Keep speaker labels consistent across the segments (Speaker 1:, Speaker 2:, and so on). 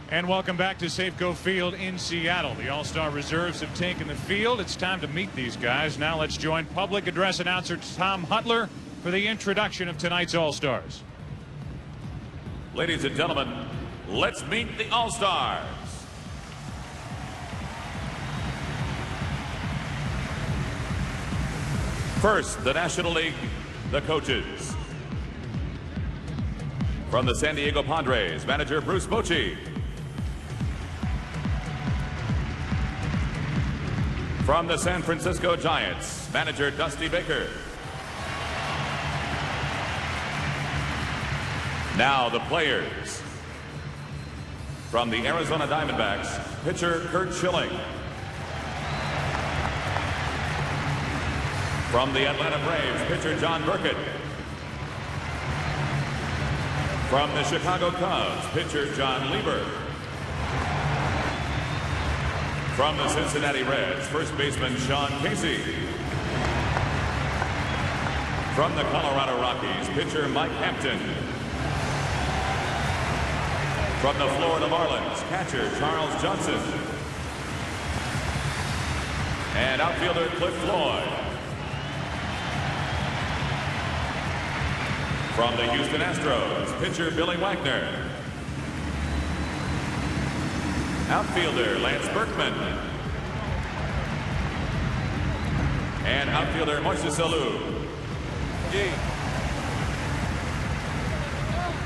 Speaker 1: And welcome back to Safeco Field in Seattle. The All-Star reserves have taken the field. It's time to meet these guys. Now let's join public address announcer Tom Hutler for the introduction of tonight's All-Stars.
Speaker 2: Ladies and gentlemen, let's meet the All-Stars. First, the National League, the coaches. From the San Diego Padres, manager Bruce Bochy. From the San Francisco Giants, manager Dusty Baker. Now the players. From the Arizona Diamondbacks, pitcher Curt Schilling. From the Atlanta Braves, pitcher John Burkett. From the Chicago Cubs, pitcher John Lieber. From the Cincinnati Reds, first baseman Sean Casey. From the Colorado Rockies, pitcher Mike Hampton. From the Florida Marlins, catcher Charles Johnson. And outfielder Cliff Floyd. From the Houston Astros, pitcher Billy Wagner. Outfielder Lance Berkman. And outfielder Moises Alou.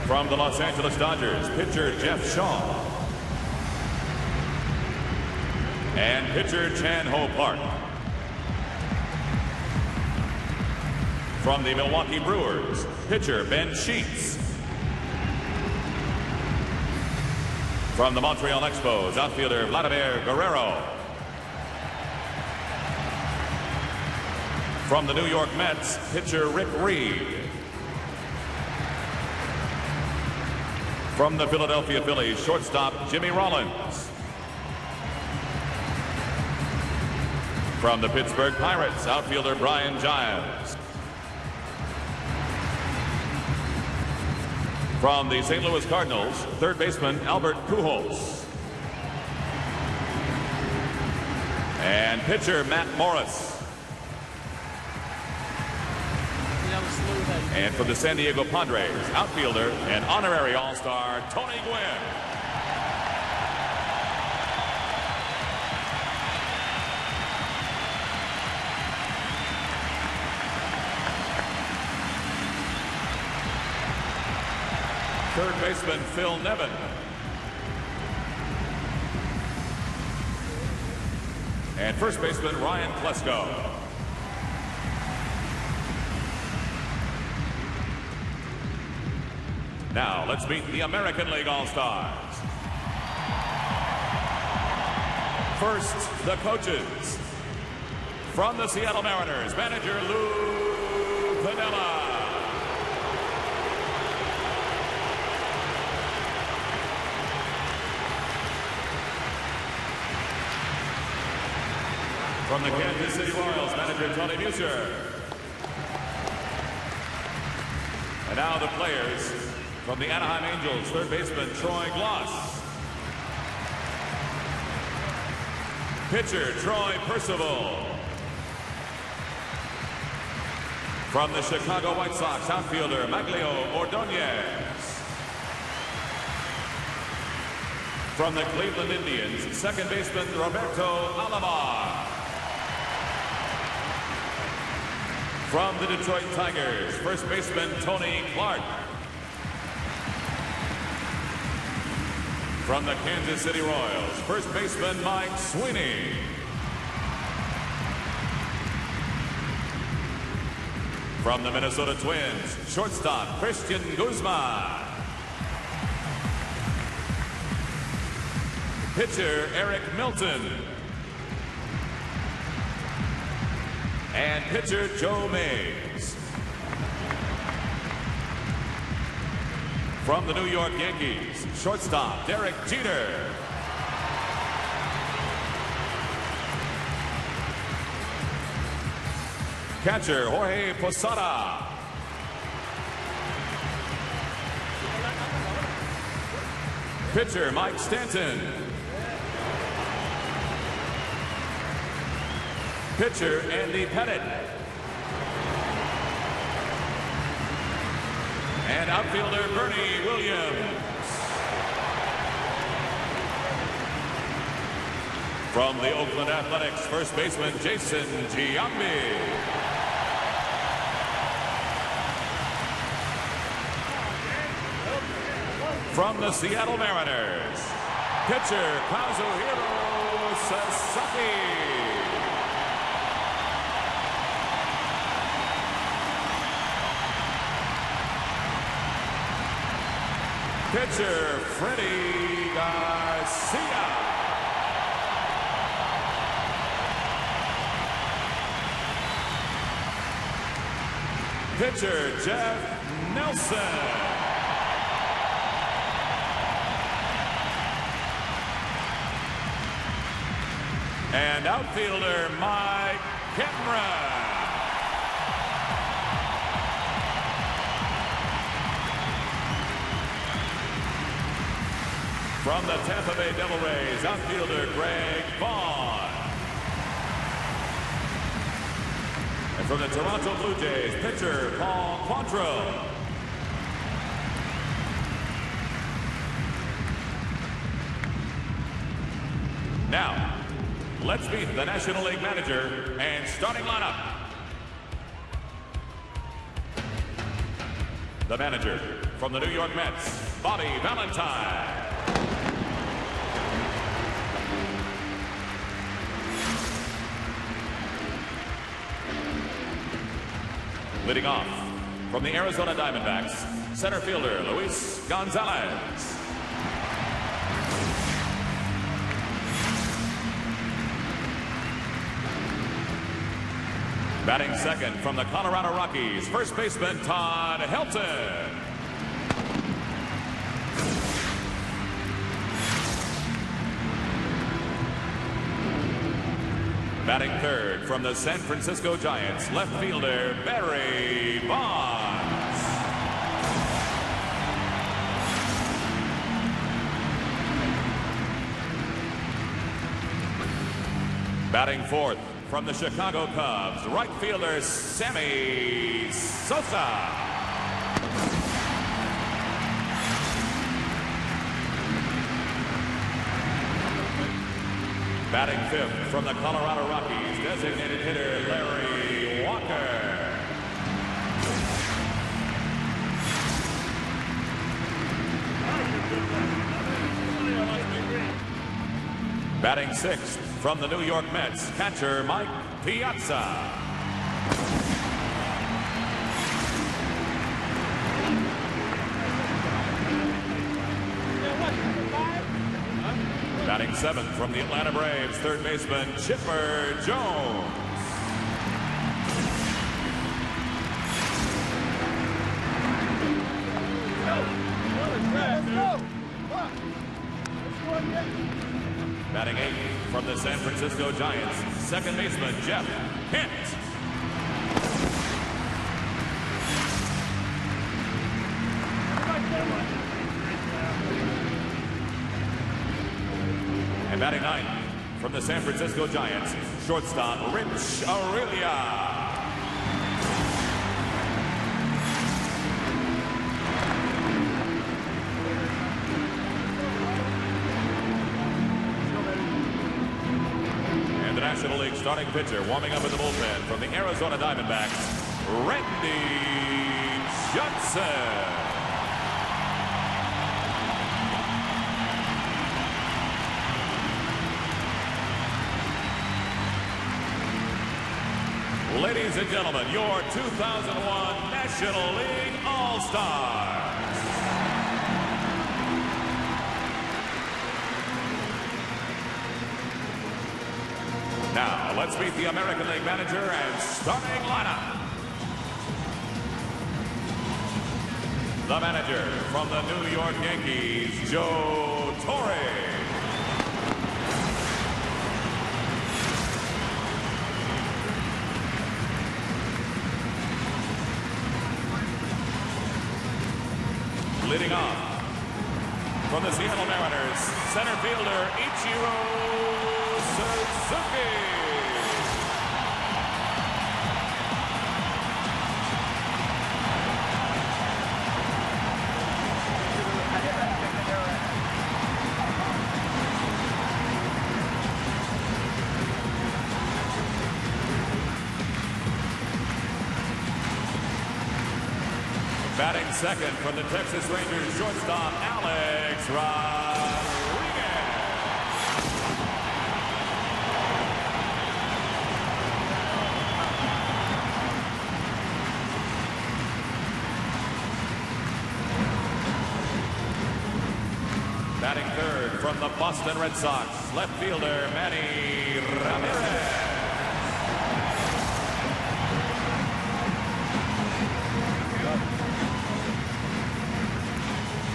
Speaker 2: From the Los Angeles Dodgers, pitcher Jeff Shaw. And pitcher Chan Ho Park. From the Milwaukee Brewers, pitcher Ben Sheets. From the Montreal Expos, outfielder Vladimir Guerrero. From the New York Mets, pitcher Rick Reed. From the Philadelphia Phillies, shortstop Jimmy Rollins. From the Pittsburgh Pirates, outfielder Brian Giles. From the St. Louis Cardinals, third baseman Albert Pujols. And pitcher Matt Morris. And from the San Diego Padres, outfielder and honorary All-Star Tony Gwynn. Third baseman Phil Nevin. And first baseman Ryan Klesko. Now let's meet the American League All-Stars. First, the coaches. From the Seattle Mariners, manager Lou Piniella. From the Kansas City Royals, manager Tony Gwynn. And now the players. From the Anaheim Angels, third baseman Troy Gloss. Pitcher Troy Percival. From the Chicago White Sox, outfielder Maglio Ordonez. From the Cleveland Indians, second baseman Roberto Alomar. From the Detroit Tigers, first baseman Tony Clark. From the Kansas City Royals, first baseman Mike Sweeney. From the Minnesota Twins, shortstop Christian Guzman. Pitcher Eric Milton. And pitcher Joe Mays. From the New York Yankees, shortstop Derek Jeter. Catcher Jorge Posada. Pitcher Mike Stanton. Pitcher Andy Pettit. And outfielder Bernie Williams. From the Oakland Athletics, first baseman Jason Giambi. From the Seattle Mariners, pitcher Kazuhiro Sasaki. Pitcher Freddie Garcia. Pitcher Jeff Nelson. And outfielder Mike Cameron. From the Tampa Bay Devil Rays, outfielder Greg Vaughn. And from the Toronto Blue Jays, pitcher Paul Quantrill. Now, let's meet the National League manager and starting lineup. The manager from the New York Mets, Bobby Valentine. Leading off from the Arizona Diamondbacks, center fielder Luis Gonzales. Batting second from the Colorado Rockies, first baseman Todd Helton. Batting third from the San Francisco Giants, left fielder Barry Bonds. Batting fourth from the Chicago Cubs, right fielder Sammy Sosa. Batting fifth from the Colorado Rockies, designated hitter Larry Walker. Batting sixth from the New York Mets, catcher Mike Piazza. Batting seventh from the Atlanta Braves, third baseman Chipper Jones. Batting eighth from the San Francisco Giants, second baseman Jeff Hint. And batting ninth from the San Francisco Giants, shortstop Rich Aurelia. And the National League starting pitcher warming up in the bullpen from the Arizona Diamondbacks, Randy Johnson. Ladies and gentlemen, your 2001 National League All-Stars. Now, let's meet the American League manager and starting lineup. The manager from the New York Yankees, Joe Torre. Leading off from the Seattle Mariners, center fielder Ichiro Suzuki. Batting second from the Texas Rangers shortstop, Alex Rodriguez. Batting third from the Boston Red Sox, left fielder Manny Ramirez.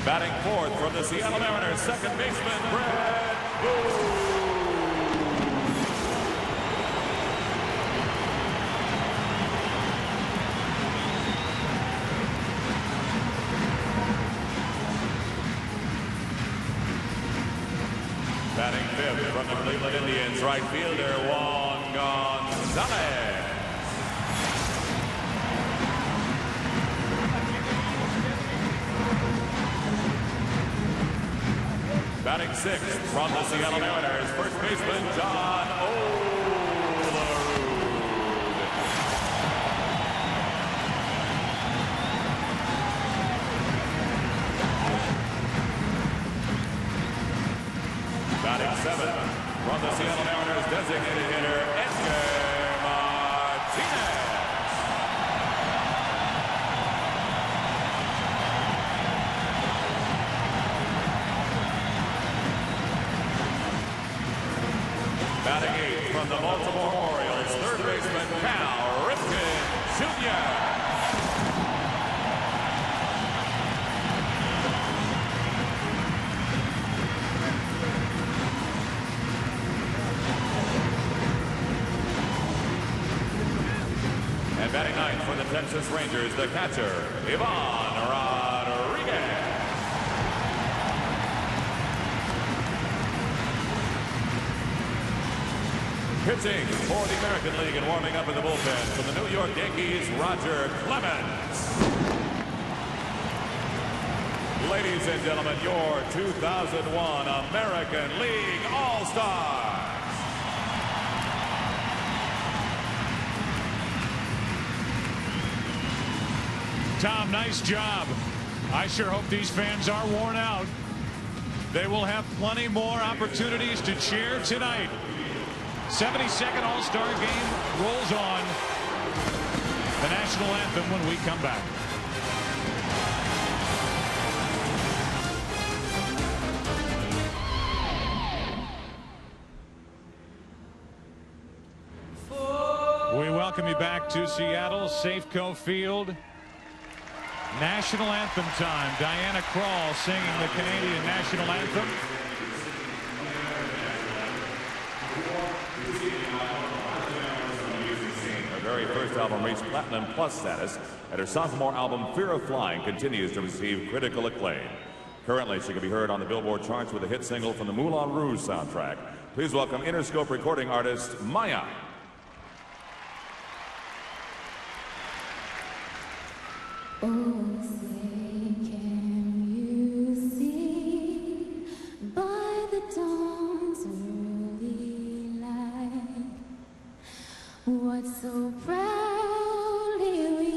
Speaker 2: Batting fourth from the Seattle Mariners, second baseman Brad Boone. Batting fifth from the Cleveland Indians, right fielder Juan Gonzales. Batting sixth from the Seattle Mariners, first baseman John Olerud. Batting seventh from the Seattle Mariners, designated hitter Edgar Martinez. Batting eighth from the Baltimore Orioles, third baseman Cal Ripken Jr. And batting ninth for the Texas Rangers, the catcher, Ivan Rodriguez. Pitching for the American League and warming up in the bullpen from the New York Yankees, Roger Clemens. Ladies and gentlemen, your 2001 American League All-Stars.
Speaker 1: Tom, nice job. I sure hope these fans are worn out. They will have plenty more opportunities to cheer tonight. 72nd All-Star game rolls on. The national anthem when we come back. We welcome you back to Seattle, Safeco Field. National anthem time. Diana Krall singing the Canadian national anthem.
Speaker 2: Her very first album reached Platinum Plus status, and her sophomore album, Fear of Flying, continues to receive critical acclaim. Currently, she can be heard on the Billboard charts with a hit single from the Moulin Rouge soundtrack. Please welcome Interscope recording artist, Maya.
Speaker 3: Oh, say, can you see by the dawn's early light what so proudly we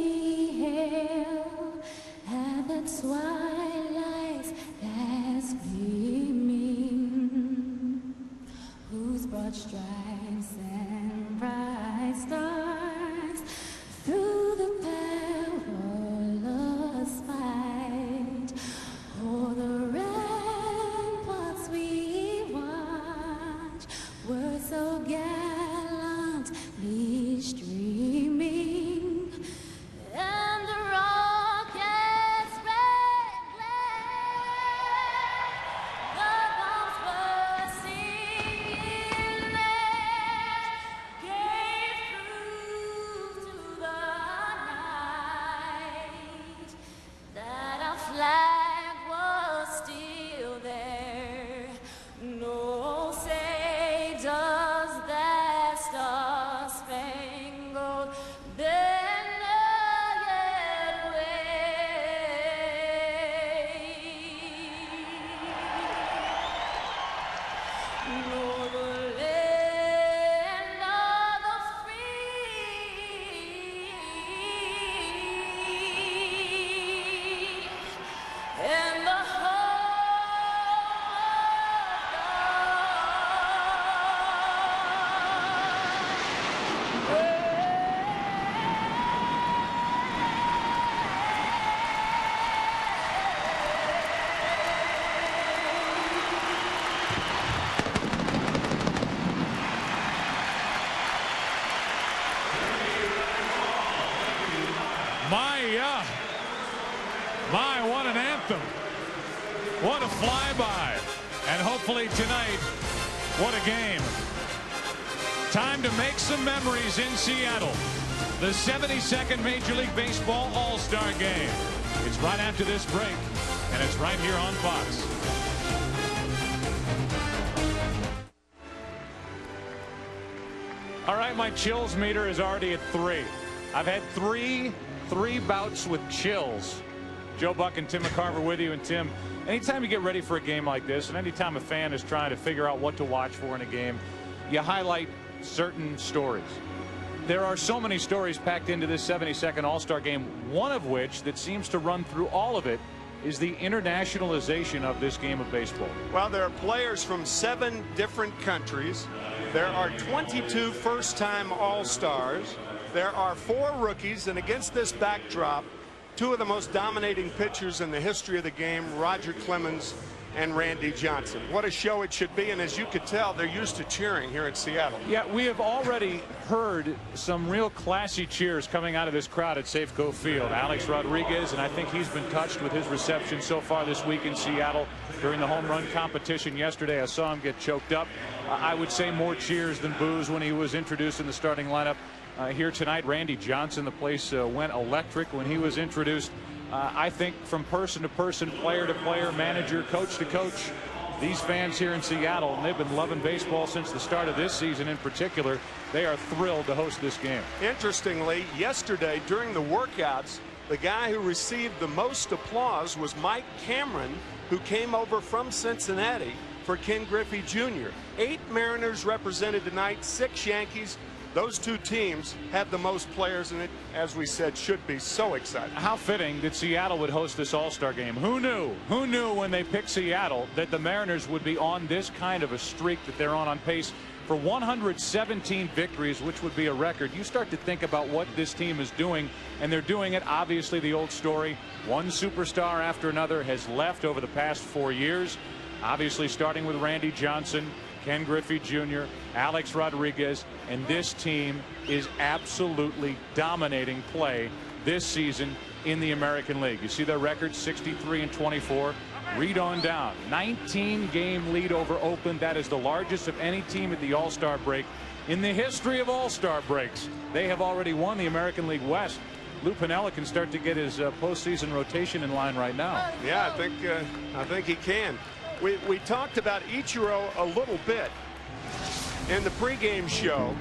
Speaker 3: hailed at the twilight's last gleaming, whose broad stripes and bright stars through the perilous
Speaker 1: to fly by. And hopefully tonight, what a game. Time to make some memories in Seattle. The 72nd Major League Baseball All-Star Game. It's right after this break, and it's right here on Fox. All right, my chills meter is already at 3. I've had three bouts with chills. Joe Buck and Tim McCarver with you. And Tim, anytime you get ready for a game like this, and anytime a fan is trying to figure out what to watch for in a game, you highlight certain stories. There are so many stories packed into this 72nd All-Star Game, one of which that seems to run through all of it is the internationalization of this game of baseball.
Speaker 4: Well, there are players from 7 different countries. There are 22 first-time All-Stars. There are 4 rookies, and against this backdrop, 2 of the most dominating pitchers in the history of the game, Roger Clemens and Randy Johnson. What a show it should be, and as you could tell, they're used to cheering here in Seattle.
Speaker 1: Yeah, we have already heard some real classy cheers coming out of this crowd at Safeco Field. Alex Rodriguez, and I think he's been touched with his reception so far this week in Seattle. During the home run competition yesterday, I saw him get choked up. I would say more cheers than boos when he was introduced in the starting lineup. Here tonight, Randy Johnson, the place went electric when he was introduced. I think from person to person, player to player, manager, coach to coach, these fans here in Seattle, and they've been loving baseball since the start of this season in particular, they are thrilled to host this game.
Speaker 4: Interestingly, yesterday during the workouts, the guy who received the most applause was Mike Cameron, who came over from Cincinnati for Ken Griffey Jr. 8 Mariners represented tonight, 6 Yankees. Those 2 teams have the most players, and it, as we said, should be so exciting.
Speaker 1: How fitting that Seattle would host this All-Star Game. Who knew? Who knew when they picked Seattle that the Mariners would be on this kind of a streak that they're on pace for 117 victories, which would be a record. You start to think about what this team is doing, and they're doing it. Obviously, the old story, one superstar after another has left over the past 4 years. Obviously, starting with Randy Johnson, Ken Griffey Jr., Alex Rodriguez, and this team is absolutely dominating play this season in the American League. You see their record, 63-24. Read on down. 19-game lead over Oakland. That is the largest of any team at the All-Star break in the history of All-Star breaks. They have already won the American League West. Lou Piniella can start to get his postseason rotation in line right now.
Speaker 4: Yeah, I think he can. We talked about Ichiro a little bit in the pregame show.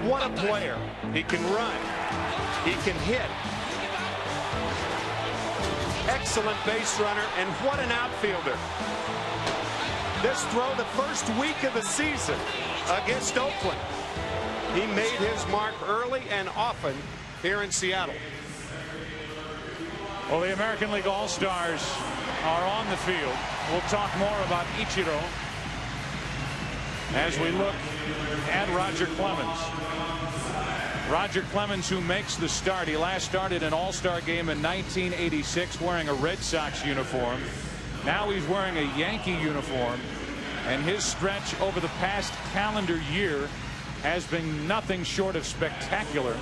Speaker 4: What a player. He can run. He can hit. Excellent base runner, and what an outfielder. This throw the first week of the season against Oakland. He made his mark early and often here in Seattle.
Speaker 1: Well, the American League All-Stars are on the field. We'll talk more about Ichiro as we look at Roger Clemens. Roger Clemens, who makes the start. He last started an All-Star game in 1986 wearing a Red Sox uniform. Now he's wearing a Yankee uniform, and his stretch over the past calendar year has been nothing short of spectacular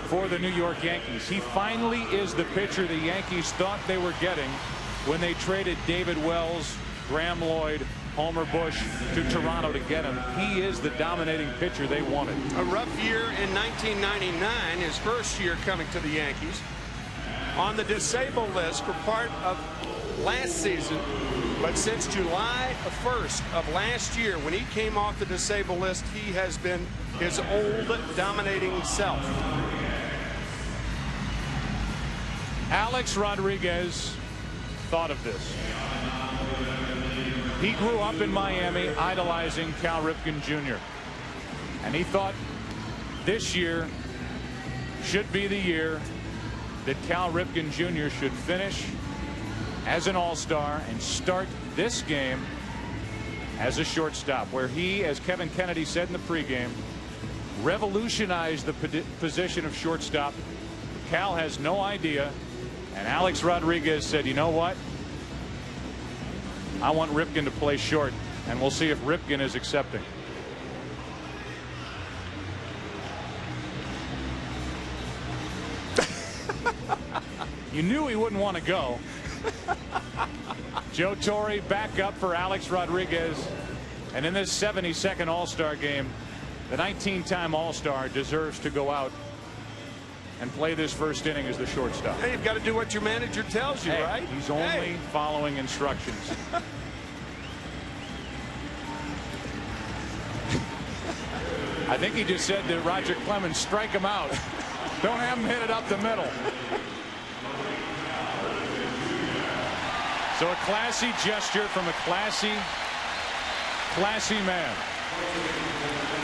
Speaker 1: for the New York Yankees. He finally is the pitcher the Yankees thought they were getting when they traded David Wells, Graham Lloyd, Homer Bush to Toronto to get him. He is the dominating pitcher they wanted.
Speaker 4: A rough year in 1999, his first year coming to the Yankees. On the disabled list for part of last season, but since July 1st of last year, when he came off the disabled list, he has been his old dominating self.
Speaker 1: Alex Rodriguez thought of this. He grew up in Miami idolizing Cal Ripken Jr. And he thought this year should be the year that Cal Ripken Jr. should finish as an All-Star and start this game as a shortstop, where he, as Kevin Kennedy said in the pregame, revolutionized the position of shortstop. Cal has no idea, and Alex Rodriguez said, you know what? I want Ripken to play short, and we'll see if Ripken is accepting. You knew he wouldn't want to go. Joe Torre back up for Alex Rodriguez. And in this 72nd All-Star game, the 19-time All-Star deserves to go out and play this first inning as the shortstop.
Speaker 4: Hey, you've got to do what your manager tells you, right?
Speaker 1: He's only following instructions. I think he just said to Roger Clemens, strike him out. Don't have him hit it up the middle. So a classy gesture from a classy man.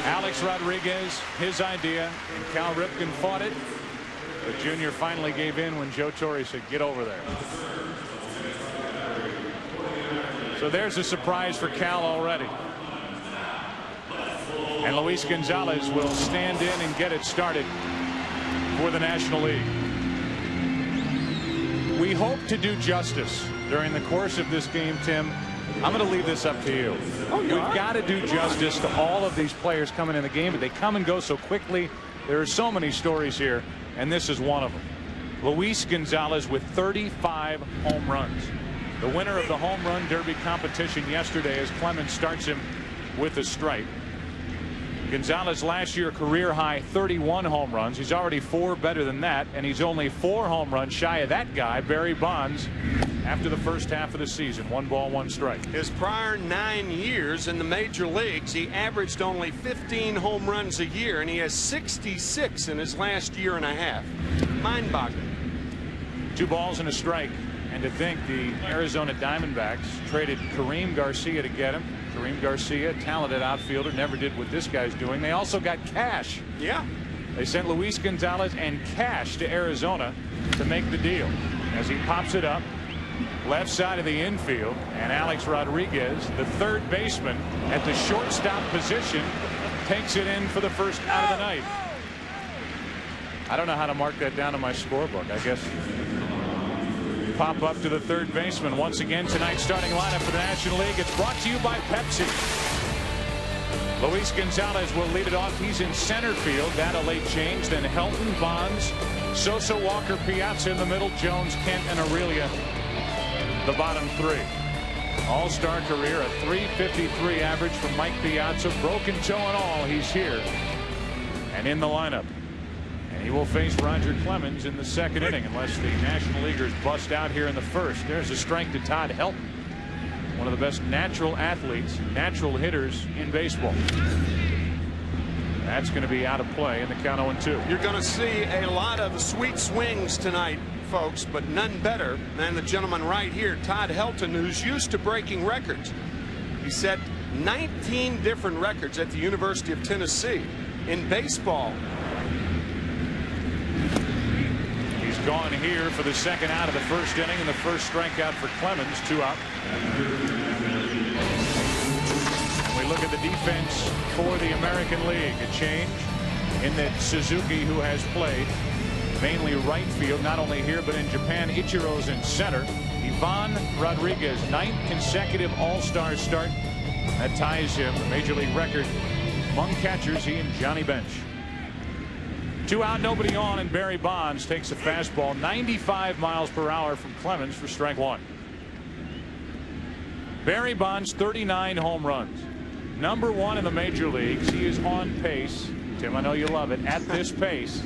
Speaker 1: Alex Rodriguez, his idea, and Cal Ripken fought it. But Junior finally gave in when Joe Torre said, get over there. So there's a surprise for Cal already. And Luis Gonzales will stand in and get it started for the National League. We hope to do justice during the course of this game, Tim. I'm going to leave this up to you. We've got to do justice to all of these players coming in the game, but they come and go so quickly. There are so many stories here, and this is one of them. Luis Gonzales with 35 home runs. The winner of the home run derby competition yesterday as Clemens starts him with a strike. Gonzales last year career high 31 home runs. He's already 4 better than that, and he's only 4 home runs shy of that guy, Barry Bonds, after the first half of the season. 1 ball, 1 strike.
Speaker 4: His prior 9 years in the major leagues, he averaged only 15 home runs a year, and he has 66 in his last year and a half. Mind-boggling.
Speaker 1: 2 balls and a strike. And to think the Arizona Diamondbacks traded Kareem Garcia to get him. Kareem Garcia, talented outfielder, never did what this guy's doing. They also got cash.
Speaker 4: Yeah.
Speaker 1: They sent Luis Gonzales and cash to Arizona to make the deal. As he pops it up, left side of the infield, and Alex Rodriguez, the third baseman at the shortstop position, takes it in for the first out of the night. I don't know how to mark that down in my scorebook. I guess pop up to the third baseman once again. Tonight's starting lineup for the National League. It's brought to you by Pepsi. Luis Gonzales will lead it off. He's in center field. That a late change. Then Helton, Bonds, Sosa, Walker, Piazza in the middle. Jones, Kent, and Aurelia the bottom 3. All-star career, a .353 average from Mike Piazza. Broken toe and all, he's here and in the lineup. He will face Roger Clemens in the second inning unless the National Leaguers bust out here in the first. There's a strike to Todd Helton, one of the best natural athletes, natural hitters in baseball. That's going to be out of play in the count 0-2.
Speaker 4: You're going to see a lot of sweet swings tonight, folks, but none better than the gentleman right here, Todd Helton, who's used to breaking records. He set 19 different records at the University of Tennessee in baseball.
Speaker 1: Gone here for the second out of the first inning, and the first strikeout for Clemens. 2 out. And we look at the defense for the American League. A change in that Suzuki, who has played mainly right field, not only here but in Japan. Ichiro's in center. Ivan Rodriguez, 9th consecutive All-Star start. That ties him the major league record among catchers. He and Johnny Bench. 2 out, nobody on, and Barry Bonds takes a fastball 95 miles per hour from Clemens for strike 1. Barry Bonds, 39 home runs, #1 in the major leagues. He is on pace, Tim, I know you love it, at this pace.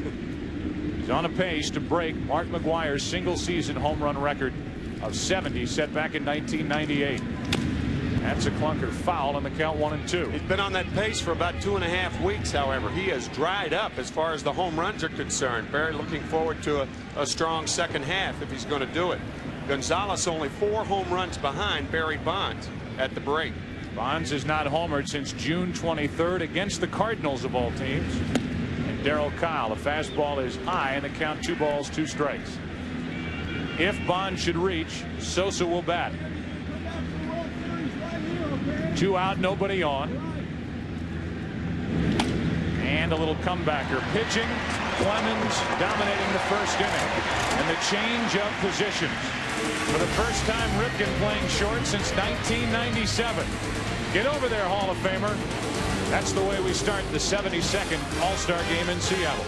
Speaker 1: He's on a pace to break Mark McGwire's single season home run record of 70 set back in 1998. That's a clunker foul on the count 1-2.
Speaker 4: He's been on that pace for about 2.5 weeks. However, he has dried up as far as the home runs are concerned. Barry looking forward to a strong second half if he's going to do it. Gonzales only 4 home runs behind Barry Bonds at the break.
Speaker 1: Bonds has not homered since June 23rd against the Cardinals of all teams. And Darryl Kyle, the fastball is high, and the count 2 balls, 2 strikes. If Bonds should reach, Sosa will bat. 2 out, nobody on. And a little comebacker. Pitching, Clemens dominating the first inning. And the change of positions. For the first time, Ripken playing short since 1997. Get over there, Hall of Famer. That's the way we start the 72nd All-Star game in Seattle.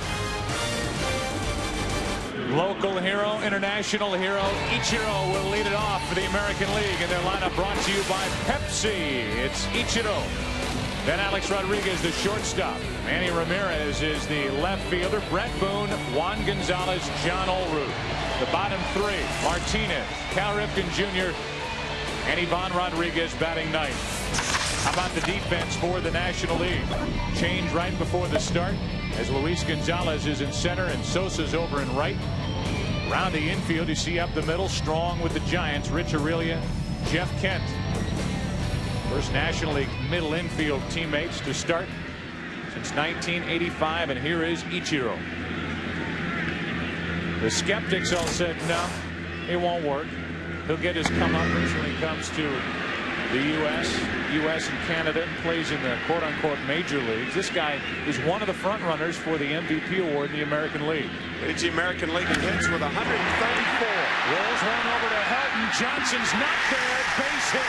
Speaker 1: Local hero, international hero, Ichiro will lead it off for the American League, and their lineup brought to you by Pepsi. It's Ichiro. Then Alex Rodriguez, the shortstop. Manny Ramirez is the left fielder. Brett Boone, Juan Gonzales, John Olrud. The bottom three, Martinez, Cal Ripken Jr., and Ivan Rodriguez batting ninth. How about the defense for the National League? Change right before the start as Luis Gonzales is in center and Sosa's over in right. Round the infield, you see up the middle, strong with the Giants, Rich Aurelia, Jeff Kent. First National League middle infield teammates to start since 1985, and here is Ichiro. The skeptics all said, no, it won't work. He'll get his comeuppance when he comes to the U.S. and Canada, and plays in the quote-unquote major leagues. This guy is one of the front runners for the MVP award in the American League.
Speaker 4: Leads the American League in hits with 134.
Speaker 1: Rolls one over to Helton. Johnson's not there. Base hit.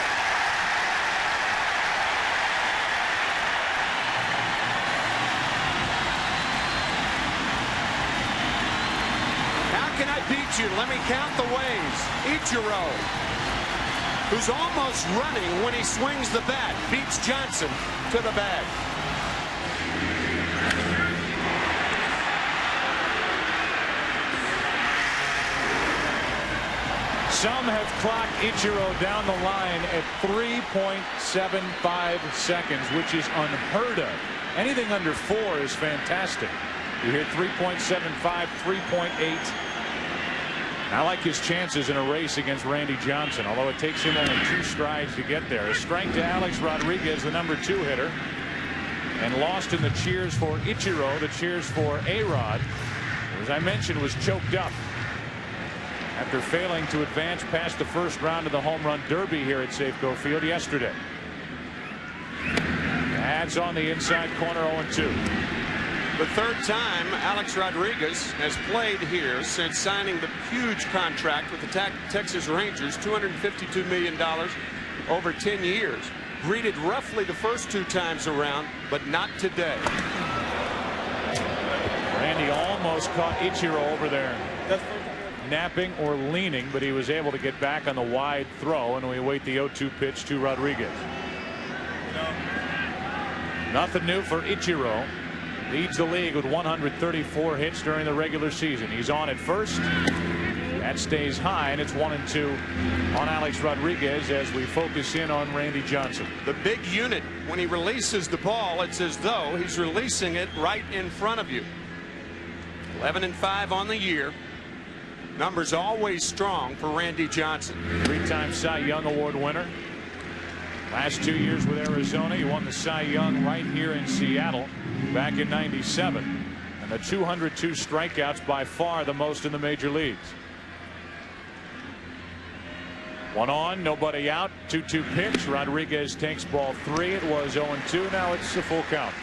Speaker 4: How can I beat you? Let me count the ways. Ichiro, who's almost running when he swings the bat, beats Johnson to the bag.
Speaker 1: Some have clocked Ichiro down the line at 3.75 seconds, which is unheard of. Anything under 4 is fantastic. You hear 3.75, 3.8. I like his chances in a race against Randy Johnson, although it takes him only 2 strides to get there. A strike to Alex Rodriguez, the number 2 hitter, and lost in the cheers for Ichiro. The cheers for A-Rod, as I mentioned, was choked up after failing to advance past the first round of the home run derby here at Safeco Field yesterday. That's on the inside corner, 0-2.
Speaker 4: The third time Alex Rodriguez has played here since signing the huge contract with the Texas Rangers, $252 million over 10 years. Greeted roughly the first 2 times around, but not today.
Speaker 1: Randy almost caught Ichiro over there napping or leaning, but he was able to get back on the wide throw, and we await the 0-2 pitch to Rodriguez. Nothing new for Ichiro. Leads the league with 134 hits during the regular season. He's on at first. That stays high, and it's 1-2 on Alex Rodriguez as we focus in on Randy Johnson.
Speaker 4: The big unit, when he releases the ball, it's as though he's releasing it right in front of you. 11-5 on the year. Numbers always strong for Randy Johnson.
Speaker 1: 3-time Cy Young Award winner. Last 2 years with Arizona, he won the Cy Young right here in Seattle back in '97, and the 202 strikeouts, by far the most in the major leagues. 1 on, nobody out. 2-2 pitch. Rodriguez takes ball 3. It was 0-2. Now it's a full count.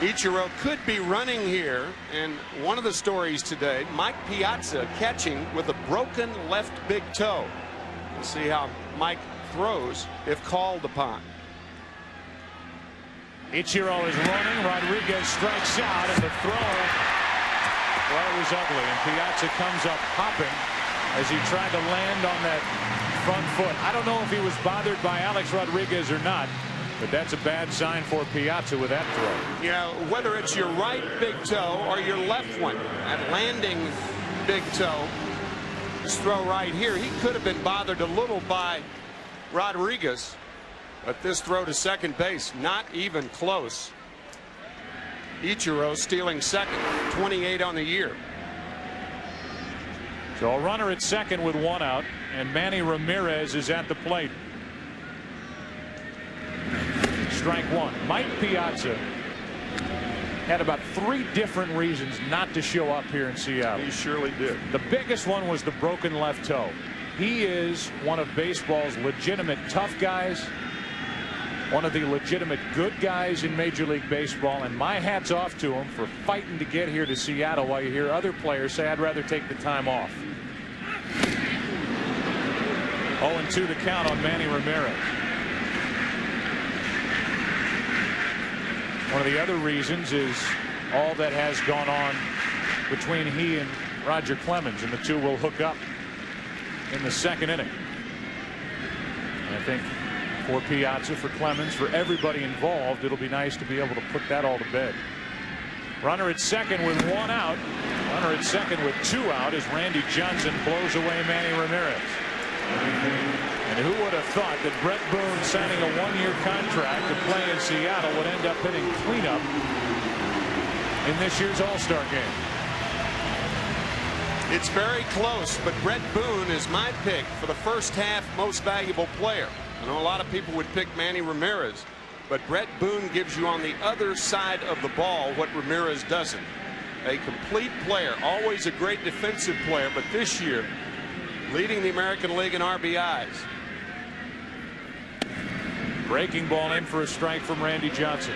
Speaker 4: Ichiro could be running here, and one of the stories today, Mike Piazza catching with a broken left big toe. We'll see how Mike throws if called upon.
Speaker 1: Ichiro is running. Rodriguez strikes out, and the throw, well, it was ugly, and Piazza comes up hopping as he tried to land on that front foot. I don't know if he was bothered by Alex Rodriguez or not, but that's a bad sign for Piazza with that throw.
Speaker 4: Yeah, whether it's your right big toe or your left one, that landing big toe, this throw right here, he could have been bothered a little by Rodriguez. But this throw to second base, not even close. Ichiro stealing second, 28 on the year.
Speaker 1: So a runner at second with 1 out, and Manny Ramirez is at the plate. Strike 1. Mike Piazza had about 3 different reasons not to show up here in Seattle.
Speaker 4: He surely did.
Speaker 1: The biggest one was the broken left toe. He is one of baseball's legitimate tough guys, one of the legitimate good guys in Major League Baseball, and my hat's off to him for fighting to get here to Seattle while you hear other players say, I'd rather take the time off. 0-2 the count on Manny Ramirez. One of the other reasons is all that has gone on between he and Roger Clemens, and the two will hook up in the second inning. And I think for Piazza, for Clemens, for everybody involved, it'll be nice to be able to put that all to bed. Runner at second with one out. Runner at second with two out as Randy Johnson blows away Manny Ramirez. And who would have thought that Brett Boone signing a one-year contract to play in Seattle would end up hitting cleanup in this year's All-Star game?
Speaker 4: It's very close, but Brett Boone is my pick for the first half most valuable player. I know a lot of people would pick Manny Ramirez, but Brett Boone gives you on the other side of the ball what Ramirez doesn't. A complete player, always a great defensive player, but this year leading the American League in RBIs.
Speaker 1: Breaking ball in for a strike from Randy Johnson.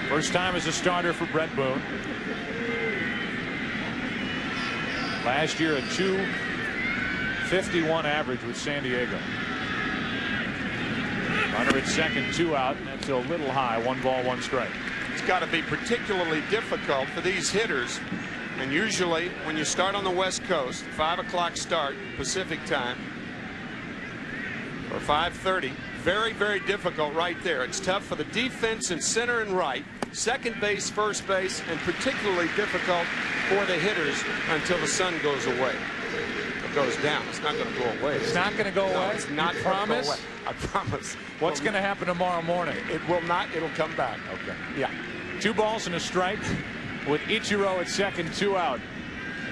Speaker 1: First time as a starter for Brett Boone. Last year a .251 average with San Diego. Runner at second, two out, and that's a little high. 1 ball, 1 strike.
Speaker 4: It's got to be particularly difficult for these hitters. And usually when you start on the West Coast, 5 o'clock start Pacific time, or 5:30, very, very difficult right there. It's tough for the defense in center and right, second base, first base, and particularly difficult for the hitters until the sun goes away. It goes down. It's not going to go away.
Speaker 1: It's not going to go away?
Speaker 4: It's not.
Speaker 1: You promise?
Speaker 4: Go away. I promise.
Speaker 1: What's going to happen tomorrow morning?
Speaker 4: It will not. It'll come back.
Speaker 1: Okay.
Speaker 4: Yeah.
Speaker 1: 2 balls and a strike with Ichiro at second, 2 out.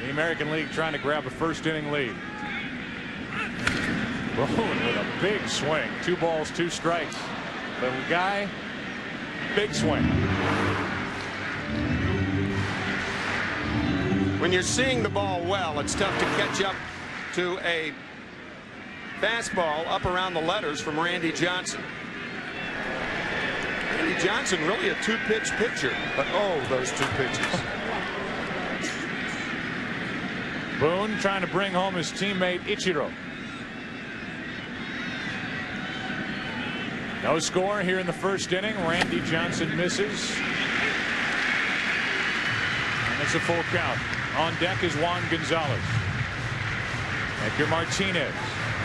Speaker 1: The American League trying to grab a first inning lead. Boone with a big swing. 2 balls, 2 strikes. Little guy, big swing.
Speaker 4: When you're seeing the ball well, it's tough to catch up to a fastball up around the letters from Randy Johnson. Randy Johnson really a 2-pitch pitcher, but oh, those 2 pitches.
Speaker 1: Boone trying to bring home his teammate Ichiro. No score here in the first inning. Randy Johnson misses. And it's a full count. On deck is Juan Gonzales. Edgar Martinez,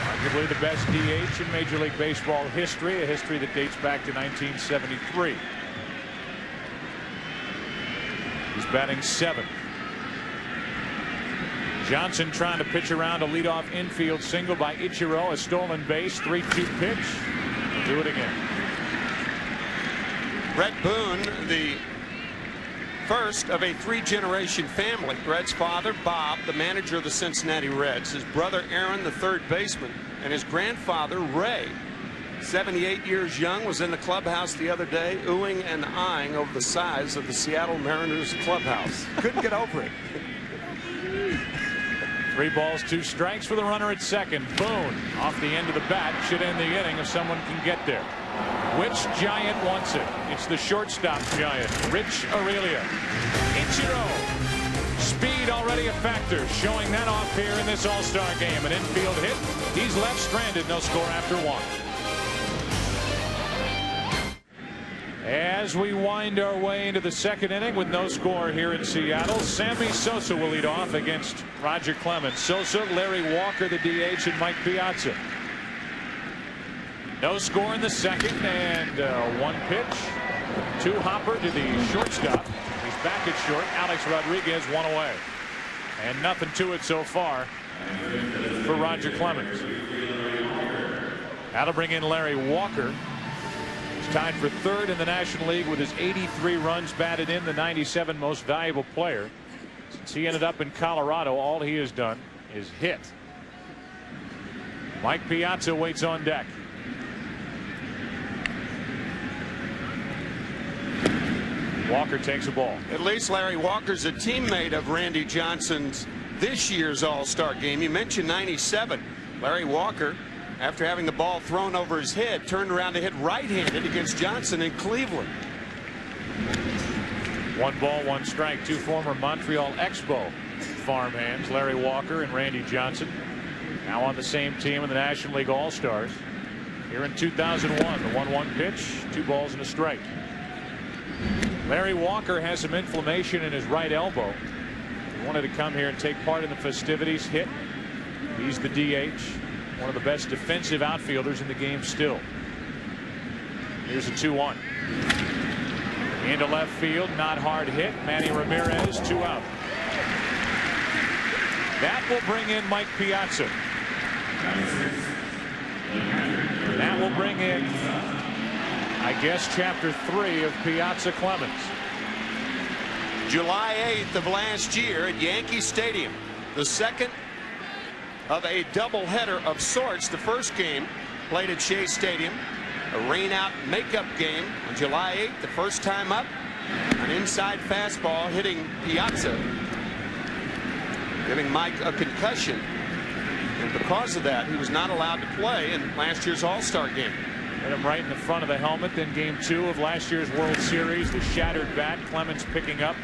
Speaker 1: arguably the best DH in Major League Baseball history, a history that dates back to 1973. He's batting 7th. Johnson trying to pitch around a leadoff infield single by Ichiro, a stolen base, 3-2 pitch. Do it again.
Speaker 4: Brett Boone, the first of a 3-generation family. Brett's father, Bob, the manager of the Cincinnati Reds. His brother, Aaron, the third baseman. And his grandfather, Ray, 78 years young, was in the clubhouse the other day, oohing and eyeing over the size of the Seattle Mariners clubhouse. Couldn't get over it.
Speaker 1: 3 balls, 2 strikes for the runner at second. Boone off the end of the bat should end the inning if someone can get there. Which Giant wants it? It's the shortstop Giant, Rich Aurelia. Ichiro, speed already a factor, showing that off here in this All-Star game. An infield hit. He's left stranded. No score after 1. As we wind our way into the second inning with no score here in Seattle, Sammy Sosa will lead off against Roger Clemens. Sosa, Larry Walker, the DH, and Mike Piazza. No score in the second, and 1 pitch. 2 hopper to the shortstop. He's back at short. Alex Rodriguez 1 away. And nothing to it so far for Roger Clemens. That'll bring in Larry Walker. Tied for 3rd in the National League with his 83 runs batted in, the 97 most valuable player. Since he ended up in Colorado, all he has done is hit. Mike Piazza waits on deck. Walker takes a ball.
Speaker 4: At least Larry Walker's a teammate of Randy Johnson's this year's All-Star game. You mentioned 97. Larry Walker, after having the ball thrown over his head, turned around to hit right-handed against Johnson in Cleveland.
Speaker 1: 1 ball, 1 strike. 2 former Montreal Expo farmhands, Larry Walker and Randy Johnson, now on the same team in the National League All-Stars. Here in 2001, the 1-1 pitch, 2 balls and a strike. Larry Walker has some inflammation in his right elbow. He wanted to come here and take part in the festivities. Hit. He's the DH. One of the best defensive outfielders in the game still. Here's a 2-1. Into left field. Not hard hit. Manny Ramirez, 2 out. That will bring in Mike Piazza. That will bring in, I guess, chapter 3 of Piazza Clemens.
Speaker 4: July 8th of last year at Yankee Stadium, the second of a doubleheader of sorts. The first game played at Shea Stadium, a rain-out makeup game on July 8th. The first time up, an inside fastball hitting Piazza, giving Mike a concussion, and because of that, he was not allowed to play in last year's All-Star game.
Speaker 1: Hit him right in the front of the helmet. Then game 2 of last year's World Series, the shattered bat. Clemens picking up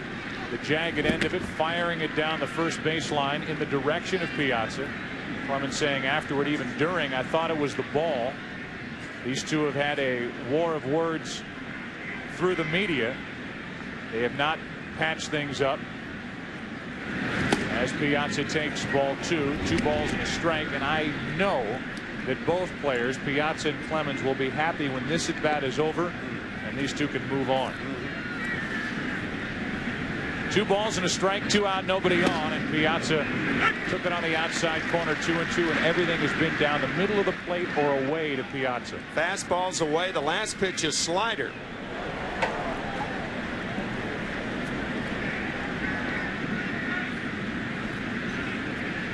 Speaker 1: the jagged end of it, firing it down the first baseline in the direction of Piazza. Clemens saying afterward, even during, I thought it was the ball. These two have had a war of words through the media. They have not patched things up. As Piazza takes ball 2, 2 balls and a strike, and I know that both players, Piazza and Clemens, will be happy when this at bat is over and these two can move on. 2 balls and a strike, 2 out, nobody on, and Piazza took it on the outside corner, 2-2, and everything has been down the middle of the plate or away to Piazza.
Speaker 4: Fastball's away. The last pitch is slider.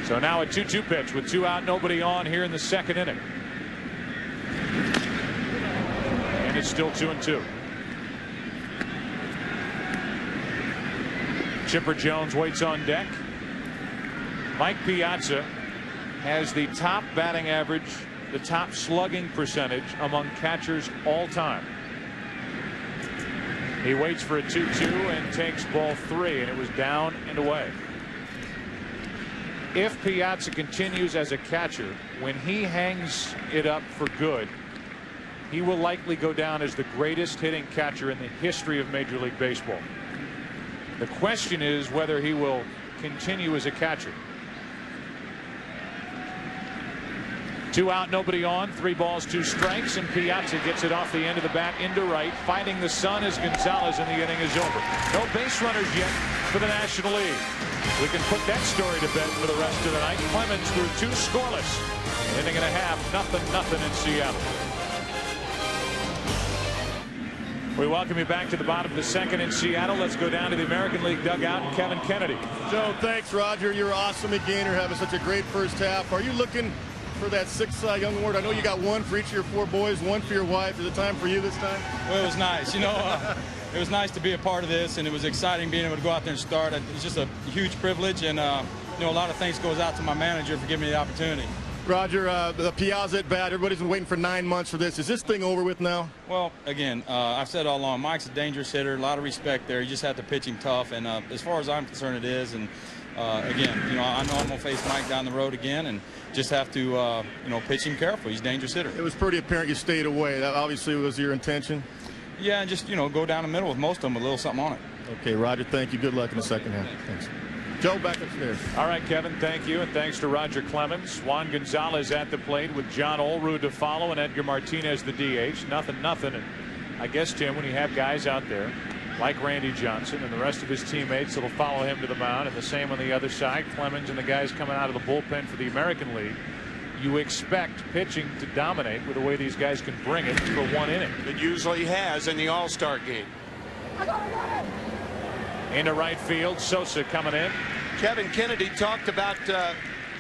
Speaker 1: So now a 2-2 pitch with 2 out, nobody on here in the second inning. And it's still 2-2. Chipper Jones waits on deck. Mike Piazza has the top batting average, the top slugging percentage among catchers all time. He waits for a 2-2 and takes ball 3, and it was down and away. If Piazza continues as a catcher, when he hangs it up for good, he will likely go down as the greatest hitting catcher in the history of Major League Baseball. The question is whether he will continue as a catcher. 2 out, nobody on, 3 balls, 2 strikes, and Piazza gets it off the end of the bat into right, fighting the sun as Gonzales, and the inning is over. No base runners yet for the National League. We can put that story to bed for the rest of the night. Clemens threw 2 scoreless. An inning and a half, 0-0 in Seattle. We welcome you back to the bottom of the second in Seattle. Let's go down to the American League dugout and Kevin Kennedy.
Speaker 5: Joe, thanks, Roger. You're awesome again. You're having such a great first half. Are you looking for that 6th Young Award? I know you got 1 for each of your 4 boys, 1 for your wife. Is it time for you this time?
Speaker 6: Well, it was nice. You know, it was nice to be a part of this, and it was exciting being able to go out there and start. It's just a huge privilege, and you know, a lot of thanks goes out to my manager for giving me the opportunity.
Speaker 5: Roger, the Piazza at bat, everybody's been waiting for 9 months for this. Is this thing over with now?
Speaker 6: Well, again, I've said all along, Mike's a dangerous hitter, a lot of respect there. You just have to pitch him tough, and as far as I'm concerned, it is. And again, you know, I know I'm going to face Mike down the road again, and just have to, you know, pitch him carefully. He's a dangerous hitter.
Speaker 5: It was pretty apparent you stayed away. That obviously was your intention.
Speaker 6: Yeah, and just, you know, go down the middle with most of them with a little something on it.
Speaker 5: Okay, Roger, thank you. Good luck in the second half. Thanks. Joe, back upstairs.
Speaker 1: All right, Kevin, thank you, and thanks to Roger Clemens. Juan Gonzales at the plate with John Olerud to follow and Edgar Martinez the DH. 0-0. And I guess, Tim, when you have guys out there like Randy Johnson and the rest of his teammates that'll follow him to the mound, and the same on the other side, Clemens and the guys coming out of the bullpen for the American League, you expect pitching to dominate with the way these guys can bring it for 1 inning.
Speaker 4: It usually has in the All-Star game.
Speaker 1: Into right field, Sosa coming in.
Speaker 4: Kevin Kennedy talked about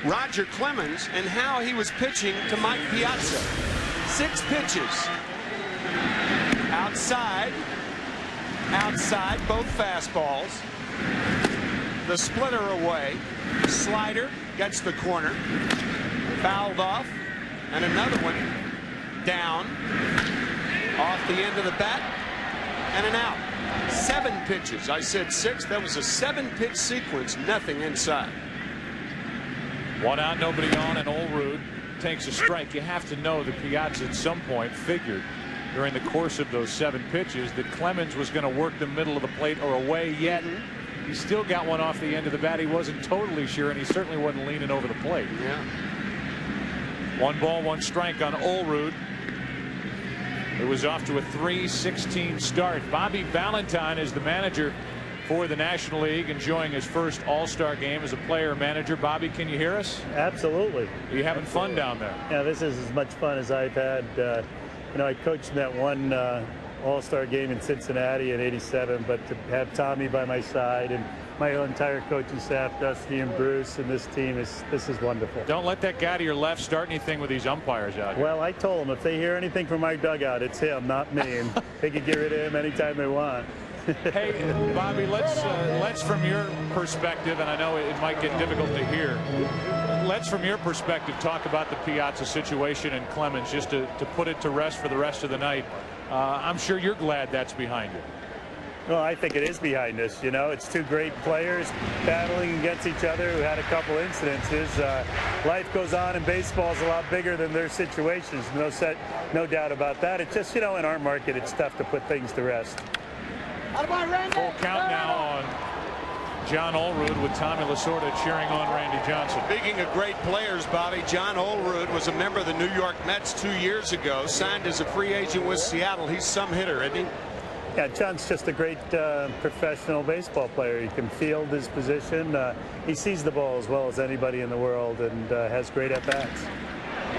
Speaker 4: Roger Clemens and how he was pitching to Mike Piazza. 6 pitches. Outside, both fastballs. The splitter away. Slider gets the corner. Fouled off. And another one down. Off the end of the bat. And an out. 7 pitches. I said 6. That was a 7-pitch sequence. Nothing inside.
Speaker 1: 1 out, nobody on, and Olerud takes a strike. You have to know that Piazza at some point figured during the course of those 7 pitches that Clemens was going to work the middle of the plate or away, yet he still got one off the end of the bat. He wasn't totally sure, and he certainly wasn't leaning over the plate.
Speaker 4: Yeah.
Speaker 1: 1 ball, 1 strike on Olrud. It was off to a 3-16 start. Bobby Valentine is the manager for the National League, enjoying his first All-Star game as a player manager. Bobby, can you hear us?
Speaker 7: Absolutely.
Speaker 1: Are you having fun down there?
Speaker 7: Yeah, this is as much fun as I've had. You know, I coached in that one All-Star game in Cincinnati in '87, but to have Tommy by my side and my entire coaching staff, Dusty and Bruce, and this team, this is wonderful.
Speaker 1: Don't let that guy to your left start anything with these umpires out here.
Speaker 7: Well, I told them if they hear anything from my dugout, it's him, not me, and they can get rid of him anytime they want.
Speaker 1: Hey, Bobby, let's from your perspective, and I know it might get difficult to hear, let's from your perspective talk about the Piazza situation and Clemens, just to put it to rest for the rest of the night. I'm sure you're glad that's behind you.
Speaker 7: Well, I think it is behind us. You know, it's 2 great players battling against each other who had a couple incidences. Life goes on, and baseball's a lot bigger than their situations. No doubt about that. It's just, you know, in our market, it's tough to put things to rest.
Speaker 1: Full count now on John Olrud with Tommy Lasorda cheering on Randy Johnson.
Speaker 4: Speaking of great players, Bobby, John Olrud was a member of the New York Mets 2 years ago, signed as a free agent with Seattle. He's some hitter, isn't he?
Speaker 7: Yeah, John's just a great professional baseball player. He can field his position. He sees the ball as well as anybody in the world and has great at-bats.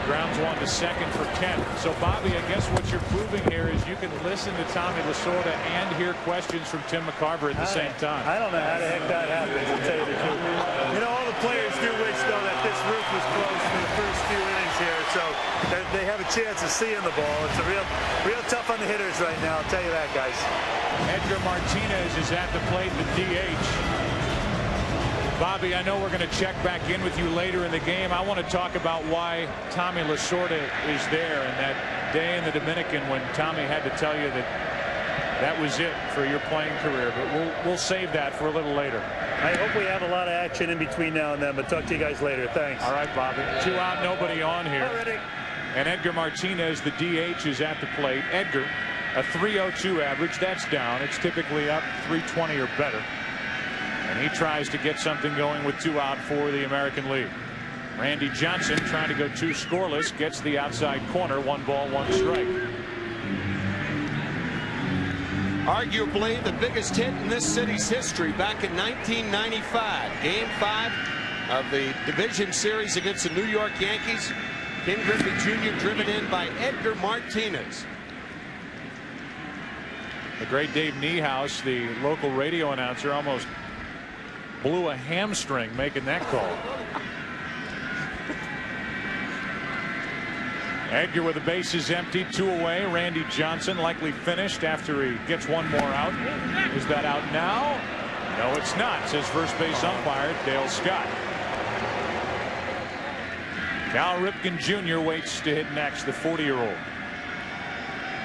Speaker 1: Grounds 1 to second for Kent. So, Bobby, I guess what you're proving here is you can listen to Tommy Lasorda and hear questions from Tim McCarver at the same time.
Speaker 7: I don't know how the heck that happens, to tell you the truth. You know, all the players do wish, though, that this roof was closed for the first few innings here, so they have a chance of seeing the ball. It's a real tough on the hitters right now, I'll tell you that, guys.
Speaker 1: Edgar Martinez is at the plate, the DH. Bobby, I know we're going to check back in with you later in the game. I want to talk about why Tommy Lasorda is there, and that day in the Dominican when Tommy had to tell you that that was it for your playing career. But we'll save that for a little later.
Speaker 7: I hope we have a lot of action in between now and then, but talk to you guys later. Thanks.
Speaker 1: All right, Bobby. 2 out, nobody on here.
Speaker 7: Already.
Speaker 1: And Edgar Martinez, the DH, is at the plate. Edgar, a 3.02 average. That's down. It's typically up 320 or better. And he tries to get something going with 2 out for the American League. Randy Johnson trying to go 2 scoreless, gets the outside corner. 1 ball, 1 strike.
Speaker 4: Arguably the biggest hit in this city's history back in 1995. Game 5 of the division series against the New York Yankees. Ken Griffey Jr. driven in by Edgar Martinez.
Speaker 1: The great Dave Niehaus, the local radio announcer, almost blew a hamstring making that call. Edgar with the bases empty, 2 away. Randy Johnson likely finished after he gets 1 more out. Is that out now? No, it's not, says first base umpire Dale Scott. Cal Ripken Jr. waits to hit next, the 40-year-old.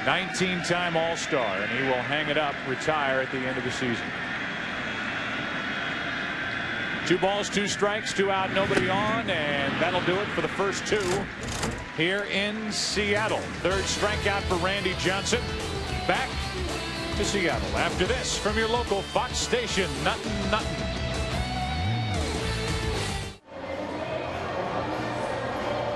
Speaker 1: 19-time All-Star, and he will hang it up, retire at the end of the season. 2 balls, 2 strikes, 2 out, nobody on, and that'll do it for the first 2 here in Seattle. 3rd strikeout for Randy Johnson. Back to Seattle after this from your local Fox station. Nothing.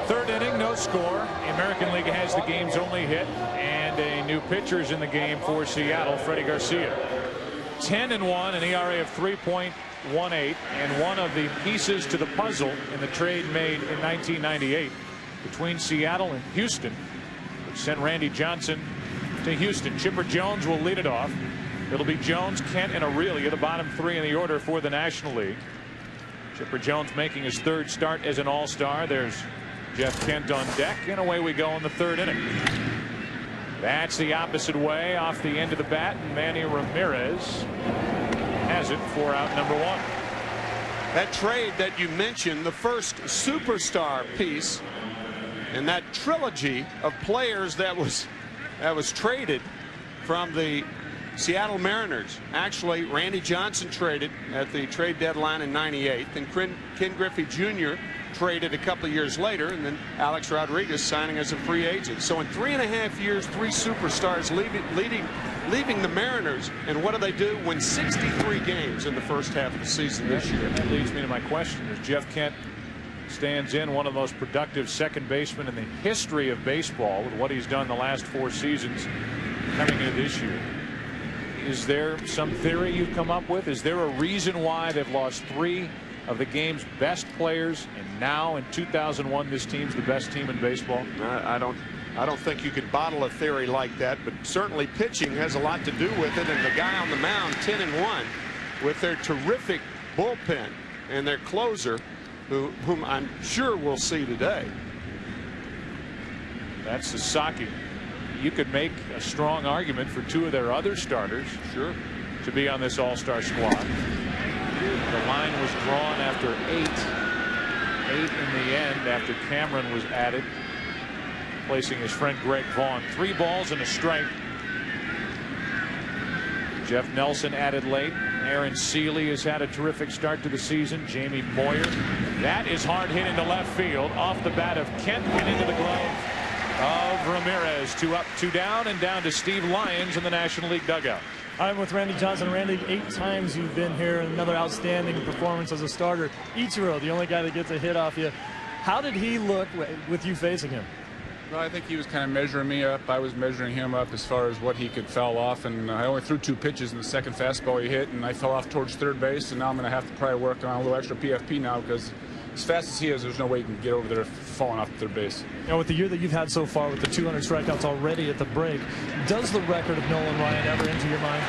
Speaker 1: Third inning, no score. The American League has the game's only hit, and a new pitcher's in the game for Seattle, Freddie Garcia. 10-1, an ERA of 3.18, and one of the pieces to the puzzle in the trade made in 1998 between Seattle and Houston, which sent Randy Johnson to Houston. Chipper Jones will lead it off. It'll be Jones, Kent, and Aurelia, the bottom 3 in the order for the National League. Chipper Jones making his 3rd start as an All-Star. There's Jeff Kent on deck, and away we go in the 3rd inning. That's the opposite way off the end of the bat, and Manny Ramirez has it for out number 1.
Speaker 4: That trade that you mentioned, the first superstar piece in that trilogy of players that was traded from the Seattle Mariners. Actually, Randy Johnson traded at the trade deadline in '98, and Ken Griffey Jr. traded a couple of years later, and then Alex Rodriguez signing as a free agent. So in 3.5 years, 3 superstars leaving the Mariners. And what do? Win 63 games in the first half of the season this year.
Speaker 1: That leads me to my question. As Jeff Kent stands in, one of the most productive second basemen in the history of baseball with what he's done the last 4 seasons coming into this year. Is there some theory you've come up with? Is there a reason why they've lost 3 of the game's best players, and now in 2001 this team's the best team in baseball?
Speaker 4: I don't think you could bottle a theory like that, but certainly pitching has a lot to do with it. And the guy on the mound, 10-1, with their terrific bullpen and their closer, whom I'm sure we'll see today.
Speaker 1: That's Sasaki. You could make a strong argument for 2 of their other starters, sure, to be on this all-star squad. The line was drawn after 8 in the end after Cameron was added, placing his friend Greg Vaughn. 3 balls and a strike. Jeff Nelson added late. Aaron Seeley has had a terrific start to the season. Jamie Moyer. That is hard hit into left field off the bat of Kent and into the glove of Ramirez. 2 up, 2 down, and down to Steve Lyons in the National League dugout.
Speaker 8: I'm with Randy Johnson. Randy, 8 times you've been here. Another outstanding performance as a starter. Ichiro, the only guy that gets a hit off you. How did he look with you facing him?
Speaker 9: Well, I think he was kind of measuring me up. I was measuring him up as far as what he could foul off, and I only threw 2 pitches in the second fastball he hit, and I fell off towards third base, and now I'm going to have to probably work on a little extra PFP now, because as fast as he is, there's no way he can get over there falling off third base.
Speaker 8: You know, with the year that you've had so far, with the 200 strikeouts already at the break, does the record of Nolan Ryan ever enter your mind?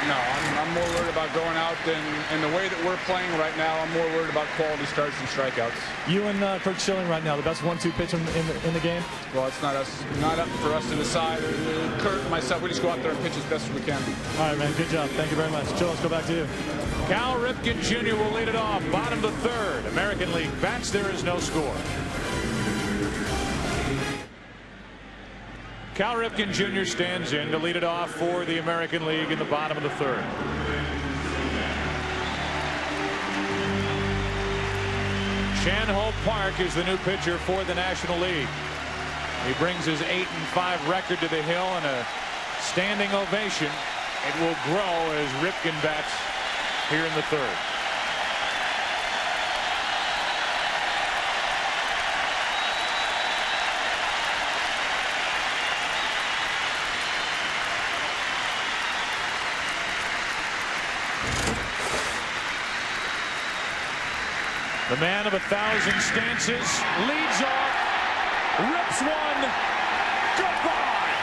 Speaker 9: No, I'm more worried about going out and the way that we're playing right now. I'm more worried about quality starts and strikeouts.
Speaker 8: You and Kurt Schilling right now, the best 1-2 pitch in the game.
Speaker 9: Well, it's not up for us to decide. Kurt and myself, we just go out there and pitch as best as we can.
Speaker 8: All right, man. Good job. Thank you very much. Joe, let's go back to you.
Speaker 1: Cal Ripken Jr. will lead it off. Bottom of the 3rd. American League bats. There is no score. Cal Ripken Jr. stands in to lead it off for the American League in the bottom of the 3rd. Chan-Ho Park is the new pitcher for the National League. He brings his 8-5 record to the hill, and a standing ovation. It will grow as Ripken bats here in the 3rd. The man of 1,000 stances leads off, rips one, goodbye.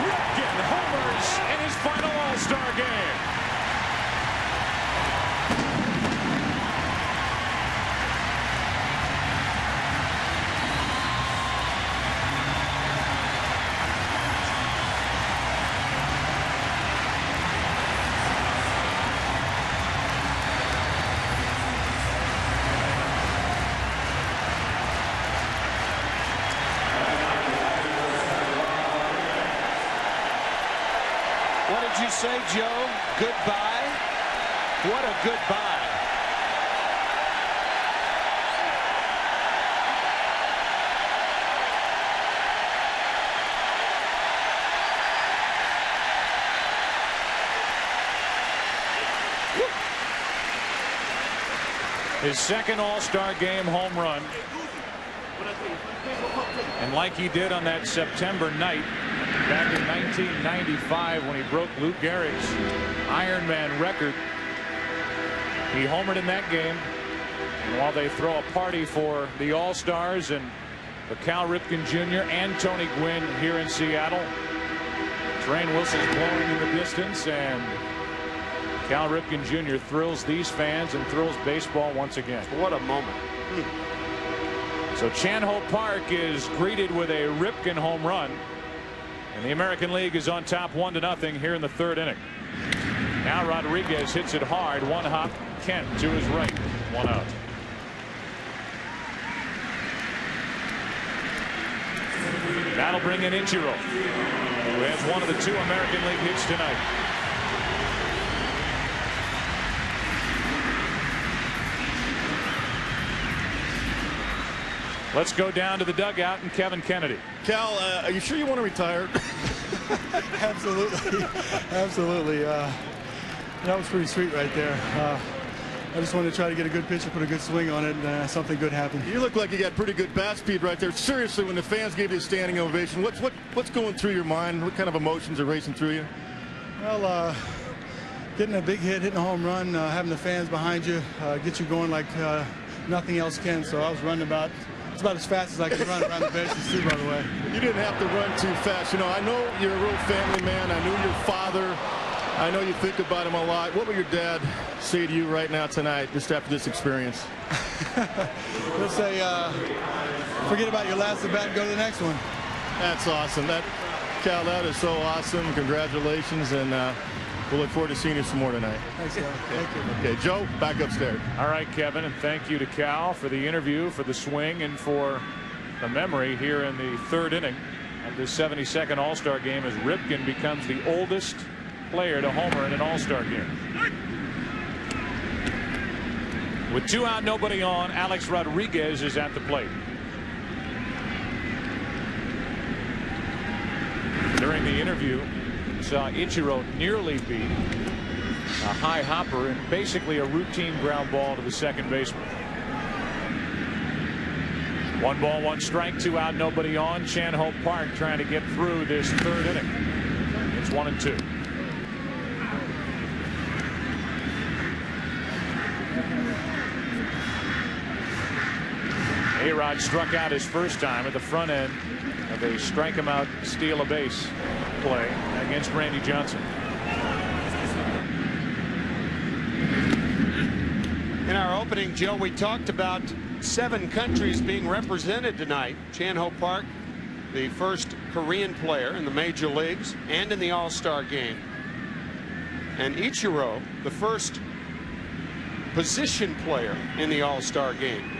Speaker 1: Ripken homers in his final All-Star game.
Speaker 4: What did you say, Joe? Goodbye? What a goodbye.
Speaker 1: His second All-Star game home run. And like he did on that September night back in 1995 when he broke Lou Gehrig's Ironman record, he homered in that game. And while they throw a party for the All-Stars and for Cal Ripken Jr. and Tony Gwynn here in Seattle, train whistles blowing in the distance, and Cal Ripken Jr. thrills these fans and thrills baseball once again.
Speaker 4: What a moment.
Speaker 1: So Chan-Ho Park is greeted with a Ripken home run, and the American League is on top 1-0 here in the 3rd inning. Now Rodriguez hits it hard, one hop. Kent to his right, 1 out. That'll bring in Ichiro, who has one of the 2 American League hits tonight. Let's go down to the dugout and Kevin Kennedy.
Speaker 5: Cal, are you sure you want to retire?
Speaker 10: Absolutely. Absolutely. That was pretty sweet right there. I just wanted to try to get a good pitch and put a good swing on it, and something good happened.
Speaker 5: You look like you got pretty good bat speed right there. Seriously, when the fans gave you a standing ovation, what's going through your mind? What kind of emotions are racing through you?
Speaker 10: Well, getting a big hit, hitting a home run, having the fans behind you get you going like nothing else can. So I was running about as fast as I could run around the bases too, by the way.
Speaker 5: You didn't have to run too fast. You know, I know you're a real family man. I knew your father. I know you think about him a lot. What will your dad say to you right now tonight, just after this experience?
Speaker 10: He'll say, forget about your last at bat and go to the next one.
Speaker 5: That's awesome. Cal, that is so awesome. Congratulations, and we'll look forward to seeing you some more tonight.
Speaker 10: Thanks, Cal. Thank you.
Speaker 5: Okay, Joe, back upstairs.
Speaker 1: All right, Kevin, and thank you to Cal for the interview, for the swing, and for the memory here in the third inning of the 72nd All-Star game as Ripken becomes the oldest player to homer in an All-Star game. With 2 out, nobody on, Alex Rodriguez is at the plate. During the interview, saw Ichiro nearly beat a high hopper and basically a routine ground ball to the second baseman. 1 ball, 1 strike, 2 out, nobody on. Chan-Ho Park trying to get through this third inning. It's 1-2. A-Rod struck out his first time at the front end of a strike him out, steal a base play against Randy Johnson.
Speaker 4: In our opening, Joe, we talked about 7 countries being represented tonight. Chan-Ho Park, the first Korean player in the major leagues and in the All-Star game. And Ichiro, the first position player in the All-Star game.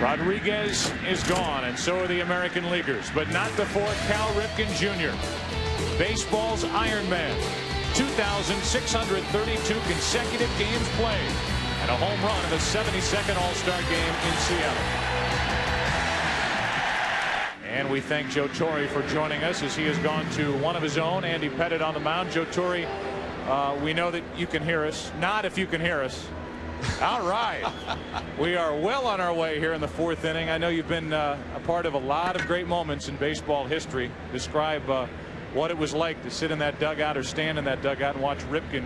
Speaker 1: Rodriguez is gone, and so are the American leaguers, but not before Cal Ripken Jr., baseball's Iron Man. 2,632 consecutive games played and a home run in the 72nd All-Star game in Seattle. And we thank Joe Torre for joining us as he has gone to one of his own. Andy Pettit on the mound. Joe Torre, we know that you can hear us. Not if you can hear us. All right. We are well on our way here in the 4th inning. I know you've been a part of a lot of great moments in baseball history. Describe what it was like to sit in that dugout or stand in that dugout and watch Ripken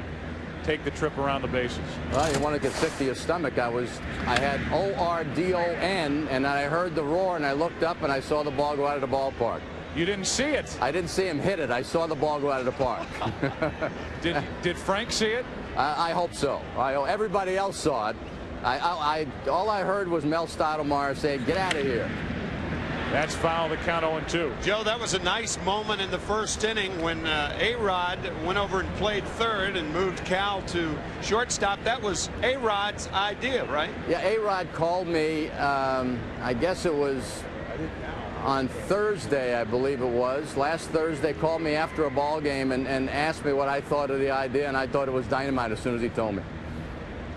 Speaker 1: take the trip around the bases.
Speaker 11: Well, you want to get sick to your stomach. I had ORDON, and I heard the roar, and I looked up and I saw the ball go out of the ballpark.
Speaker 1: You didn't see it?
Speaker 11: I didn't see him hit it. I saw the ball go out of the park.
Speaker 1: Did Frank see it?
Speaker 11: I hope so. Everybody else saw it. All I heard was Mel Stottlemyre say, "Get out of here."
Speaker 1: That's foul. The count 0-2.
Speaker 4: Joe, that was a nice moment in the first inning when A-Rod went over and played third and moved Cal to shortstop. That was A-Rod's idea, right?
Speaker 11: Yeah, A-Rod called me. I guess it was on Thursday, I believe it was. Last Thursday, called me after a ball game and asked me what I thought of the idea, and I thought it was dynamite as soon as he told me.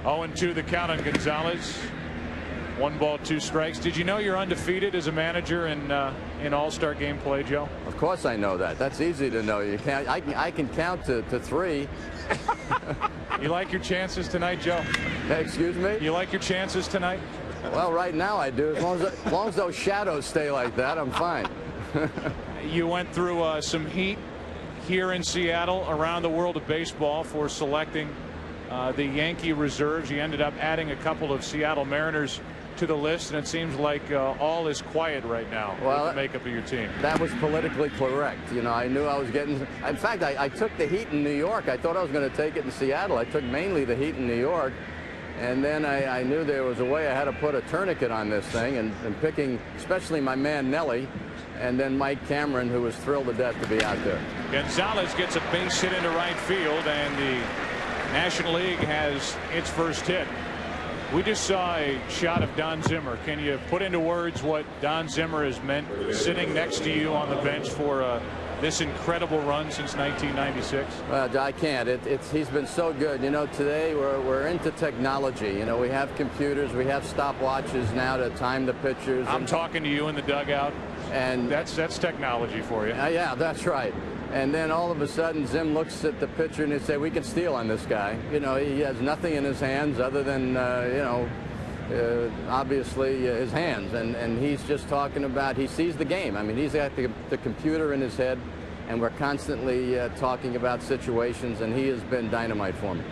Speaker 1: 0-2 the count on Gonzales. 1 ball, 2 strikes. Did you know you're undefeated as a manager in All-Star game play, Joe?
Speaker 11: Of course I know that. That's easy to know. You can't. I can count to 3.
Speaker 1: You like your chances tonight, Joe?
Speaker 11: Excuse me?
Speaker 1: You like your chances tonight?
Speaker 11: Well, right now I do. As long as those shadows stay like that, I'm fine.
Speaker 1: You went through some heat here in Seattle, around the world of baseball, for selecting the Yankee reserves. You ended up adding a couple of Seattle Mariners to the list, and it seems like all is quiet right now with the makeup of your team.
Speaker 11: That was politically correct. You know, I knew I was getting. In fact, I took the heat in New York. I thought I was going to take it in Seattle. I took mainly the heat in New York. And then I knew there was a way I had to put a tourniquet on this thing, and picking especially my man Nelly, and then Mike Cameron, who was thrilled to death to be out there.
Speaker 1: Gonzales gets a base hit into right field, and the National League has its first hit. We just saw a shot of Don Zimmer. Can you put into words what Don Zimmer has meant sitting next to you on the bench for this incredible run since 1996?
Speaker 11: Well, I can't. He's been so good. You know, today we're into technology. You know, we have computers, we have stopwatches now to time the pitchers.
Speaker 1: I'm talking to you in the dugout,
Speaker 11: and
Speaker 1: that's technology for you.
Speaker 11: Yeah, that's right. And then all of a sudden, Zim looks at the pitcher and he say, "We can steal on this guy." You know, he has nothing in his hands other than you know, obviously his hands, and he's just talking about, he sees the game. I mean, he's got the computer in his head, and we're constantly talking about situations, and he has been dynamite for me.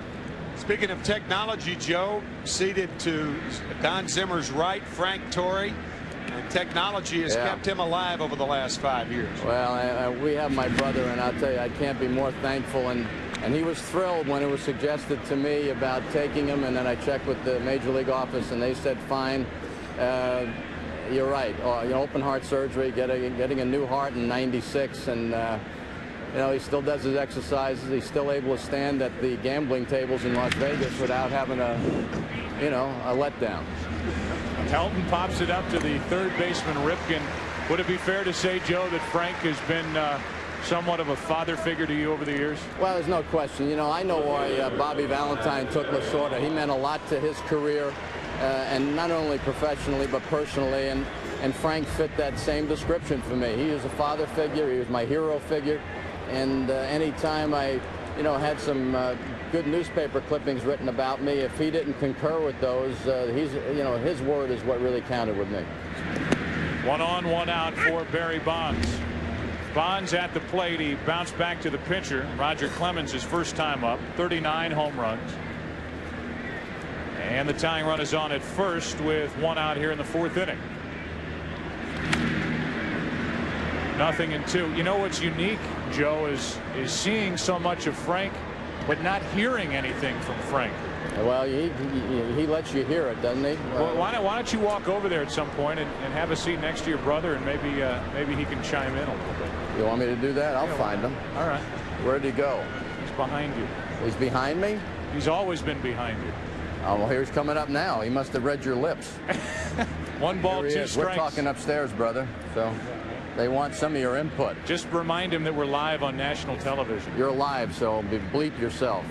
Speaker 4: Speaking of technology, Joe, seated to Don Zimmer's right, Frank Torre, and technology has kept him alive over the last 5 years.
Speaker 11: Well, we have my brother, and I'll tell you, I can't be more thankful. And he was thrilled when it was suggested to me about taking him, and then I checked with the Major League office, and they said, fine, you're right. You know, open heart surgery, getting a new heart in '96, and you know, he still does his exercises. He's still able to stand at the gambling tables in Las Vegas without having a letdown.
Speaker 1: Helton pops it up to the third baseman, Ripken. Would it be fair to say, Joe, that Frank has been somewhat of a father figure to you over the years?
Speaker 11: Well, there's no question. You know, I know why Bobby Valentine took Lasorda. He meant a lot to his career, and not only professionally but personally. And Frank fit that same description for me. He was a father figure. He was my hero figure. And anytime I, you know, had some good newspaper clippings written about me, if he didn't concur with those, you know, his word is what really counted with me.
Speaker 1: 1 on, 1 out for Barry Bonds. Bonds at the plate. He bounced back to the pitcher, Roger Clemens, his first time up. 39 home runs. And the tying run is on at first with 1 out here in the 4th inning. 0-2. You know what's unique, Joe, is seeing so much of Frank, but not hearing anything from Frank.
Speaker 11: Well, he lets you hear it, doesn't he?
Speaker 1: Well, why don't you walk over there at some point and have a seat next to your brother, and maybe he can chime in a little bit.
Speaker 11: You want me to do that? I'll find him.
Speaker 1: All right.
Speaker 11: Where'd he go?
Speaker 1: He's behind you.
Speaker 11: He's behind me?
Speaker 1: He's always been behind you.
Speaker 11: Oh, well, here's coming up now. He must have read your lips.
Speaker 1: 1 ball, 2 strikes.
Speaker 11: We're talking upstairs, brother. So they want some of your input.
Speaker 1: Just remind him that we're live on national television.
Speaker 11: You're live, so bleep yourself.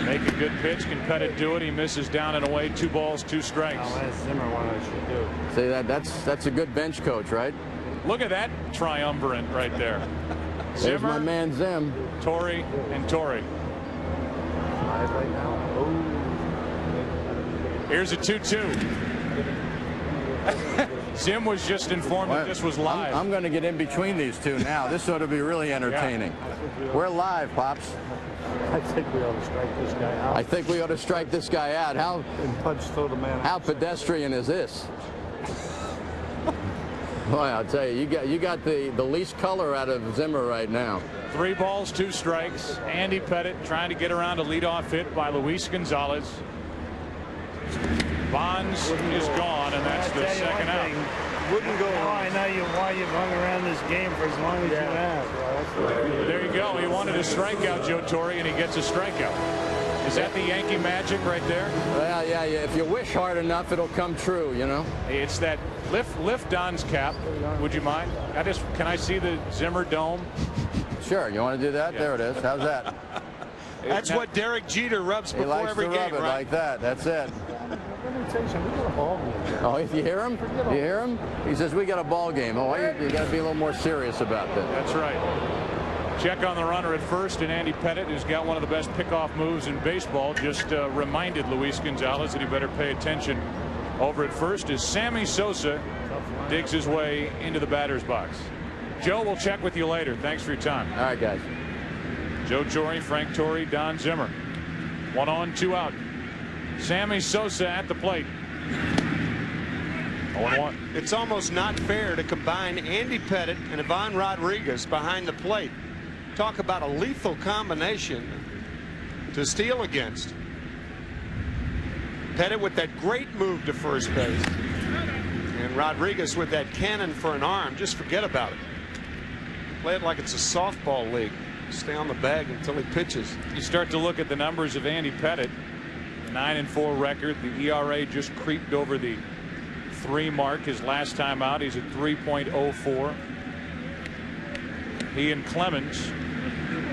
Speaker 1: Make a good pitch. Can Pettit do it? He misses down and away. 2 balls, 2 strikes.
Speaker 12: I'll ask Zimmer what I should do.
Speaker 11: See, that's a good bench coach, right?
Speaker 1: Look at that triumvirate right there.
Speaker 11: There's
Speaker 1: Zimmer,
Speaker 11: my man Zim.
Speaker 1: Torre, and Torre.
Speaker 12: Live right now. Oh.
Speaker 1: Here's a 2-2. Zim was just informed that this was live.
Speaker 11: I'm going to get in between these two now. This ought to be really entertaining. Yeah. We're live, Pops.
Speaker 12: I think we ought to strike this guy out.
Speaker 11: I think we ought to strike this guy out. How pedestrian is this? Boy, I'll tell you, you got the least color out of Zimmer right now.
Speaker 1: 3 balls, 2 strikes. Andy Pettit trying to get around a leadoff hit by Luis Gonzales. Bonds is gone, and that's the second out.
Speaker 12: Wouldn't go. Oh, I know why you've hung around this game for as long as you have.
Speaker 1: There you go. He wanted a strikeout, Joe Torre, and he gets a strikeout. Is that the Yankee magic right there?
Speaker 11: Well, yeah. If you wish hard enough, it'll come true, you know.
Speaker 1: It's that lift Don's cap. Would you mind? Can I see the Zimmer dome?
Speaker 11: Sure. You want to do that? Yeah. There it is. How's that?
Speaker 4: That's what Derek Jeter rubs before every game, right?
Speaker 11: He likes to rub it like that. That's it.
Speaker 12: Let me tell you something. We got a ball game.
Speaker 11: Oh, you hear him? You hear him? He says we got a ball game. Oh, you got to be a little more serious about that.
Speaker 1: That's right. Check on the runner at first, and Andy Pettit, who's got one of the best pickoff moves in baseball, just reminded Luis Gonzales that he better pay attention over at first as Sammy Sosa digs his way into the batter's box. Joe, we'll check with you later. Thanks for your time.
Speaker 11: All right, guys.
Speaker 1: Joe Torre, Frank Torre, Don Zimmer. 1 on, 2 out. Sammy Sosa at the plate. 0-1.
Speaker 4: It's almost not fair to combine Andy Pettit and Ivan Rodriguez behind the plate. Talk about a lethal combination to steal against. Pettit with that great move to first base, and Rodriguez with that cannon for an arm. Just forget about it. Play it like it's a softball league. Stay on the bag until he pitches.
Speaker 1: You start to look at the numbers of Andy Pettit. 9-4 record. The ERA just creeped over the 3 mark his last time out. He's at 3.04. He and Clemens,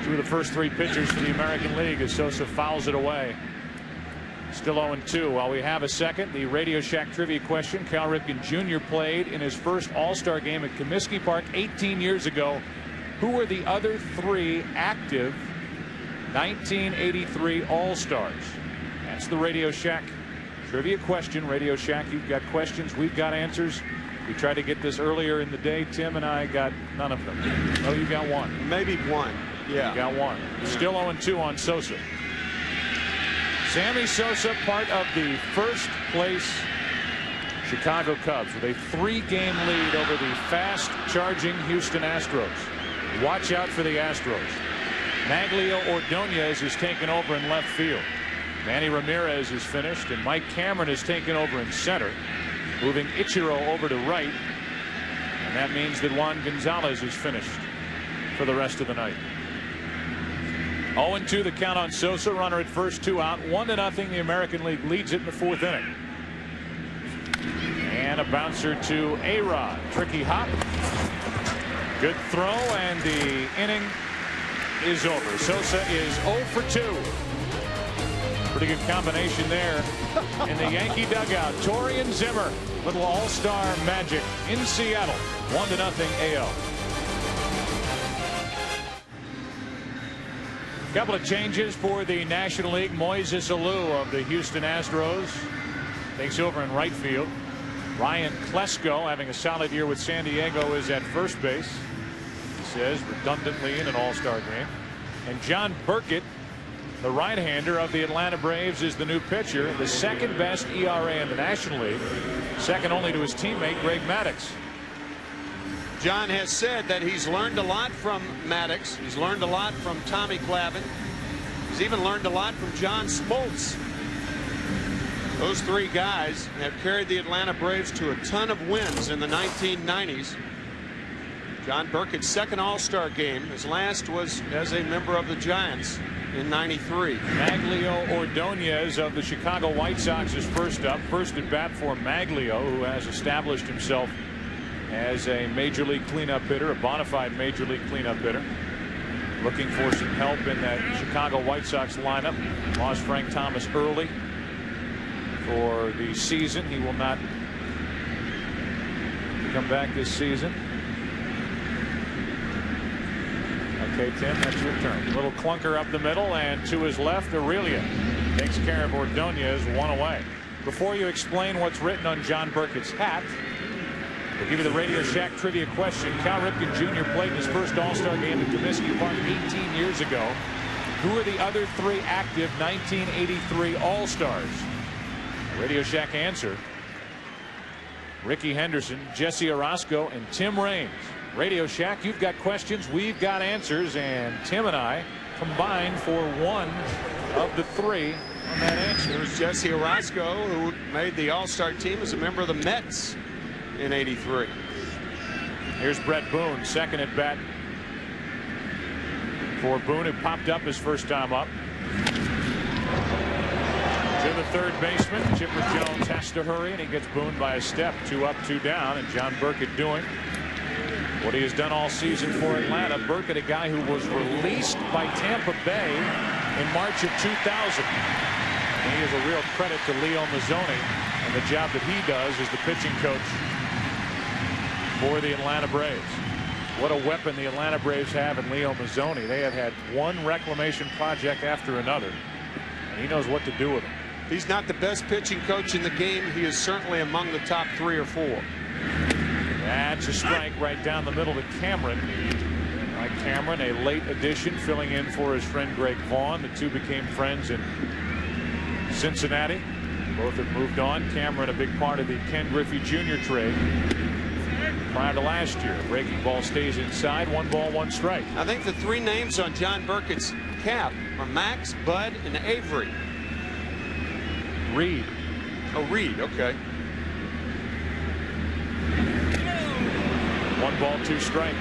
Speaker 1: 2 of the first 3 pitchers to the American League, as Sosa fouls it away. Still 0-2. While we have a second, the Radio Shack trivia question. Cal Ripken Jr. played in his first All-Star game at Comiskey Park 18 years ago. Who were the other 3 active 1983 All-Stars? That's the Radio Shack trivia question. Radio Shack, you've got questions, we've got answers. We tried to get this earlier in the day. Tim and I got none of them. Oh, you got one.
Speaker 4: Maybe one. Yeah.
Speaker 1: You got one. Still 0-2 on Sosa. Sammy Sosa, part of the first place Chicago Cubs with a 3-game lead over the fast charging Houston Astros. Watch out for the Astros. Maglio Ordonez is taken over in left field. Manny Ramirez is finished, and Mike Cameron is taken over in center, moving Ichiro over to right, and that means that Juan Gonzales is finished for the rest of the night. 0-2 the count on Sosa. Runner at first, 2 out. 1-0. The American League leads it in the 4th inning. And a bouncer to A-Rod. Tricky hop. Good throw, and the inning is over. Sosa is 0 for 2. Pretty good combination there in the Yankee dugout. Torrey and Zimmer, little all-star magic in Seattle. 1-0 AL. Couple of changes for the National League. Moises Alou of the Houston Astros takes over in right field. Ryan Klesko, having a solid year with San Diego, is at first base. He says redundantly in an all-star game. And John Burkett, the right-hander of the Atlanta Braves, is the new pitcher. The 2nd best ERA in the National League, second only to his teammate Greg Maddux.
Speaker 4: John has said that he's learned a lot from Maddux. He's learned a lot from Tommy Glavine. He's even learned a lot from John Smoltz. Those 3 guys have carried the Atlanta Braves to a ton of wins in the 1990s. John Burkett's 2nd All-Star game. His last was as a member of the Giants in '93.
Speaker 1: Maglio Ordonez of the Chicago White Sox is first up. First at bat for Maglio, who has established himself as a major league cleanup hitter, a bona fide major league cleanup hitter. Looking for some help in that Chicago White Sox lineup. Lost Frank Thomas early for the season. He will not come back this season. Okay, Tim, that's your turn. A little clunker up the middle, and to his left, Aurelia takes care of Ordonez, 1 away. Before you explain what's written on John Burkett's hat, we'll give you the Radio Shack trivia question. Cal Ripken Jr. played his first All-Star game at Comiskey Park 18 years ago. Who are the other 3 active 1983 All-Stars? Radio Shack answer: Ricky Henderson, Jesse Orozco, and Tim Raines. Radio Shack, you've got questions, we've got answers, and Tim and I combined for 1 of the 3 on that answer.
Speaker 4: There's Jesse Orozco, who made the All-Star team as a member of the Mets in '83.
Speaker 1: Here's Brett Boone, 2nd at bat for Boone, who popped up his first time up. To the 3rd baseman, Chipper Jones has to hurry, and he gets Boone by a step. 2 up, 2 down, and John Burkett doing what he has done all season for Atlanta. Burkett, a guy who was released by Tampa Bay in March of 2000. And he is a real credit to Leo Mazzoni and the job that he does as the pitching coach for the Atlanta Braves. What a weapon the Atlanta Braves have in Leo Mazzoni. They have had one reclamation project after another, and he knows what to do with them.
Speaker 4: He's not the best pitching coach in the game. He is certainly among the top 3 or 4.
Speaker 1: That's a strike right down the middle to Cameron. Mike Cameron, a late addition, filling in for his friend Greg Vaughn. The 2 became friends in Cincinnati. Both have moved on. Cameron, a big part of the Ken Griffey Jr. trade prior to last year. Breaking ball stays inside. 1 ball, 1 strike.
Speaker 4: I think the 3 names on John Burkett's cap are Max, Bud, and Avery.
Speaker 1: Reed.
Speaker 4: Oh, Reed. Okay.
Speaker 1: 1 ball, 2 strikes.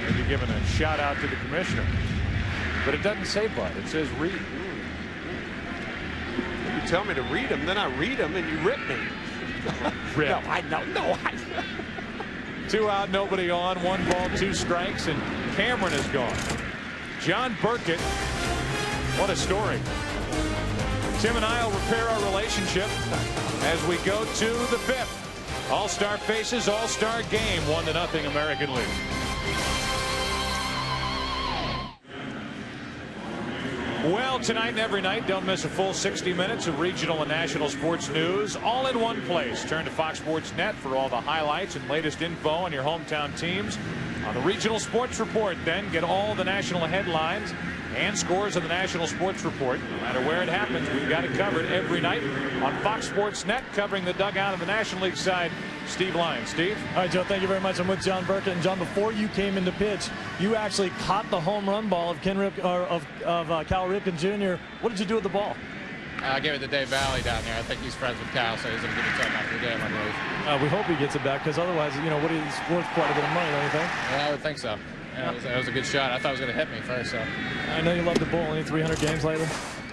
Speaker 1: Maybe giving a shout out to the commissioner, but it doesn't say Bud. It says Reed.
Speaker 4: You tell me to read them, then I read them, and you rip me.
Speaker 1: Rip.
Speaker 4: No, I know. No,
Speaker 1: 2 out, nobody on. 1 ball, 2 strikes, and Cameron is gone. John Burkett, what a story. Tim and I will repair our relationship as we go to the 5th. All-Star Faces, All-Star Game, 1-0 American League. Well, tonight and every night, don't miss a full 60 minutes of regional and national sports news, all in one place. Turn to Fox Sports Net for all the highlights and latest info on your hometown teams. On the Regional Sports Report, then, get all the national headlines and scores of the National Sports Report. No matter where it happens, we've got it covered every night on Fox Sports Net, covering the dugout of the National League side. Steve Lyons. Steve?
Speaker 8: All right, Joe, thank you very much. I'm with John Burkett. And, John, before you came into pitch, you actually caught the home run ball of Cal Ripken Jr. What did you do with the ball?
Speaker 13: I gave it to Dave Valley down there. I think he's friends with Cal, so he's going to give it to him after the game, I believe.
Speaker 8: We hope he gets it back, because otherwise, you know, Woody's worth quite a bit of money, don't you think?
Speaker 13: Yeah, I would think so. Yeah, it was a good shot. I thought it was going to hit me first. So.
Speaker 8: I know you love the bull. Any 300 games lately?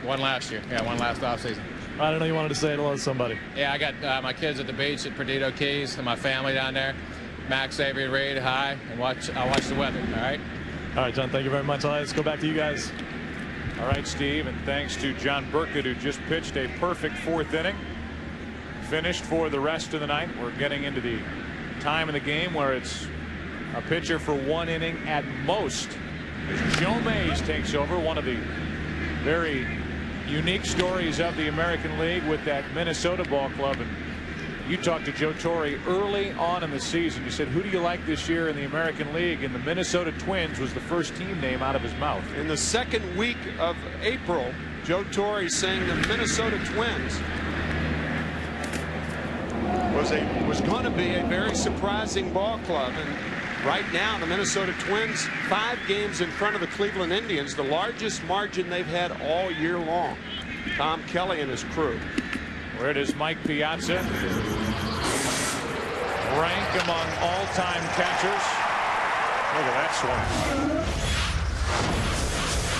Speaker 13: One last year. Yeah, one last offseason.
Speaker 8: I don't know, you wanted to say hello to somebody.
Speaker 13: Yeah, I got my kids at the beach at Perdido Keys and my family down there. Max, Avery, and Reed, hi, and I'll watch the weather, all right?
Speaker 8: All right, John, thank you very much. Let's go back to you guys.
Speaker 1: All right, Steve, and thanks to John Burkett, who just pitched a perfect 4th inning. Finished for the rest of the night. We're getting into the time of the game where it's a pitcher for 1 inning at most. As Joe Mays takes over, one of the very unique stories of the American League with that Minnesota ball club. And you talked to Joe Torre early on in the season. You said, who do you like this year in the American League? And the Minnesota Twins was the first team name out of his mouth.
Speaker 4: In the 2nd week of April, Joe Torre saying the Minnesota Twins was going to be a very surprising ball club. And right now, the Minnesota Twins 5 games in front of the Cleveland Indians, the largest margin they've had all year long. Tom Kelly and his crew.
Speaker 1: Where it is Mike Piazza, rank among all-time catchers. Look at that swing.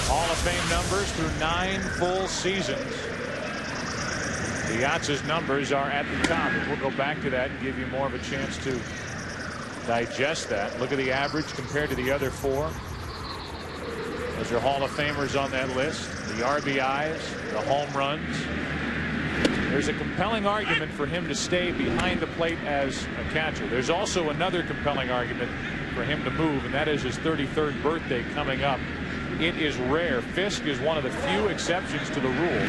Speaker 1: Hall of Fame numbers through 9 full seasons. Piazza's numbers are at the top. We'll go back to that and give you more of a chance to digest that. Look at the average compared to the other 4. Those are Hall of Famers on that list. The RBIs, the home runs. There's a compelling argument for him to stay behind the plate as a catcher. There's also another compelling argument for him to move, and that is his 33rd birthday coming up. It is rare. Fisk is one of the few exceptions to the rule.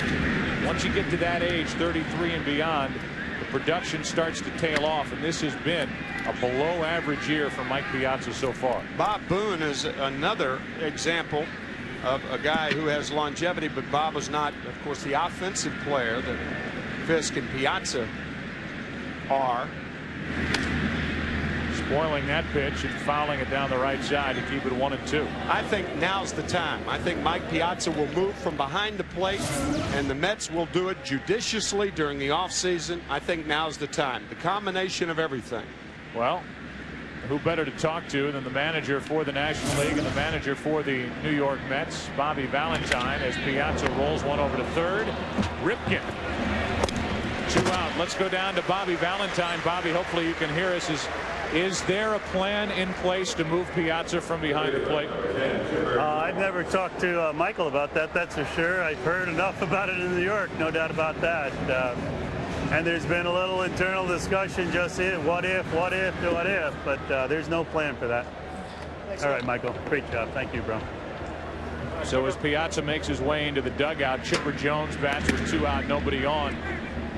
Speaker 1: Once you get to that age, 33 and beyond, the production starts to tail off, and this has been a below average year for Mike Piazza so far.
Speaker 4: Bob Boone is another example of a guy who has longevity, but Bob was not, of course, the offensive player that Fisk and Piazza are.
Speaker 1: Spoiling that pitch and fouling it down the right side to keep it 1-2.
Speaker 4: I think now's the time. I think Mike Piazza will move from behind the plate, and the Mets will do it judiciously during the offseason. I think now's the time. The combination of everything.
Speaker 1: Well, who better to talk to than the manager for the National League and the manager for the New York Mets, Bobby Valentine, as Piazza rolls one over to third. Ripken. 2 out. Let's go down to Bobby Valentine. Bobby, hopefully you can hear us. Is there a plan in place to move Piazza from behind the plate?
Speaker 12: I've never talked to Michael about that, that's for sure. I've heard enough about it in New York, no doubt about that. And there's been a little internal discussion, just what if, but there's no plan for that. All right, Michael, great job. Thank you, bro.
Speaker 1: So as Piazza makes his way into the dugout, Chipper Jones bats with 2 out, nobody on.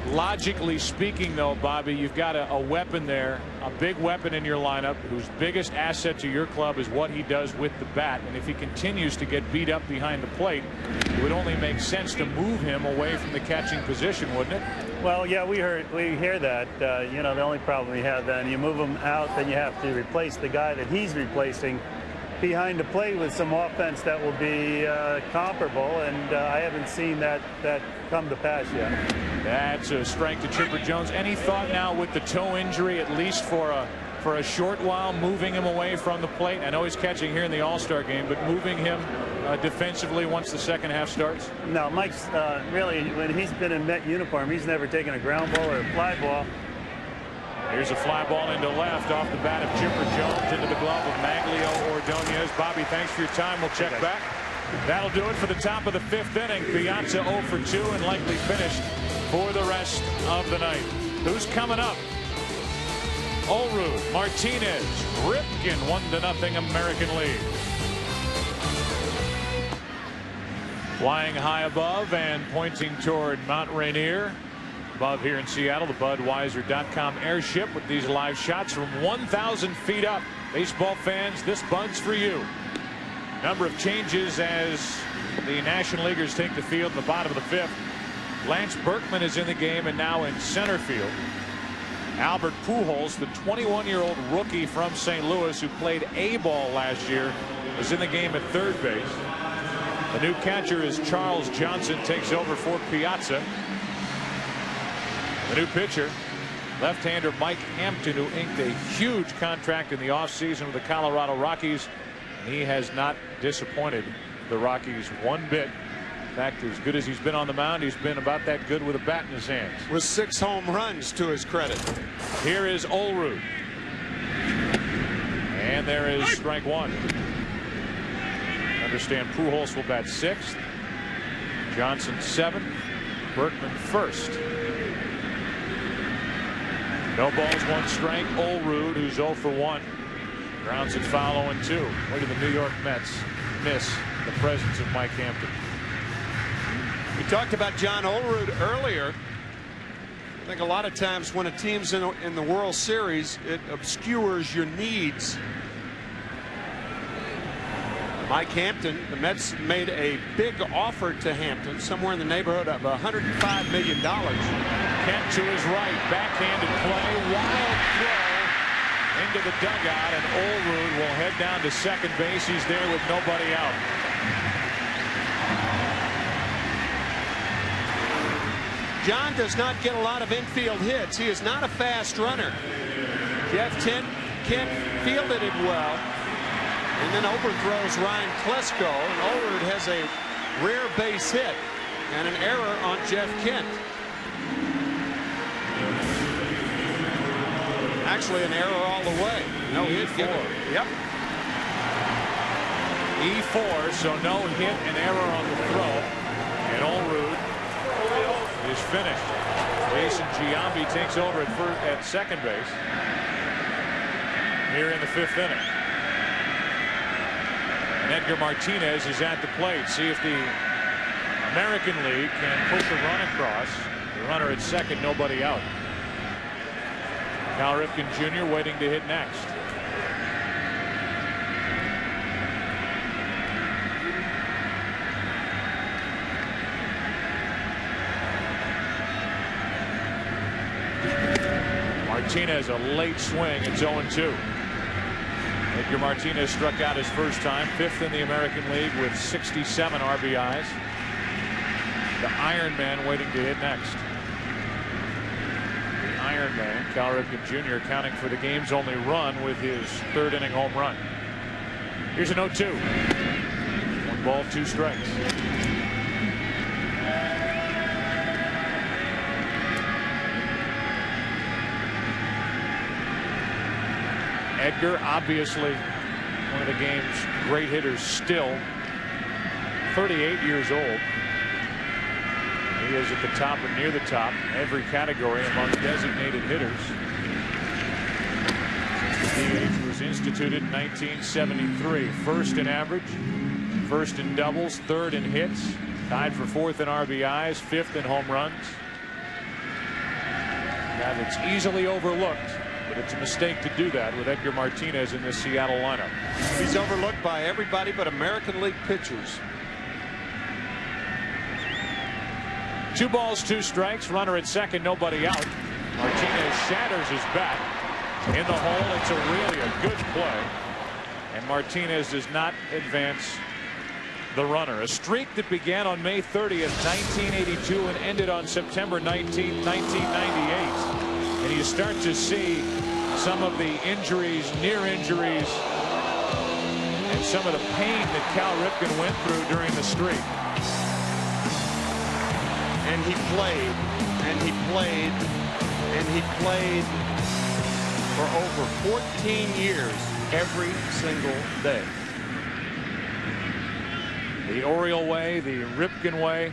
Speaker 1: Logically speaking, though, Bobby, you've got a weapon there, a big weapon in your lineup, whose biggest asset to your club is what he does with the bat. And if he continues to get beat up behind the plate, it would only make sense to move him away from the catching position, wouldn't it?
Speaker 12: Well, yeah, we hear that. You know, the only problem we have then, you move him out, then you have to replace the guy that he's replacing behind the plate with some offense that will be comparable, and I haven't seen that come to pass yet.
Speaker 1: That's a strike to Chipper Jones. Any thought now with the toe injury, at least for for a short while, moving him away from the plate? I know he's catching here in the All-Star game, but moving him defensively once the second half starts?
Speaker 12: No, Mike's really, when he's been in Met uniform, he's never taken a ground ball or a fly ball.
Speaker 1: Here's a fly ball into left off the bat of Chipper Jones into the glove of Maglio Ordonez. Bobby, thanks for your time. We'll check back. That'll do it for the top of the 5th inning. Piazza 0 for 2 and likely finished for the rest of the night. Who's coming up? Olrud, Martinez, Ripken, 1-0 American League. Flying high above and pointing toward Mount Rainier. Above here in Seattle, the Budweiser.com airship with these live shots from 1,000 feet up. Baseball fans, this Bud's for you. Number of changes as the National Leaguers take the field in the bottom of the 5th. Lance Berkman is in the game and now in center field. Albert Pujols, the 21-year-old rookie from St. Louis who played A-ball last year, is in the game at third base. The new catcher is Charles Johnson, takes over for Piazza. The new pitcher, left-hander Mike Hampton, who inked a huge contract in the offseason with the Colorado Rockies. He has not disappointed the Rockies one bit. In fact, as good as he's been on the mound, he's been about that good with a bat in his hands.
Speaker 4: With 6 home runs to his credit.
Speaker 1: Here is Olrud. And there is strike 1. Understand Pujols will bat 6th. Johnson 7th. Berkman 1st. No balls, 1 strike. Olrud, who's 0 for 1. Grounds it foul 0-2. Where did the New York Mets miss the presence of Mike Hampton?
Speaker 4: We talked about John Olrud earlier. I think a lot of times when a team's in the World Series, it obscures your needs. Mike Hampton, the Mets made a big offer to Hampton, somewhere in the neighborhood of $105 million.
Speaker 1: Kent to his right, backhanded play, wild throw into the dugout, and Olrud will head down to second base. He's there with nobody out.
Speaker 4: John does not get a lot of infield hits. He is not a fast runner. Jeff Kent fielded it well, and then overthrows Ryan Klesko, and Olrud has a rare base hit and an error on Jeff Kent. Actually, an error all the way. No hit. Yep.
Speaker 1: E4, so no hit and error on the throw. And Olrud is finished. Jason Giambi takes over at second base here in the 5th inning. And Edgar Martinez is at the plate. See if the American League can push a run across. The runner at second, nobody out. Cal Ripken Jr. waiting to hit next. Martinez, a late swing. It's 0-2. Edgar Martinez struck out his first time, 5th in the American League with 67 RBIs. The Iron Man waiting to hit next. Iron Man, Cal Ripken Jr. counting for the game's only run with his 3rd inning home run. Here's an 0-2. 1 ball, 2 strikes. Edgar, obviously one of the game's great hitters still. 38 years old. He is at the top and near the top every category among designated hitters. Since the DH was instituted in 1973. 1st in average, 1st in doubles, 3rd in hits, tied for 4th in RBIs, 5th in home runs. A guy that's easily overlooked, but it's a mistake to do that with Edgar Martinez in this Seattle lineup.
Speaker 4: He's overlooked by everybody but American League pitchers.
Speaker 1: 2 balls, 2 strikes. Runner at second, nobody out. Martinez shatters his bat in the hole. It's really a good play, and Martinez does not advance the runner. A streak that began on May 30th, 1982, and ended on September 19th, 1998. And you start to see some of the injuries, near injuries, and some of the pain that Cal Ripken went through during the streak.
Speaker 4: And he played, and he played, and he played for over 14 years every single day.
Speaker 1: The Oriole way, the Ripken way.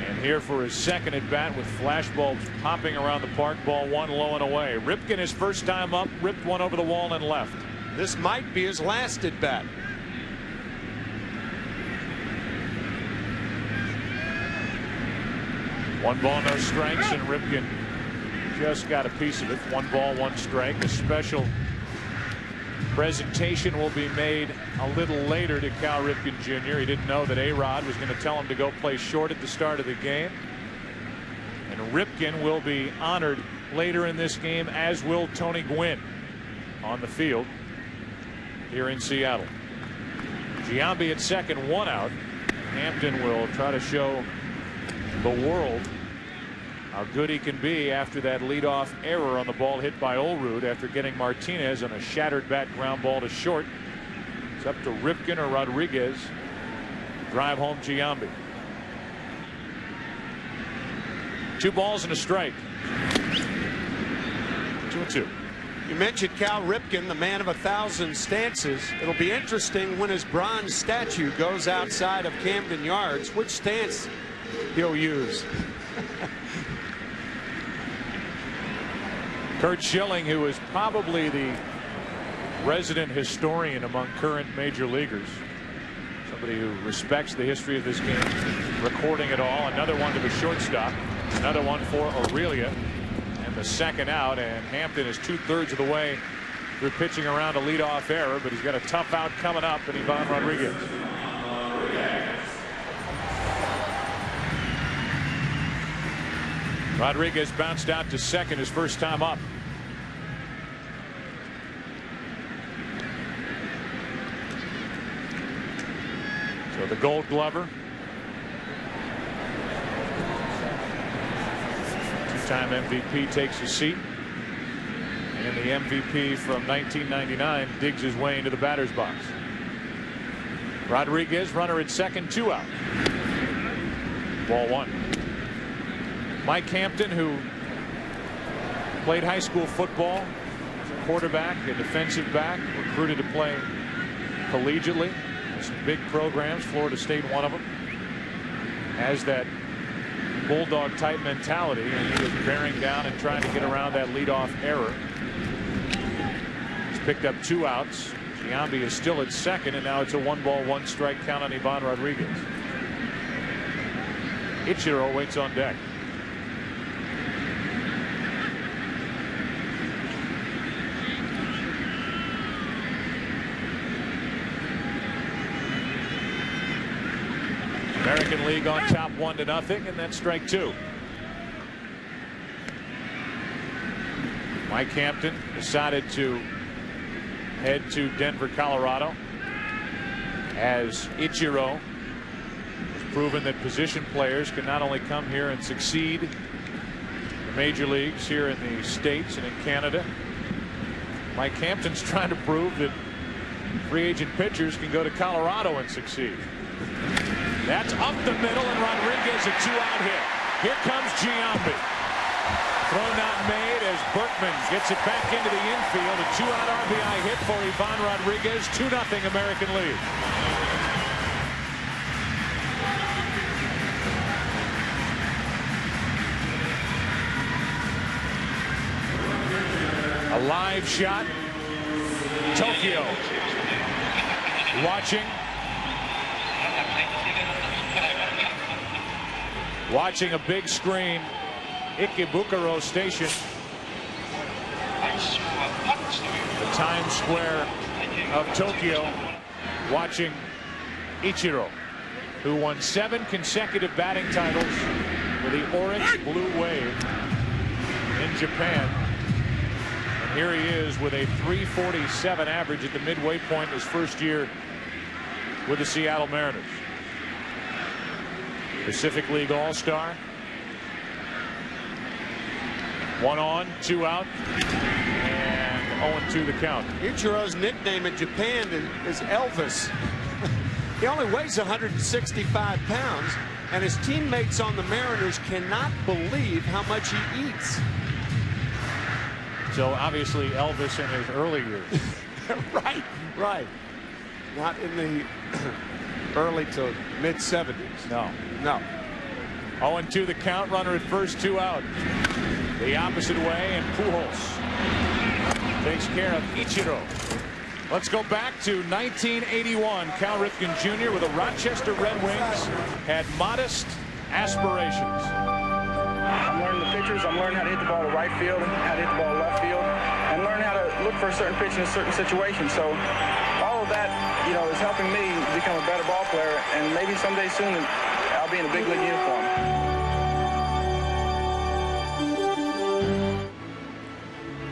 Speaker 1: And here for his second at bat with flashbulbs popping around the park. Ball one low and away. Ripken, his first time up, ripped one over the wall and left.
Speaker 4: This might be his last at bat.
Speaker 1: One ball, no strikes, and Ripken just got a piece of it. One ball, one strike. A special presentation will be made a little later to Cal Ripken Jr. He didn't know that A-Rod was going to tell him to go play short at the start of the game. And Ripken will be honored later in this game, as will Tony Gwynn on the field here in Seattle. Giambi at second, one out. Hampton will try to show the world how good he can be after that leadoff error on the ball hit by Olrud after getting Martinez on a shattered bat ground ball to short. It's up to Ripken or Rodriguez. Drive home Giambi. 2 balls and a strike. 2-2.
Speaker 4: You mentioned Cal Ripken, the man of 1,000 stances. It'll be interesting when his bronze statue goes outside of Camden Yards, which stance he'll use.
Speaker 1: Curt Schilling, who is probably the resident historian among current major leaguers, somebody who respects the history of this game, recording it all. Another one to the shortstop, another one for Aurelia, and the second out. And Hampton is 2/3 of the way through pitching around a leadoff error, but he's got a tough out coming up in Ivan Rodriguez. Rodriguez bounced out to second his first time up. So the Gold Glover, two-time MVP, takes his seat, and the MVP from 1999 digs his way into the batter's box. Rodriguez, runner at second, 2 out. Ball one. Mike Hampton, who played high school football, quarterback, a defensive back, recruited to play collegiately. Some big programs, Florida State one of them, has that bulldog type mentality, and he was bearing down and trying to get around that leadoff error. He's picked up 2 outs. Giambi is still at second, and now it's a 1-ball 1-strike count on Ivan Rodriguez. Ichiro waits on deck. American League on top 1-0, and that's strike 2. Mike Hampton decided to head to Denver, Colorado, as Ichiro has proven that position players can not only come here and succeed in the major leagues here in the States and in Canada. Mike Hampton's trying to prove that free agent pitchers can go to Colorado and succeed. That's up the middle, and Rodriguez a 2-out hit. Here comes Giambi. Throw not made as Berkman gets it back into the infield. A 2-out RBI hit for Ivan Rodriguez. 2-0 American League. A live shot. Tokyo watching a big screen, Ikebukuro Station, the Times Square of Tokyo, watching Ichiro, who won 7 consecutive batting titles with the Oryx Blue Wave in Japan. And here he is with a .347 average at the midway point in his first year with the Seattle Mariners. Pacific League All-Star. 1 on, 2 out. 0-2 the count.
Speaker 4: Ichiro's nickname in Japan is Elvis. He only weighs 165 pounds, and his teammates on the Mariners cannot believe how much he eats.
Speaker 1: So obviously Elvis in his early years.
Speaker 4: Right. Not in the early to mid 70s.
Speaker 1: No.
Speaker 4: 0-2
Speaker 1: the count, runner at first, 2 out. The opposite way, and Pujols takes care of Ichiro. Let's go back to 1981. Cal Ripken Jr. with the Rochester Red Wings had modest aspirations.
Speaker 14: I'm learning the pitchers. I'm learning how to hit the ball to right field, how to hit the ball to left field, and learn how to look for a certain pitch in a certain situation. So all of that, is helping me become a better ball player, and maybe someday soon I'll be in a big league uniform.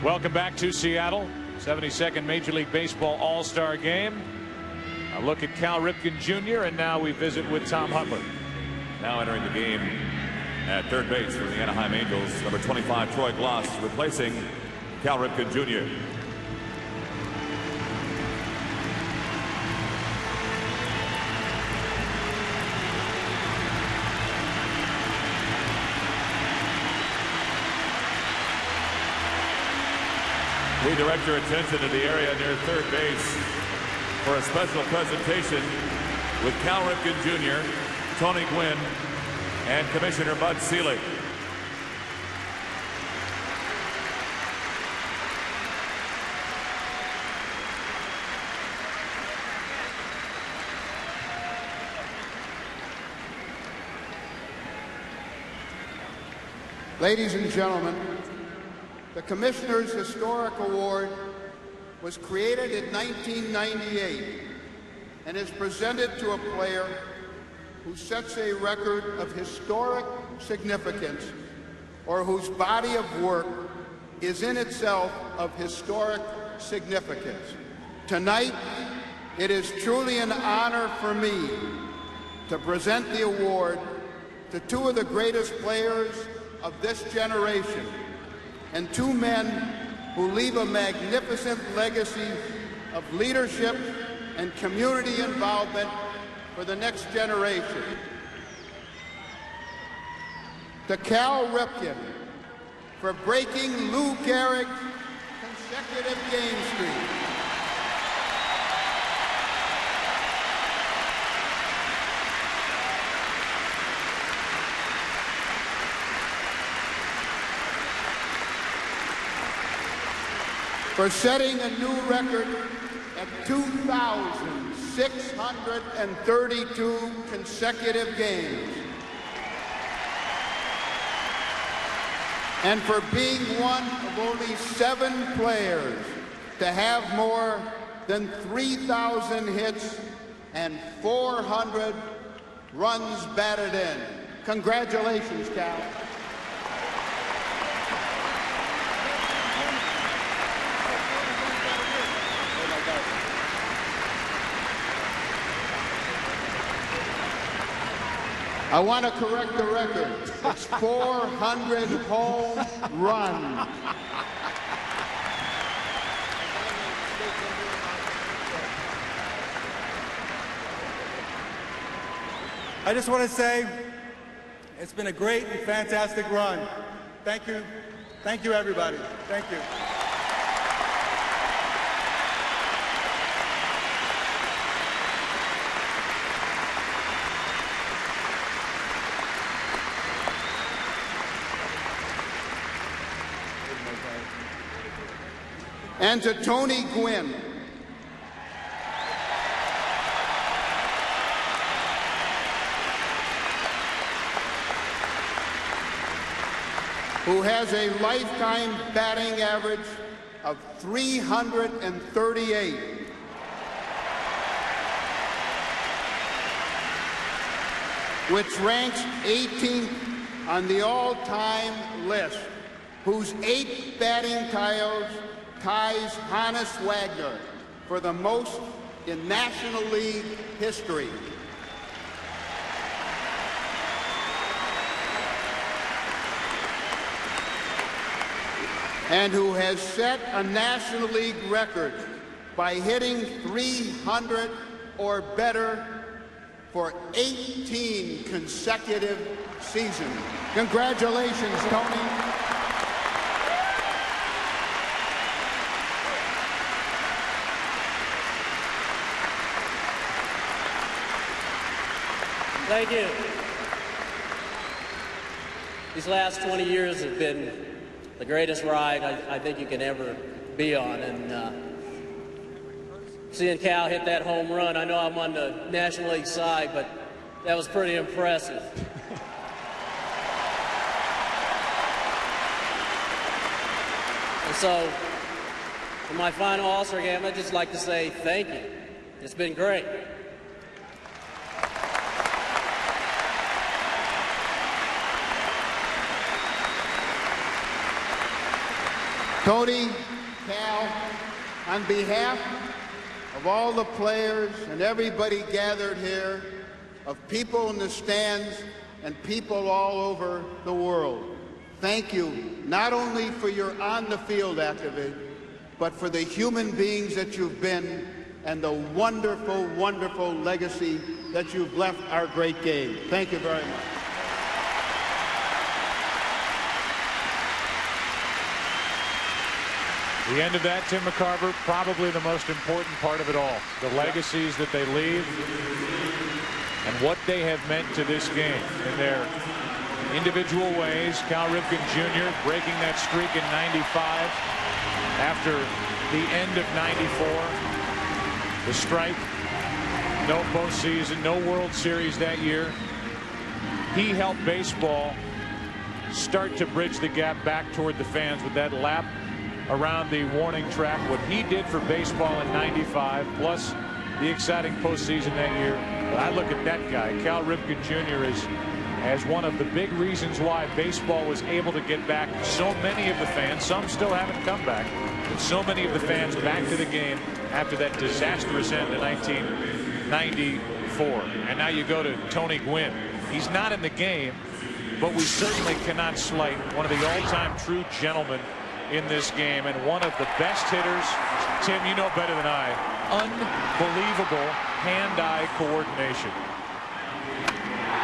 Speaker 1: Welcome back to Seattle. 72nd Major League Baseball All-Star Game. A look at Cal Ripken Jr. and now we visit with Tom Hutler.
Speaker 2: Now entering the game at third base for the Anaheim Angels, number 25 Troy Gloss, replacing Cal Ripken Jr. We direct your attention to the area near third base for a special presentation with Cal Ripken Jr., Tony Gwynn, and Commissioner Bud Selig.
Speaker 15: Ladies and gentlemen, the Commissioner's Historic Award was created in 1998 and is presented to a player who sets a record of historic significance or whose body of work is in itself of historic significance. Tonight, it is truly an honor for me to present the award to two of the greatest players of this generation and two men who leave a magnificent legacy of leadership and community involvement for the next generation. To Cal Ripken for breaking Lou Gehrig's consecutive game streak. For setting a new record at 2,632 consecutive games. And for being one of only 7 players to have more than 3,000 hits and 400 runs batted in. Congratulations, Cal. I want to correct the record. It's 400 home runs.
Speaker 10: I just want to say it's been a great and fantastic run. Thank you. Thank you, everybody. Thank you.
Speaker 15: And to Tony Gwynn, who has a lifetime batting average of 338. Which ranks 18th on the all-time list, whose 8 batting titles ties Hannes Wagner for the most in National League history. and who has set a National League record by hitting 300 or better for 18 consecutive seasons. Congratulations, Tony.
Speaker 16: Thank you. These last 20 years have been the greatest ride I think you can ever be on. And seeing Cal hit that home run, I know I'm on the National League side, but that was pretty impressive. And so, for my final All-Star game, I'd just like to say thank you. It's been great.
Speaker 15: Tony, Cal, on behalf of all the players and everybody gathered here, of people in the stands and people all over the world, thank you not only for your on-the-field activity, but for the human beings that you've been and the wonderful, wonderful legacy that you've left our great game. Thank you very much.
Speaker 1: The end of that, Tim McCarver, probably the most important part of it all. The legacies that they leave and what they have meant to this game in their individual ways. Cal Ripken Jr. breaking that streak in '95 after the end of '94. The strike, no postseason, no World Series that year. He helped baseball start to bridge the gap back toward the fans with that lap around the warning track. What he did for baseball in '95, plus the exciting postseason that year. But I look at that guy, Cal Ripken Jr., as one of the big reasons why baseball was able to get back so many of the fans. Some still haven't come back, but so many of the fans back to the game after that disastrous end in 1994. And now you go to Tony Gwynn. He's not in the game, but we certainly cannot slight one of the all-time true gentlemen in this game and one of the best hitters. Tim, you know better than I. Unbelievable hand-eye coordination.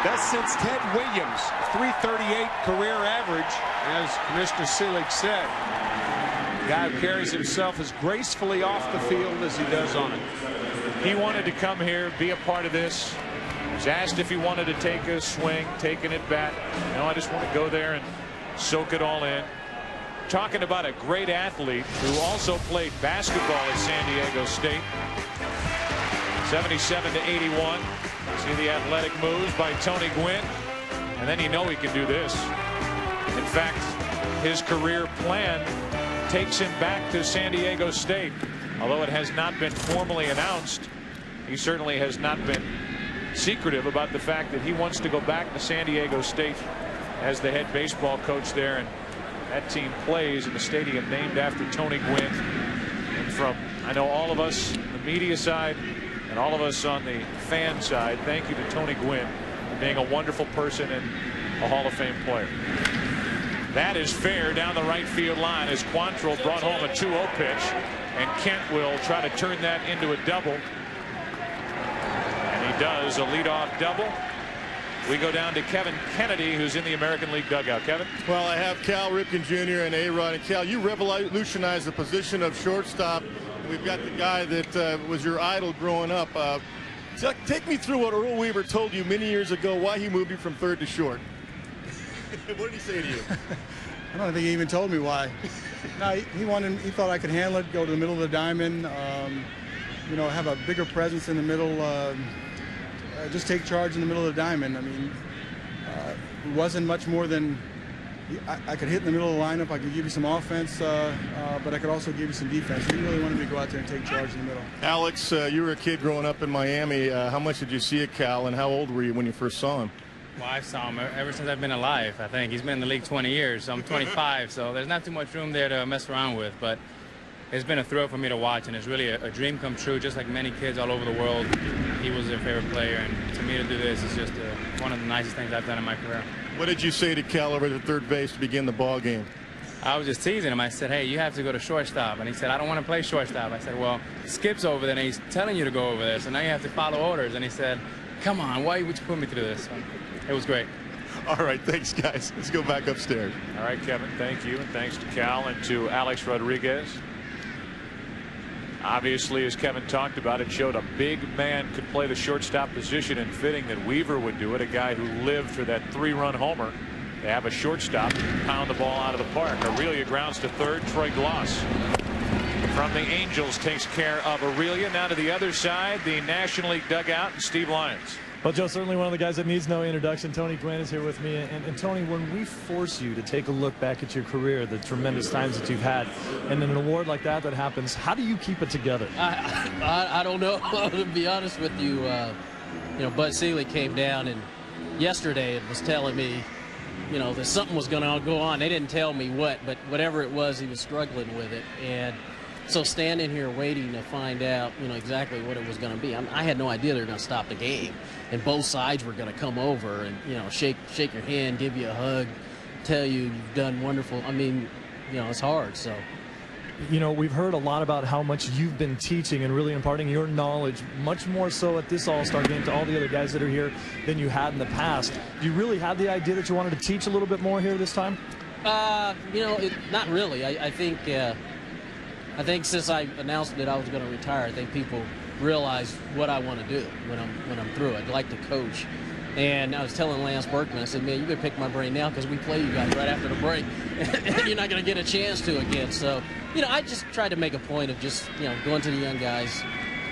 Speaker 4: That's since Ted Williams, 338 career average, as Commissioner Selig said. Guy who carries himself as gracefully off the field as he does on it.
Speaker 1: He wanted to come here, be a part of this. He was asked if he wanted to take a swing, take an at-bat. No, I just want to go there and soak it all in. Talking about a great athlete who also played basketball at San Diego State. 77 to 81. See the athletic moves by Tony Gwynn. And then you know he can do this. In fact, his career plan takes him back to San Diego State. Although it has not been formally announced, he certainly has not been secretive about the fact that he wants to go back to San Diego State as the head baseball coach there. And that team plays in the stadium named after Tony Gwynn. And from, I know, all of us on the media side and all of us on the fan side, thank you to Tony Gwynn for being a wonderful person and a Hall of Fame player. That is fair down the right field line as Quantrill brought home a 2-0 pitch, and Kent will try to turn that into a double. And he does, a leadoff double. We go down to Kevin Kennedy, who's in the American League dugout. Kevin?
Speaker 5: Well, I have Cal Ripken Jr. and A-Rod. And Cal, you revolutionized the position of shortstop. We've got the guy that was your idol growing up. Take me through what Earl Weaver told you many years ago, why he moved you from third to short. What did he say to you?
Speaker 10: I don't think he even told me why. No, he thought I could handle it, go to the middle of the diamond, you know, have a bigger presence in the middle, just take charge in the middle of the diamond. I mean, it wasn't much more than I could hit in the middle of the lineup. I could give you some offense, but I could also give you some defense. He really wanted me to go out there and take charge in the middle.
Speaker 5: Alex, you were a kid growing up in Miami. How much did you see of Cal, and how old were you when you first saw him?
Speaker 17: Well, I saw him ever since I've been alive, I think. He's been in the league 20 years, so I'm 25, so there's not too much room there to mess around with. But it's been a thrill for me to watch, and it's really a dream come true, just like many kids all over the world. He was their favorite player, and to me to do this is just one of the nicest things I've done in my career.
Speaker 5: What did you say to Cal over at third base to begin the ball game?
Speaker 17: I was just teasing him. I said, hey, you have to go to shortstop. And he said, I don't want to play shortstop. I said, well, Skip's over there, and he's telling you to go over there, so now you have to follow orders. And he said, come on, why would you put me through this? It was great.
Speaker 5: All right, thanks, guys. Let's go back upstairs.
Speaker 1: All right, Kevin, thank you, and thanks to Cal and to Alex Rodriguez. Obviously, as Kevin talked about, it showed a big man could play the shortstop position, and fitting that Weaver would do it, a guy who lived for that 3-run homer. They have a shortstop pound the ball out of the park. Aurelia grounds to third. Troy Gloss from the Angels takes care of Aurelia. Now to the other side, the National League dugout, and Steve Lyons.
Speaker 8: Well, Joe, certainly one of the guys that needs no introduction. Tony Gwynn is here with me. And Tony, when we force you to take a look back at your career, the tremendous times that you've had, and an award like that happens, how do you keep it together?
Speaker 18: I don't know. To be honest with you, you know, Bud Selig came down and yesterday and was telling me, you know, that something was going to go on. They didn't tell me what, but whatever it was, he was struggling with it. And so standing here waiting to find out, you know, exactly what it was going to be. I had no idea they were going to stop the game, and both sides were going to come over and, you know, shake your hand, give you a hug, tell you you've done wonderful. I mean, you know, it's hard. So,
Speaker 8: you know, we've heard a lot about how much you've been teaching and really imparting your knowledge, much more so at this All-Star game to all the other guys that are here than you had in the past. Do you really have the idea that you wanted to teach a little bit more here this time?
Speaker 18: You know, not really. I think since I announced that I was going to retire, I think people realize what I want to do when I'm through. I'd like to coach. And I was telling Lance Berkman, I said, man, you could pick my brain now because we play you guys right after the break. And you're not going to get a chance to again. So, you know, I just tried to make a point of just, you know, going to the young guys,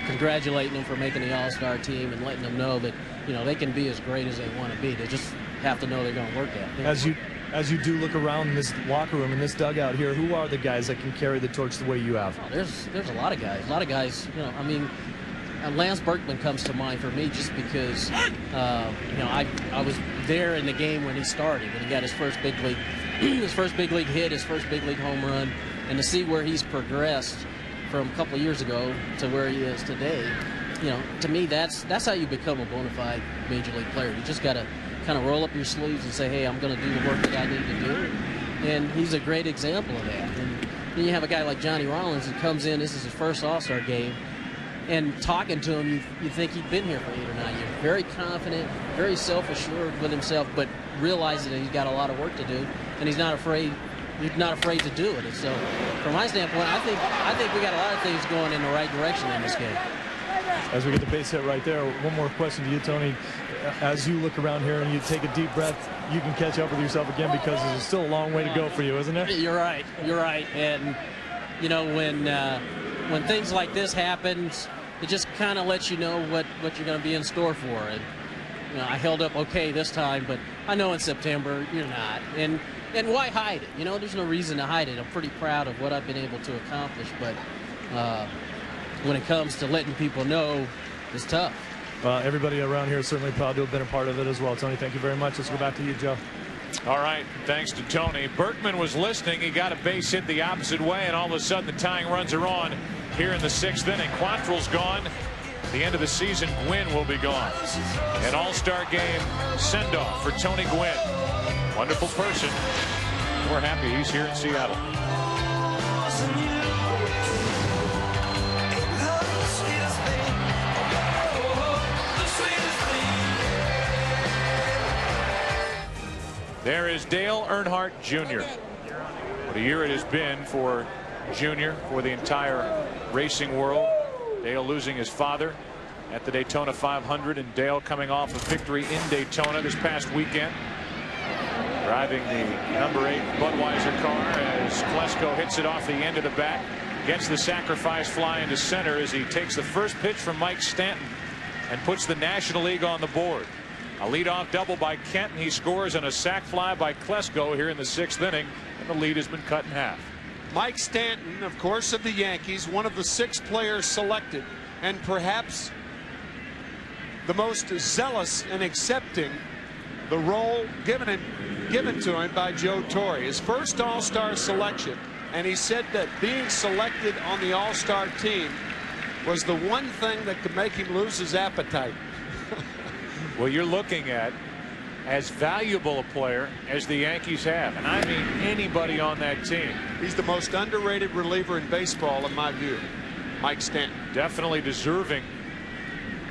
Speaker 18: congratulating them for making the All-Star team and letting them know that, you know, they can be as great as they want to be. They just have to know they're going to work at it.
Speaker 8: As you do look around in this locker room, in this dugout here, who are the guys that can carry the torch the way you have?
Speaker 18: Oh, there's a lot of guys. A lot of guys, you know, I mean, Lance Berkman comes to mind for me just because, you know, I was there in the game when he started, when he got his first big league, hit, his first big league home run, and to see where he's progressed from a couple of years ago to where he is today, you know, to me that's how you become a bona fide major league player. You just got to kind of roll up your sleeves and say, hey, I'm going to do the work that I need to do. And he's a great example of that. And then you have a guy like Johnny Rollins who comes in, this is his first All-Star game, and talking to him, you think he'd been here for 8 or 9 years. Very confident, very self-assured with himself, but realizing that he's got a lot of work to do, and he's not afraid to do it. And so, from my standpoint, I think we got a lot of things going in the right direction in this game.
Speaker 8: As we get the base hit right there, one more question to you, Tony. As you look around here and you take a deep breath, you can catch up with yourself again because there's still a long way to go for you, isn't there?
Speaker 18: You're right. You're right. And, you know, when things like this happens, it just kind of lets you know what you're going to be in store for. And, you know, I held up okay this time, but I know in September you're not. And why hide it? You know, there's no reason to hide it. I'm pretty proud of what I've been able to accomplish, but when it comes to letting people know, it's tough.
Speaker 8: Everybody around here is certainly proud to have been a part of it as well. Tony, thank you very much. Let's go back to you, Joe.
Speaker 1: All right, thanks to Tony. Berkman was listening. He got a base hit the opposite way, and all of a sudden the tying runs are on here in the 6th inning. Quantrill's gone. At the end of the season, Gwynn will be gone. An All-Star game send-off for Tony Gwynn. Wonderful person. We're happy he's here in Seattle. There is Dale Earnhardt Jr. What a year it has been for Jr., for the entire racing world. Dale losing his father at the Daytona 500, and Dale coming off a victory in Daytona this past weekend. Driving the number 8 Budweiser car as Klesko hits it off the end of the bat. Gets the sacrifice fly into center as he takes the first pitch from Mike Stanton and puts the National League on the board. A leadoff double by Kent, and he scores on a sac fly by Klesko here in the 6th inning, and the lead has been cut in half.
Speaker 4: Mike Stanton, of course, of the Yankees, one of the 6 players selected, and perhaps the most zealous in accepting the role given to him by Joe Torre. His first All-Star selection, and he said that being selected on the All-Star team was the one thing that could make him lose his appetite.
Speaker 1: Well, you're looking at as valuable a player as the Yankees have, and I mean anybody on that team.
Speaker 4: He's the most underrated reliever in baseball in my view. Mike Stanton.
Speaker 1: Definitely deserving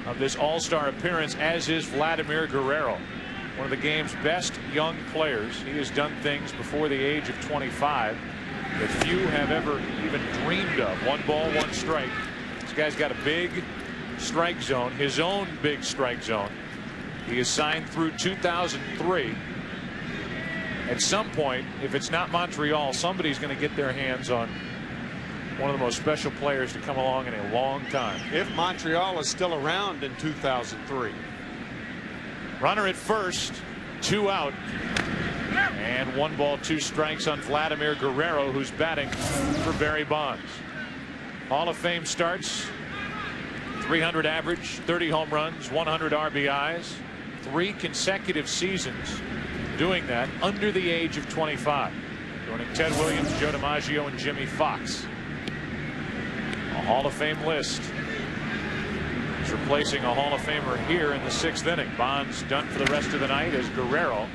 Speaker 1: of this all-star appearance, as is Vladimir Guerrero, one of the game's best young players. He has done things before the age of 25 that few have ever even dreamed of. 1 ball, 1 strike. This guy's got a big strike zone, his own big strike zone. He is signed through 2003. At some point, if it's not Montreal, somebody's going to get their hands on one of the most special players to come along in a long time.
Speaker 4: If Montreal is still around in 2003.
Speaker 1: Runner at first, 2 out, and 1 ball, 2 strikes on Vladimir Guerrero, who's batting for Barry Bonds. Hall of Fame starts, 300 average, 30 home runs, 100 RBIs, 3 consecutive seasons doing that under the age of 25. Joining Ted Williams, Joe DiMaggio, and Jimmy Fox. A Hall of Fame list. He's replacing a Hall of Famer here in the 6th inning. Bonds done for the rest of the night as Guerrero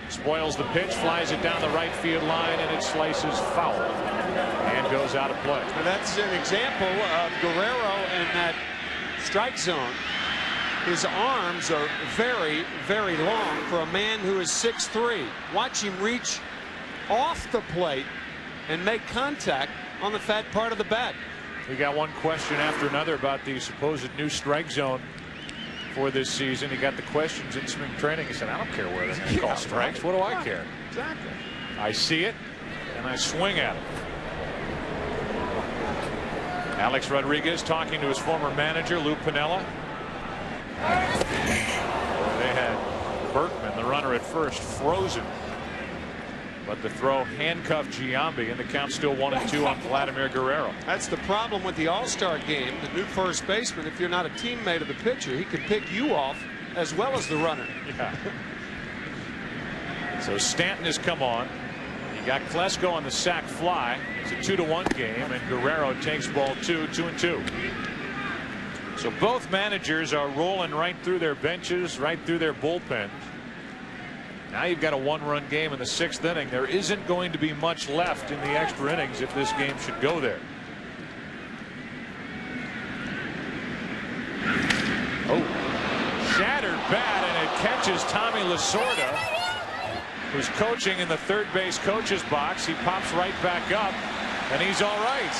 Speaker 1: spoils the pitch, flies it down the right field line, and it slices foul and goes out of play.
Speaker 4: Now that's an example of Guerrero in that strike zone. His arms are very, very long for a man who is 6'3". Watch him reach off the plate and make contact on the fat part of the bat.
Speaker 1: We got one question after another about the supposed new strike zone for this season. He got the questions in spring training. He said, I don't care where they're going to call strikes. What do I care?
Speaker 4: Exactly.
Speaker 1: I see it and I swing at it. Alex Rodriguez talking to his former manager, Lou Piniella. They had Berkman, the runner at first, frozen. But the throw handcuffed Giambi, and the count's still 1-2 on Vladimir Guerrero.
Speaker 4: That's the problem with the All-Star game. The new first baseman, if you're not a teammate of the pitcher, he could pick you off as well as the runner.
Speaker 1: Yeah. So Stanton has come on. You got Klesko on the sac fly. It's a 2-1 game, and Guerrero takes ball 2, 2-2. So both managers are rolling right through their benches, right through their bullpens. Now you've got a 1-run game in the 6th inning. There isn't going to be much left in the extra innings if this game should go there. Oh, shattered bat, and it catches Tommy Lasorda, who's coaching in the third base coach's box. He pops right back up, and he's all right.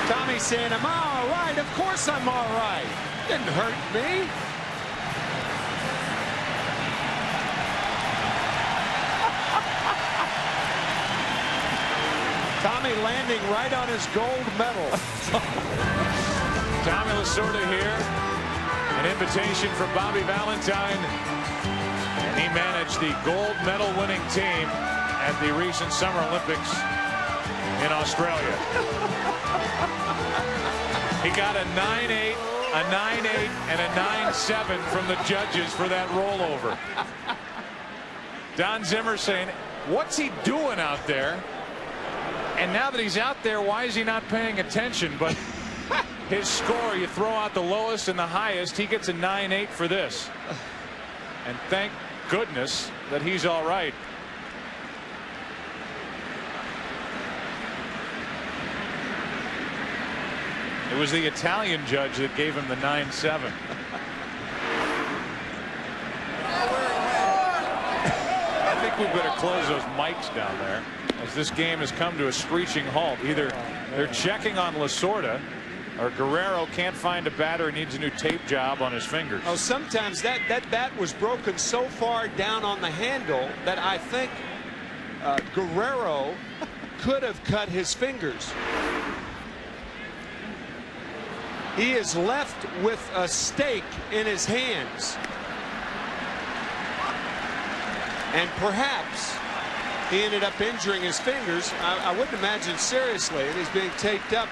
Speaker 4: Tommy saying, I'm all right. Of course I'm all right. Didn't hurt me. Tommy landing right on his gold medal.
Speaker 1: Tommy Lasorda here. An invitation for Bobby Valentine. And he managed the gold medal winning team at the recent Summer Olympics in Australia. He got a 9-8, a 9-8, and a 9-7 from the judges for that rollover. Don Zimmer saying, what's he doing out there? And now that he's out there, why is he not paying attention? But his score, you throw out the lowest and the highest, he gets a 9-8 for this. And thank goodness that he's all right. It was the Italian judge that gave him the 9-7. I think we better close those mics down there, as this game has come to a screeching halt. Either they're checking on Lasorda, or Guerrero can't find a batter and needs a new tape job on his fingers.
Speaker 4: Oh, sometimes that bat was broken so far down on the handle that I think Guerrero could have cut his fingers. He is left with a stake in his hands. And perhaps he ended up injuring his fingers. I wouldn't imagine seriously. And he's being taped up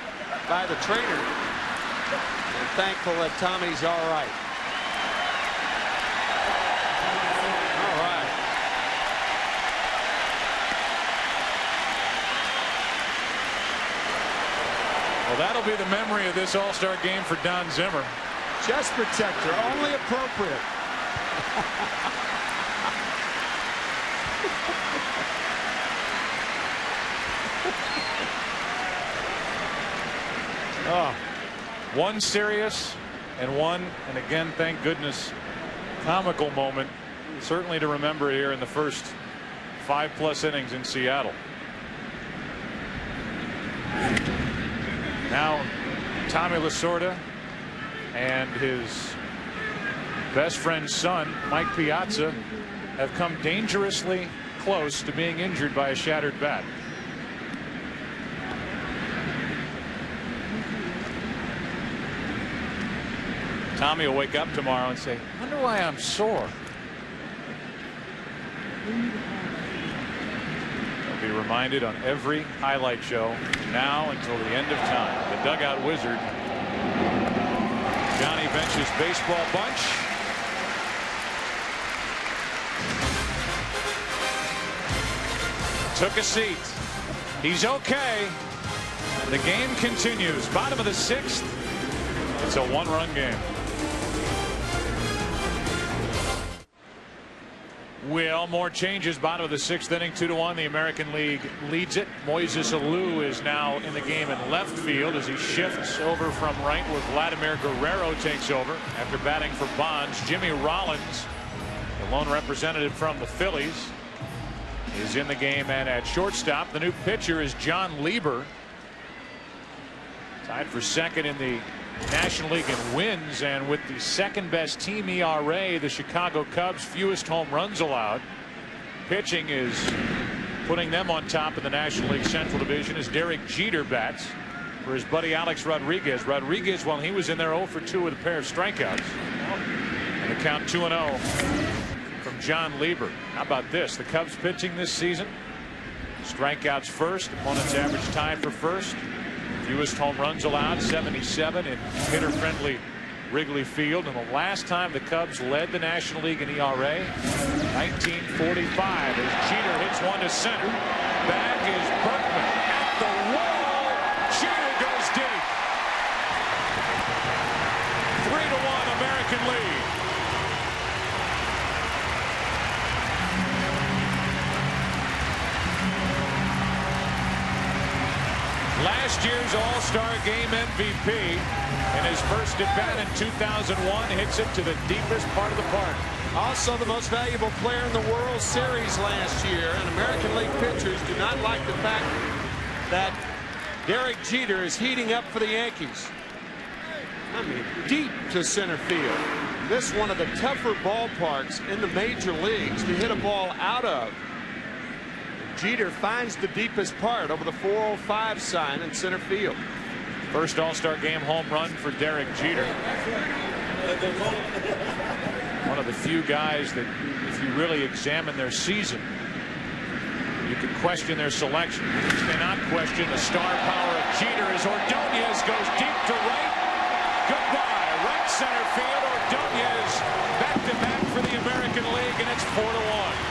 Speaker 4: by the trainer. And thankful that Tommy's all right. All right.
Speaker 1: Well, that'll be the memory of this All-Star game for Don Zimmer.
Speaker 4: Chest protector, only appropriate.
Speaker 1: Oh, one serious and one, and again, thank goodness, comical moment, certainly to remember here in the first 5+ innings in Seattle. Now Tommy Lasorda and his best friend's son Mike Piazza have come dangerously close to being injured by a shattered bat. Tommy will wake up tomorrow and say, I wonder why I'm sore. Be reminded on every highlight show now until the end of time. The dugout wizard, Johnny Bench's baseball bunch. Took a seat. He's okay. The game continues. Bottom of the 6th. It's a 1-run game. Will, more changes. Bottom of the 6th inning, 2-1. The American League leads it. Moises Alou is now in the game in left field as he shifts over from right where Vladimir Guerrero takes over after batting for Bonds. Jimmy Rollins, the lone representative from the Phillies, is in the game, and at shortstop the new pitcher is John Lieber, tied for second in the National League in wins, and with the second best team ERA, the Chicago Cubs fewest home runs allowed. Pitching is putting them on top of the National League Central Division as Derek Jeter bats for his buddy Alex Rodriguez. Rodriguez, while he was in there 0 for 2 with a pair of strikeouts, and the count 2-0 from John Lieber. How about this? The Cubs pitching this season, strikeouts first, opponent's average tied for first. Fewest home runs allowed, 77 in hitter-friendly Wrigley Field. And the last time the Cubs led the National League in ERA, 1945, as Jeter hits one to center. Back is Berkman at the wall. Jeter goes deep. 3-1 American lead. Last year's All-Star Game MVP in his first at-bat in 2001 hits it to the deepest part of the park.
Speaker 4: Also the most valuable player in the World Series last year, and American League pitchers do not like the fact that Derek Jeter is heating up for the Yankees. I mean, deep to center field. This is one of the tougher ballparks in the major leagues to hit a ball out of. Jeter finds the deepest part over the 405 sign in center field.
Speaker 1: First All-Star Game home run for Derek Jeter. One of the few guys that, if you really examine their season, you could question their selection. You cannot question the star power of Jeter as Ordonez goes deep to right. Goodbye, right center field. Ordonez back-to-back for the American League, and it's 4-1.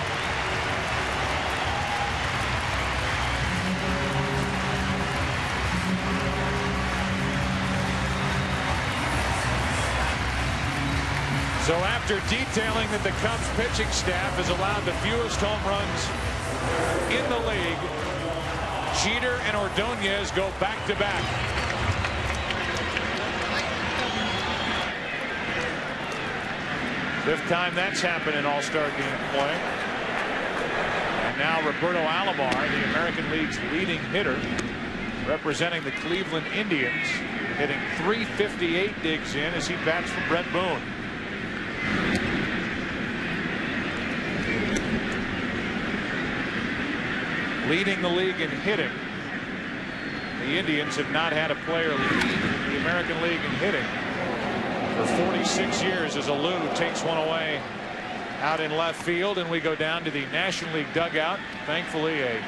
Speaker 1: So after detailing that the Cubs pitching staff has allowed the fewest home runs in the league, Jeter and Ordonez go back-to-back. Fifth time that's happened in All-Star Game play. And now Roberto Alomar, the American League's leading hitter, representing the Cleveland Indians, hitting .358, digs in as he bats for Brett Boone. Leading the league in hitting. The Indians have not had a player lead the American League in hitting for 46 years as Alou takes one away out in left field, and we go down to the National League dugout. Thankfully, a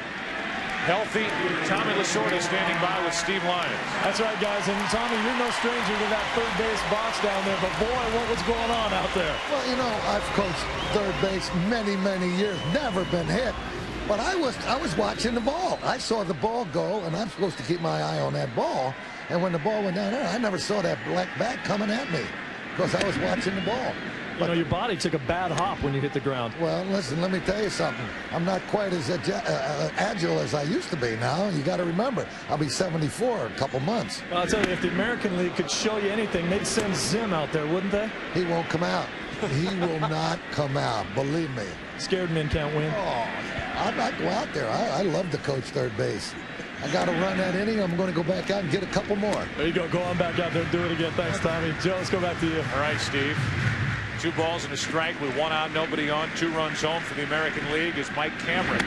Speaker 1: healthy Tommy Lasorda standing by with Steve Lyons.
Speaker 8: That's right, guys. And Tommy, you're no stranger to that third base box down there, but boy, what was going on out there?
Speaker 19: Well, you know, I've coached third base many, many years, never been hit. But I was watching the ball. I saw the ball go, and I'm supposed to keep my eye on that ball. And when the ball went down there, I never saw that black bat coming at me because I was watching the ball.
Speaker 8: You know, your body took a bad hop when you hit the ground.
Speaker 19: Well, listen, let me tell you something. I'm not quite as agile as I used to be now. You got to remember, I'll be 74 in a couple months.
Speaker 8: Well, I'll tell you, if the American League could show you anything, they'd send Zim out there, wouldn't they?
Speaker 19: He won't come out. He will not come out, believe me.
Speaker 8: Scared men can't win.
Speaker 19: Oh, I'd not go out there. I love to coach third base. I got to run that inning. I'm going to go back out and get a couple more.
Speaker 8: There you go. Go on back out there and do it again. Thanks, Tommy. Joe, let's go back to you.
Speaker 1: All right, Steve. 2 balls and a strike with 1 out, nobody on. 2 runs home for the American League as Mike Cameron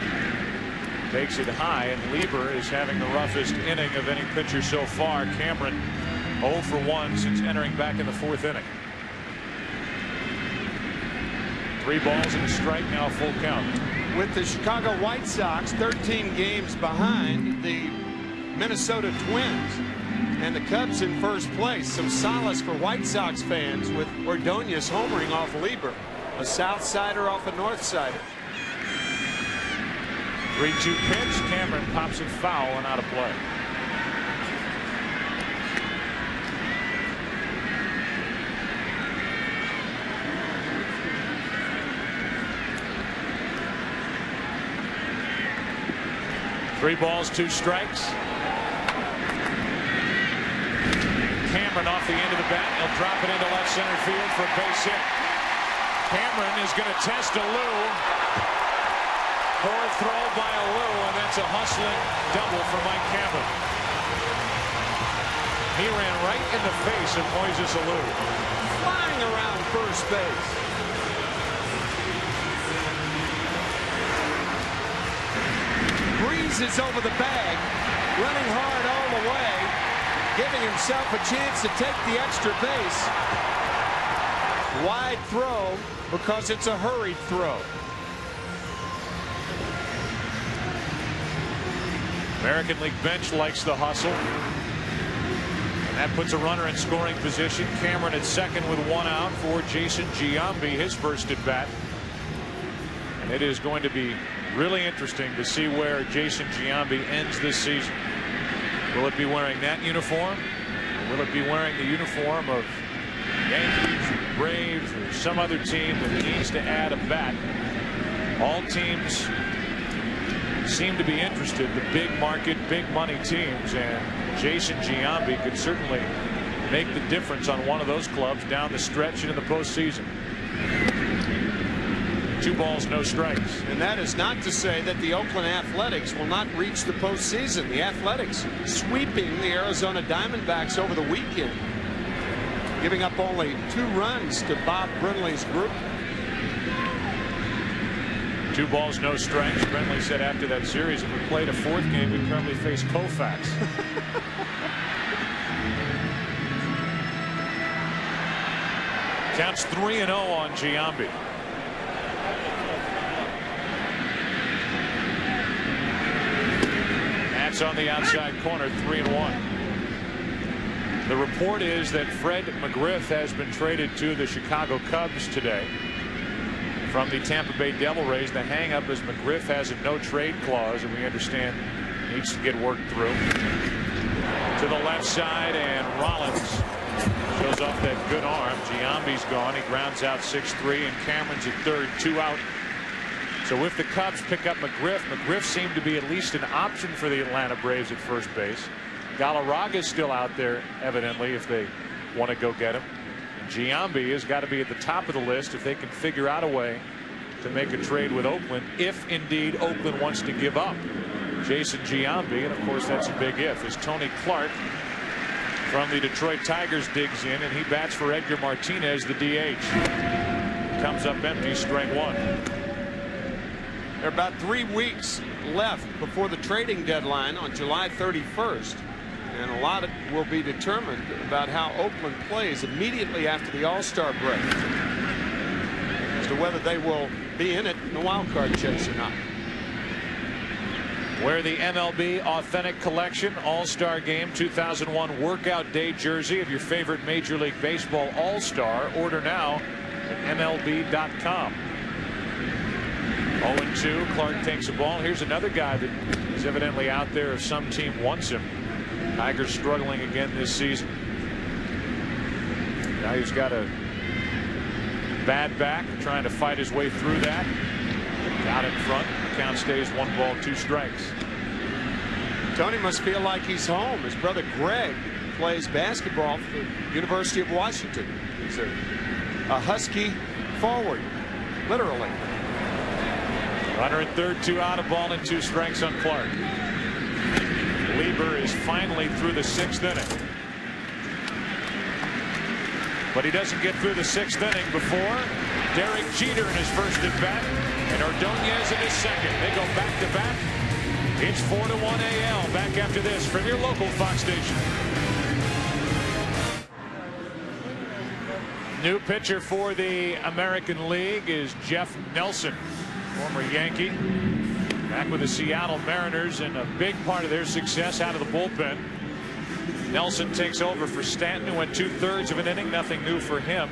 Speaker 1: takes it high, and Lieber is having the roughest inning of any pitcher so far. Cameron 0 for 1 since entering back in the 4th inning. 3 balls and a strike, now full count.
Speaker 4: With the Chicago White Sox 13 games behind the Minnesota Twins and the Cubs in first place, some solace for White Sox fans with Ordonez homering off Lieber, a south sider off a north sider.
Speaker 1: 3-2 pitch. Cameron pops it foul and out of play. Three balls, 2 strikes. Cameron off the end of the bat. He'll drop it into left center field for a base hit. Cameron is going to test Alou. Poor throw by Alou, and that's a hustling double for Mike Cameron. He ran right in the face of Moises Alou.
Speaker 4: Flying around first base. Breezes over the bag, running hard all the way, giving himself a chance to take the extra base. Wide throw because it's a hurried throw.
Speaker 1: American League bench likes the hustle. And that puts a runner in scoring position. Cameron at second with 1 out for Jason Giambi, his first at bat. And it is going to be really interesting to see where Jason Giambi ends this season. Will it be wearing that uniform? Or will it be wearing the uniform of Yankees, or Braves, or some other team that needs to add a bat? All teams seem to be interested, the big market, big money teams, and Jason Giambi could certainly make the difference on one of those clubs down the stretch into the postseason. 2 balls, no strikes.
Speaker 4: And that is not to say that the Oakland Athletics will not reach the postseason. The Athletics sweeping the Arizona Diamondbacks over the weekend, giving up only 2 runs to Bob Brenly's group.
Speaker 1: 2 balls, no strikes. Brenly said after that series, if we played a 4th game, we'd probably face Koufax. Counts 3-0 on Giambi. That's on the outside corner, 3-1. The report is that Fred McGriff has been traded to the Chicago Cubs today from the Tampa Bay Devil Rays. The hang-up is McGriff has a no-trade clause, and we understand needs to get worked through. To the left side, and Rollins shows off that good arm. Giambi's gone. He grounds out 6-3, and Cameron's at third, 2 out. So if the Cubs pick up McGriff, McGriff seemed to be at least an option for the Atlanta Braves at first base. Galarraga's still out there, evidently, if they want to go get him. Giambi has got to be at the top of the list if they can figure out a way to make a trade with Oakland, if indeed Oakland wants to give up Jason Giambi. And of course, that's a big if, as Tony Clark from the Detroit Tigers digs in, and he bats for Edgar Martinez, the DH. Comes up empty, strike 1.
Speaker 4: There are about 3 weeks left before the trading deadline on July 31st. And a lot will be determined about how Oakland plays immediately after the All-Star break as to whether they will be in it in the wild card chase or not.
Speaker 1: Wear the MLB Authentic Collection All-Star Game 2001 Workout Day jersey of your favorite Major League Baseball All-Star. Order now at MLB.com. 0-2. Clark takes a ball. Here's another guy that is evidently out there if some team wants him. Tigers struggling again this season. Now he's got a bad back, trying to fight his way through that. Out in front. Count stays 1 ball, 2 strikes.
Speaker 4: Tony must feel like he's home. His brother Greg plays basketball for the University of Washington. He's a Husky forward, literally.
Speaker 1: Runner at third, 2 out, a ball and 2 strikes on Clark. Lieber is finally through the 6th inning. But he doesn't get through the 6th inning before Derek Jeter in his first at bat and Ordonez in his second. They go back to back. It's 4-1 AL. Back after this from your local Fox station. New pitcher for the American League is Jeff Nelson, former Yankee, back with the Seattle Mariners, and a big part of their success out of the bullpen. Nelson takes over for Stanton, who went 2/3 of an inning. Nothing new for him.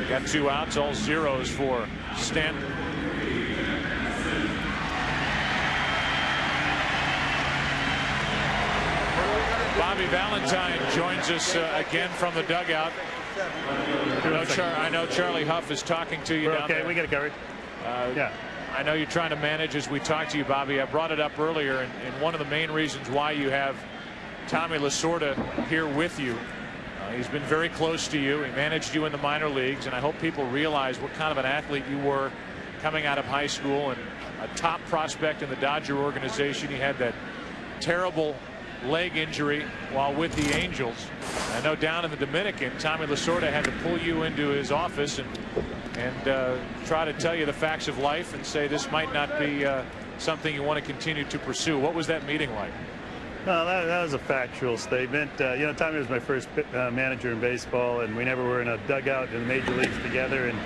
Speaker 1: Got 2 outs, all zeros for Stanton. Bobby Valentine joins us again from the dugout. I know Charlie Huff is talking to you down there.
Speaker 12: Okay, we got it covered. Yeah.
Speaker 1: I know you're trying to manage as we talk to you, Bobby. I brought it up earlier, and one of the main reasons why you have Tommy Lasorda here with you. He's been very close to you. He managed you in the minor leagues, and I hope people realize what kind of an athlete you were coming out of high school and a top prospect in the Dodger organization. He had that terrible leg injury while with the Angels. I know down in the Dominican, Tommy Lasorda had to pull you into his office and try to tell you the facts of life and say this might not be something you want to continue to pursue. What was that meeting like?
Speaker 12: No, that was a factual statement. You know, Tommy was my first manager in baseball, and we never were in a dugout in the major leagues together. And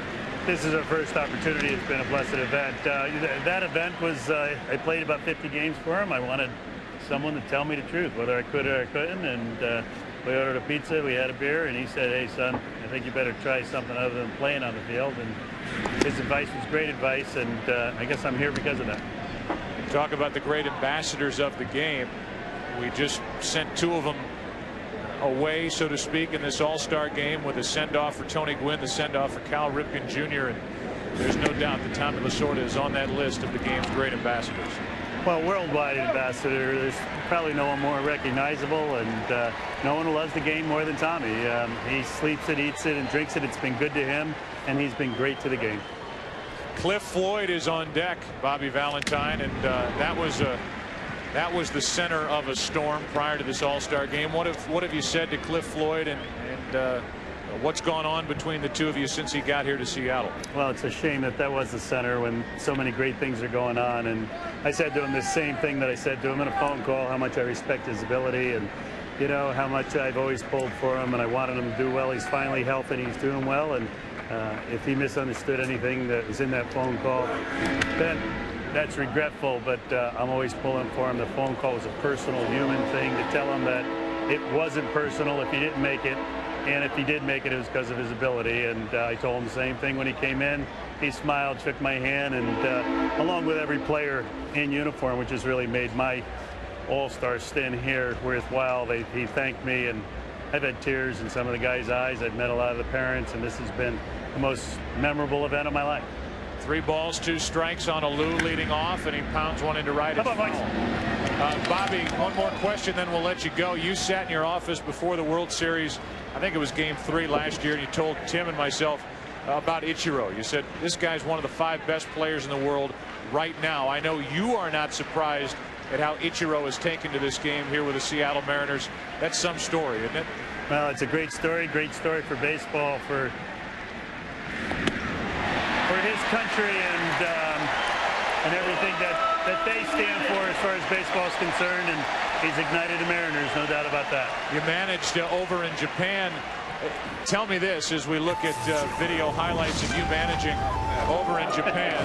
Speaker 12: this is our first opportunity. It's been a blessed event. That event was I played about 50 games for him. I wanted someone to tell me the truth, whether I could or I couldn't. And we ordered a pizza, we had a beer, and he said, "Hey, son, I think you better try something other than playing on the field." And his advice was great advice, and I guess I'm here because of that.
Speaker 1: Talk about the great ambassadors of the game. We just sent 2 of them away, so to speak, in this all-star game with a send-off for Tony Gwynn, the send-off for Cal Ripken Jr. And there's no doubt that Tommy Lasorda is on that list of the game's great ambassadors.
Speaker 12: Well, worldwide ambassador, there's probably no one more recognizable, and no one who loves the game more than Tommy. He sleeps it, eats it, and drinks it. It's been good to him, and he's been great to the game.
Speaker 1: Cliff Floyd is on deck, Bobby Valentine, and that was the center of a storm prior to this all-star game. What have you said to Cliff Floyd, and what's gone on between the 2 of you since he got here to Seattle?
Speaker 12: Well, it's a shame that was the center when so many great things are going on. And I said to him the same thing that I said to him in a phone call, how much I respect his ability and, you know, how much I've always pulled for him, and I wanted him to do well. He's finally healthy and he's doing well. And if he misunderstood anything that was in that phone call, then that's regretful, but I'm always pulling for him. The phone call was a personal human thing to tell him that it wasn't personal if he didn't make it, and if he did make it, it was because of his ability. And I told him the same thing when he came in. He smiled, shook my hand, and along with every player in uniform, which has really made my all-star stint here worthwhile, he thanked me, and I've had tears in some of the guys' eyes. I've met a lot of the parents, and this has been the most memorable event of my life.
Speaker 1: 3 balls, 2 strikes on Alou leading off, and he pounds one into right. Bobby, one more question, then we'll let you go. You sat in your office before the World Series, I think it was Game 3 last year, and you told Tim and myself about Ichiro. You said this guy's one of the 5 best players in the world right now. I know you are not surprised at how Ichiro has taken to this game here with the Seattle Mariners. That's some story, isn't it?
Speaker 12: Well, it's a great story for baseball, for his country, and everything that they stand for as far as baseball is concerned. And he's ignited the Mariners, no doubt about that.
Speaker 1: You managed over in Japan. Tell me this as we look at video highlights of you managing over in Japan.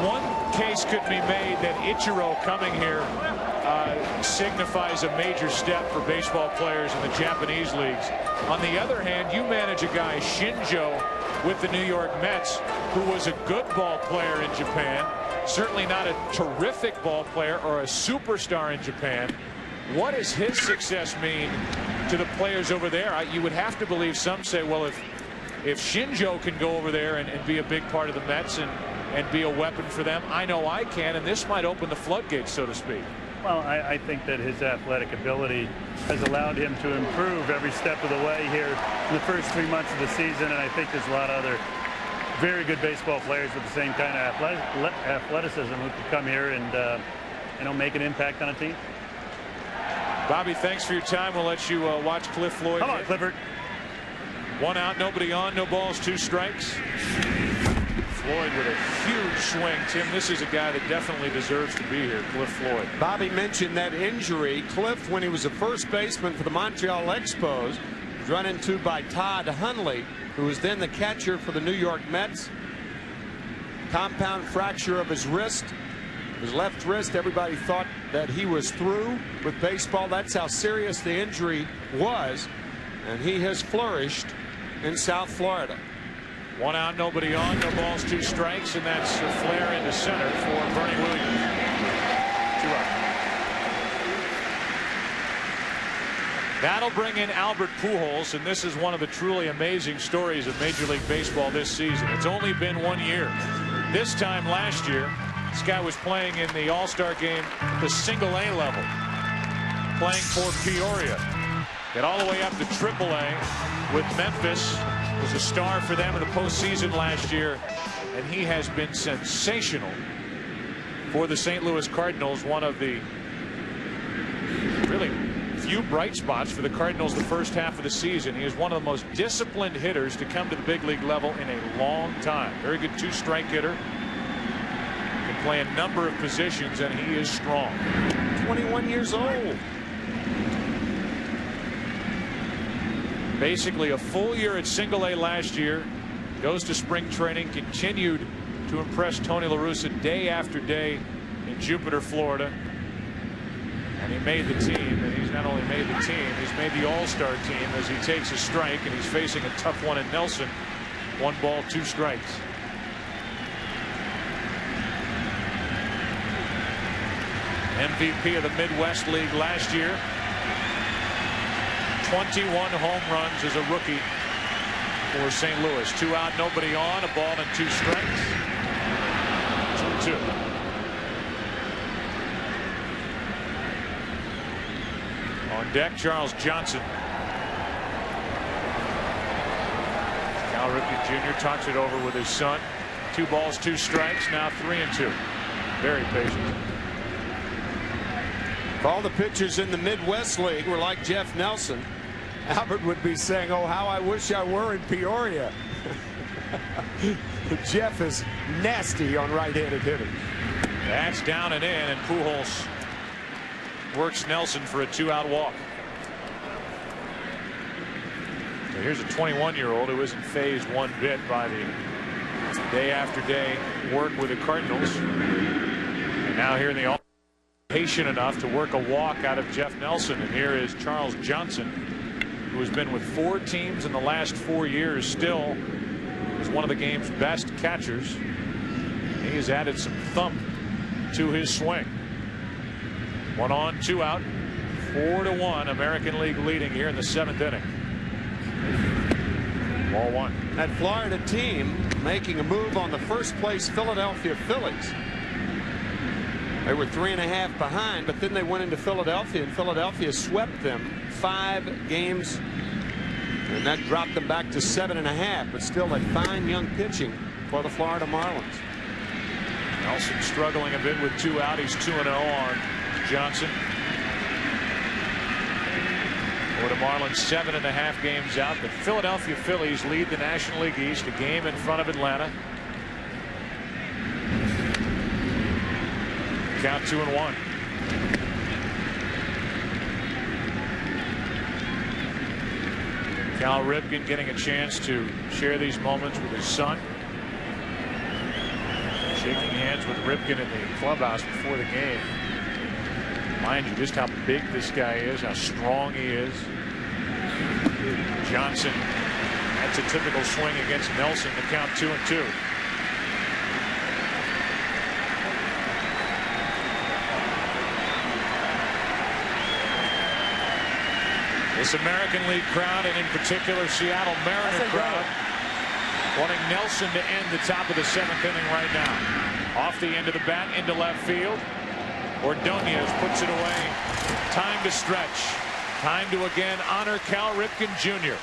Speaker 1: One case could be made that Ichiro coming here signifies a major step for baseball players in the Japanese leagues. On the other hand, you manage a guy, Shinjo, with the New York Mets, who was a good ball player in Japan, certainly not a terrific ball player or a superstar in Japan. What does his success mean to the players over there? You would have to believe some say, well, if Shinjo can go over there and be a big part of the Mets and be a weapon for them, I know I can, and this might open the floodgates, so to speak.
Speaker 7: Well, I think that his athletic ability has allowed him to improve every step of the way here in the first 3 months of the season, and I think there's a lot of other very good baseball players with the same kind of athleticism who could come here and you know, make an impact on a team.
Speaker 1: Bobby, thanks for your time. We'll let you watch Cliff Floyd.
Speaker 7: Come on, Clifford.
Speaker 1: 1 out, nobody on, no balls, 2 strikes. Floyd with a huge swing. Tim, this is a guy that definitely deserves to be here, Cliff Floyd.
Speaker 4: Bobby mentioned that injury. Cliff, when he was a first baseman for the Montreal Expos, was run into by Todd Hundley, who was then the catcher for the New York Mets. Compound fracture of his wrist. His left wrist, everybody thought that he was through with baseball. That's how serious the injury was. And he has flourished in South Florida.
Speaker 1: 1 out, nobody on, no balls, 2 strikes, and that's a flare into center for Bernie Williams. 2 out. That'll bring in Albert Pujols, and this is one of the truly amazing stories of Major League Baseball this season. It's only been 1 year. This time last year, this guy was playing in the All-Star game at the single-A level, playing for Peoria. Got all the way up to Triple-A with Memphis. Was a star for them in the postseason last year, and he has been sensational for the St. Louis Cardinals. One of the really few bright spots for the Cardinals the first half of the season. He is one of the most disciplined hitters to come to the big league level in a long time. Very good 2-strike hitter. Can play a number of positions, and he is strong.
Speaker 4: 21 years old.
Speaker 1: Basically a full year at single-A last year, goes to spring training, continued to impress Tony La Russa day after day in Jupiter, Florida, and he made the team. And he's not only made the team, he's made the All-Star team as he takes a strike, and he's facing a tough one in Nelson. 1 ball, 2 strikes. MVP of the Midwest League last year. 21 home runs as a rookie for St. Louis. 2 out, nobody on, a ball and 2 strikes. 2-2. On deck, Charles Johnson. Cal Ripken Jr. talks it over with his son. 2 balls, 2 strikes, now 3-2. Very patient.
Speaker 4: If all the pitchers in the Midwest League were like Jeff Nelson, Albert would be saying, oh, how I wish I were in Peoria. Jeff is nasty on right-handed hitters.
Speaker 1: That's down and in, and Pujols works Nelson for a 2-out walk. So here's a 21-year-old who isn't phased one bit by the day after day work with the Cardinals. And now here in the patient enough to work a walk out of Jeff Nelson. And here is Charles Johnson, who has been with 4 teams in the last 4 years, still is one of the game's best catchers. He has added some thump to his swing. 1 on, 2 out, 4-1, American League leading here in the 7th inning. Ball 1.
Speaker 4: That Florida team making a move on the first place Philadelphia Phillies. They were 3.5 behind, but then they went into Philadelphia, and Philadelphia swept them 5 games, and that dropped them back to 7.5. But still a fine young pitching for the Florida Marlins.
Speaker 1: Nelson struggling a bit with 2 out. He's 2-0 on Johnson. For the Marlins, 7.5 games out. The Philadelphia Phillies lead the National League East, a game in front of Atlanta. Count 2-1. Cal Ripken getting a chance to share these moments with his son. Shaking hands with Ripken in the clubhouse before the game. Mind you just how big this guy is, how strong he is. Johnson had That's a typical swing against Nelson to count 2-2. This American League crowd, and in particular Seattle Mariner crowd, wanting Nelson to end the top of the 7th inning right now. Off the end of the bat into left field. Ordonez puts it away. Time to stretch. Time to again honor Cal Ripken Jr.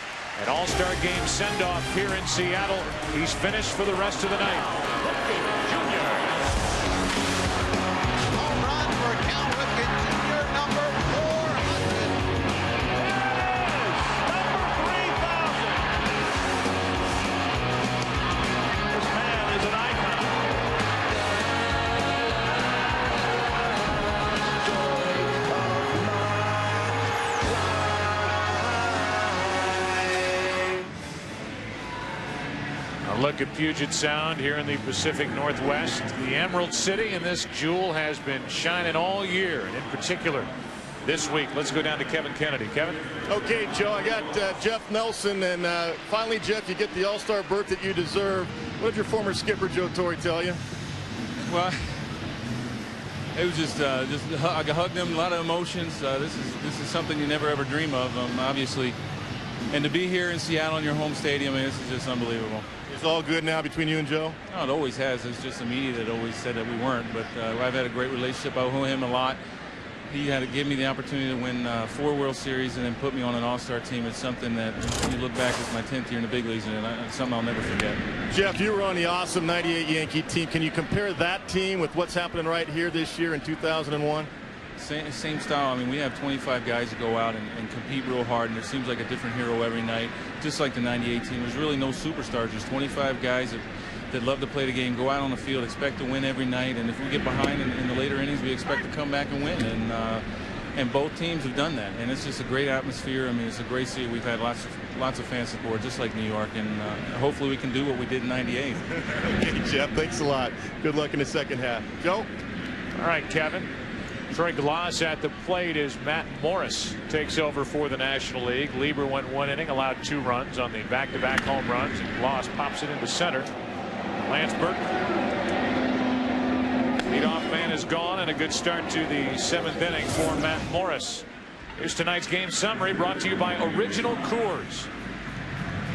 Speaker 1: An all-star game send-off here in Seattle. He's finished for the rest of the night. Ripken Jr.
Speaker 20: Home run for Cal Ripken Jr. number 400. Number 3,000. This man is an icon.
Speaker 1: Look at Puget Sound here in the Pacific Northwest, the Emerald City, and this jewel has been shining all year, and in particular this week. Let's go down to Kevin Kennedy. Kevin.
Speaker 5: Okay, Joe, I got Jeff Nelson, and finally, Jeff, you get the all-star berth that you deserve. What did your former skipper Joe Torre tell you?
Speaker 6: Well, it was just I hugged him, a lot of emotions. This is something you never ever dream of, obviously, and to be here in Seattle in your home stadium, this is just unbelievable.
Speaker 5: It's all good now between you and Joe?
Speaker 6: No, it always has. It's just the media that always said that we weren't. But I've had a great relationship. I owe him a lot. He had to give me the opportunity to win 4 World Series and then put me on an all-star team. It's something that, when you look back, it's my 10th year in the big leagues, and it's something I'll never forget.
Speaker 5: Jeff, you were on the awesome '98 Yankee team. Can you compare that team with what's happening right here this year in 2001?
Speaker 6: Same style. I mean, we have 25 guys that go out and compete real hard, and there seems like a different hero every night, just like the '98 team. There's really no superstars. There's 25 guys that love to play the game, go out on the field, expect to win every night, and if we get behind in the later innings, we expect to come back and win. And both teams have done that, and it's just a great atmosphere. I mean, it's a great city. We've had lots of fan support, just like New York, and hopefully we can do what we did in '98.
Speaker 5: Okay, Jeff, thanks a lot. Good luck in the second half. Joe?
Speaker 1: All right, Kevin. Troy Glass at the plate as Matt Morris takes over for the National League. Lieber went 1 inning, allowed 2 runs on the back-to-back home runs, and Glass pops it into center. Lance Burton, leadoff man, is gone, and a good start to the 7th inning for Matt Morris. Here's tonight's game summary brought to you by Original Coors.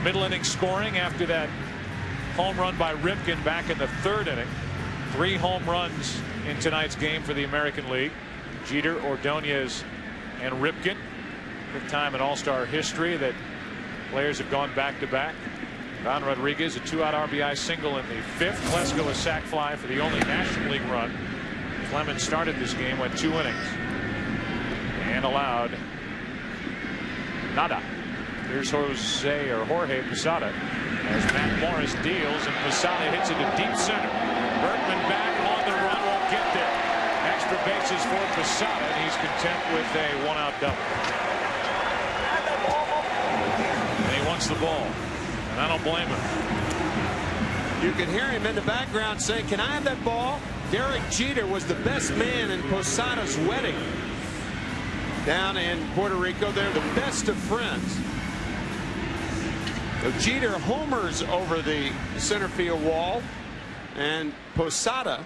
Speaker 1: Middle inning scoring after that home run by Ripken back in the 3rd inning. 3 home runs in tonight's game for the American League. Jeter, Ordonez, and Ripken. 5th time in All-Star history that players have gone back-to-back. Don Rodriguez, a 2-out RBI single in the 5th. Plesko, a sac fly for the only National League run. Clemens started this game, went 2 innings, and allowed nada. Here's Jorge Posada as Matt Morris deals, and Posada hits it to deep center. Bergman back on the run, won't get there. Extra bases for Posada, and he's content with a 1-out double. And he wants the ball, and I don't blame him.
Speaker 4: You can hear him in the background saying, "Can I have that ball?" Derek Jeter was the best man in Posada's wedding. Down in Puerto Rico, they're the best of friends. So Jeter homers over the center field wall, and Posada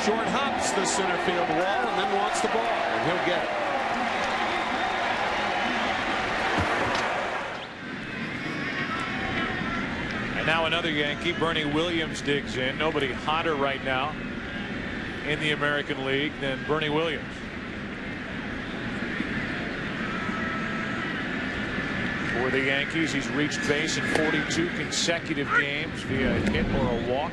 Speaker 4: short hops the center field wall and then wants the ball, and he'll get it.
Speaker 1: And now another Yankee, Bernie Williams, digs in. Nobody hotter right now in the American League than Bernie Williams. For the Yankees, he's reached base in 42 consecutive games via a hit or a walk.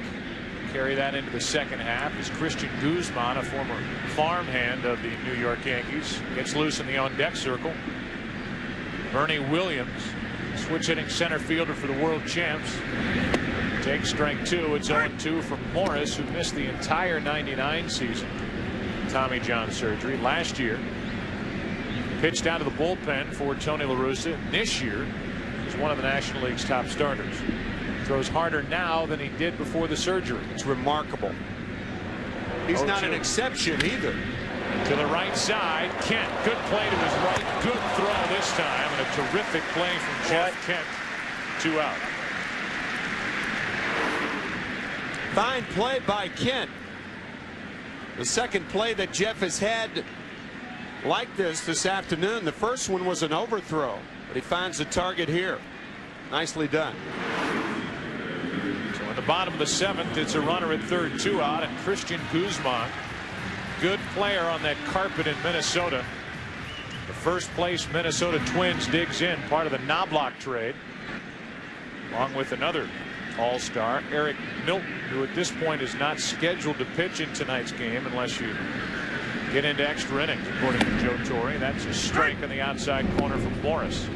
Speaker 1: Carry that into the second half as Christian Guzman, a former farmhand of the New York Yankees, gets loose in the on-deck circle. Bernie Williams, switch hitting center fielder for the world champs, takes strike 2. It's 0-2 from Morris, who missed the entire '99 season. Tommy John surgery last year. Pitched out of the bullpen for Tony La Russa. This year, he's one of the National League's top starters. Throws harder now than he did before the surgery.
Speaker 4: It's remarkable. He's not an exception either.
Speaker 1: To the right side, Kent. Good play to his right. Good throw this time, and a terrific play from Jeff Kent. 2 out.
Speaker 4: Fine play by Kent. The second play that Jeff has had like this afternoon. The first one was an overthrow, but he finds the target here. Nicely done.
Speaker 1: So in the bottom of the 7th, it's a runner at third, 2 out, and Christian Guzman, good player on that carpet in Minnesota. The first place Minnesota Twins digs in, part of the Knobloch trade, along with another All-Star, Eric Milton, who at this point is not scheduled to pitch in tonight's game unless you get into extra innings, according to Joe Torre. That's a strike on the outside corner from Morris.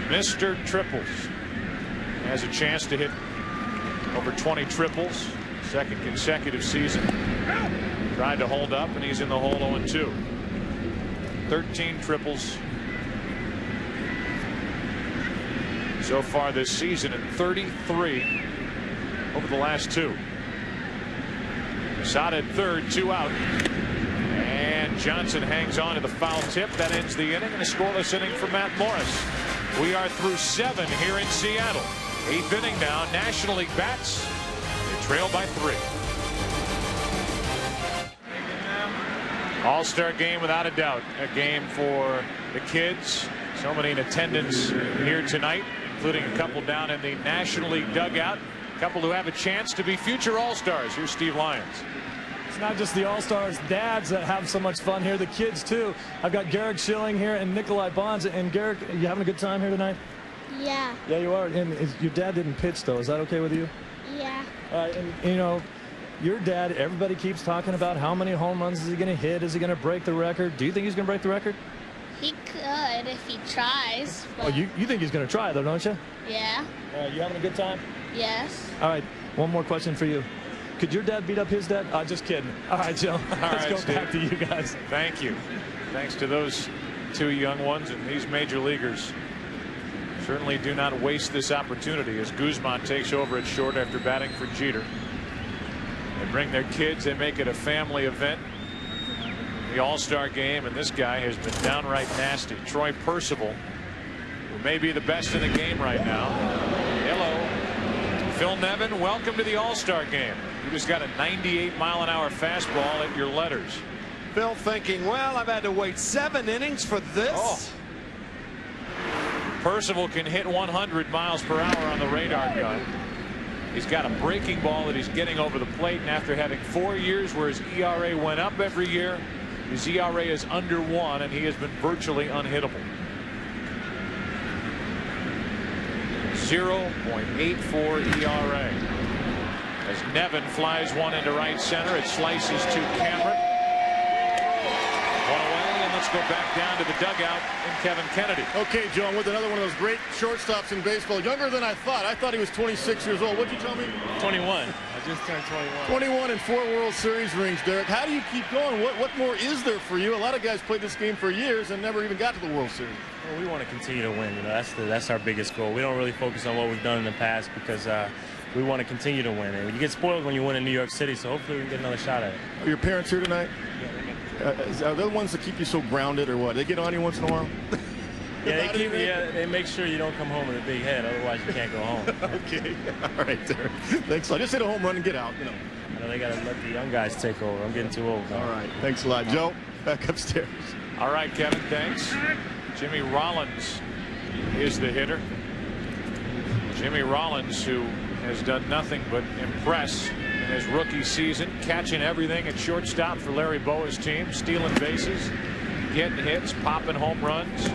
Speaker 1: Mr. Triples has a chance to hit over 20 triples, second consecutive season. Tried to hold up, and he's in the hole 0-2. 13 triples so far this season, and 33 over the last 2. Shot at third, 2 out, and Johnson hangs on to the foul tip. That ends the inning, and a scoreless inning for Matt Morris. We are through 7 here in Seattle. 8th inning now. National League bats. They trail by 3. All-Star game without a doubt. A game for the kids. So many in attendance here tonight, including a couple down in the National League dugout. A couple who have a chance to be future All-Stars. Here's Steve Lyons.
Speaker 8: It's not just the All-Stars, dads that have so much fun here, the kids too. I've got Garrick Schilling here and Nikolai Bonds. And Garrick, you having a good time here tonight?
Speaker 3: Yeah.
Speaker 8: Yeah, you are. And your dad didn't pitch, though. Is that okay with you?
Speaker 3: Yeah.
Speaker 8: And you know, your dad, everybody keeps talking about how many home runs is he going to hit? Is he going to break the record? Do you think he's going to break the record?
Speaker 3: He could if he tries.
Speaker 8: Oh, you think he's going to try, though, don't you?
Speaker 3: Yeah.
Speaker 8: You having a good time?
Speaker 3: Yes.
Speaker 8: All right, one more question for you. Could your dad beat up his dad? Just kidding. All right, Joe. Let's go back to you guys.
Speaker 1: Thank you. Thanks to those 2 young ones, and these major leaguers certainly do not waste this opportunity as Guzman takes over at short after batting for Jeter. They bring their kids. They make it a family event. The All-Star game, and this guy has been downright nasty. Troy Percival, who may be the best in the game right now. Hello. Phil Nevin, welcome to the All-Star game. You just got a 98-mile-an-hour fastball at your letters.
Speaker 4: Phil thinking, well, I've had to wait 7 innings for this.
Speaker 1: Oh. Percival can hit 100 miles per hour on the radar gun. He's got a breaking ball that he's getting over the plate, and after having 4 years where his ERA went up every year, his ERA is under 1, and he has been virtually unhittable. 0.84 ERA. As Nevin flies one into right center, it slices to Cameron. One away, and let's go back down to the dugout and Kevin Kennedy.
Speaker 5: Okay, John, with another one of those great shortstops in baseball. Younger than I thought. I thought he was 26 years old. What'd you tell me?
Speaker 21: 21. I just turned 21.
Speaker 5: 21 and 4 World Series rings, Derek. How do you keep going? What more is there for you? A lot of guys played this game for years and never even got to the World Series.
Speaker 21: Well, we want to continue to win. You know, that's our biggest goal. We don't really focus on what we've done in the past because we want to continue to win. And you get spoiled when you win in New York City, so hopefully we can get another shot at it.
Speaker 5: Are your parents here tonight? Are they the ones that keep you so grounded, or what? They get on you once in a while?
Speaker 21: Yeah, they make sure you don't come home with a big head, otherwise you can't go home.
Speaker 5: Okay, all right, Derek. Thanks a lot. Just hit a home run and get out. You know.
Speaker 21: I know they got to let the young guys take over. I'm getting too old now.
Speaker 5: All right, thanks a lot, Joe. Back upstairs.
Speaker 1: All right, Kevin, thanks. Jimmy Rollins is the hitter. Jimmy Rollins, who has done nothing but impress in his rookie season, catching everything at shortstop for Larry Bowa's team, stealing bases, getting hits, popping home runs,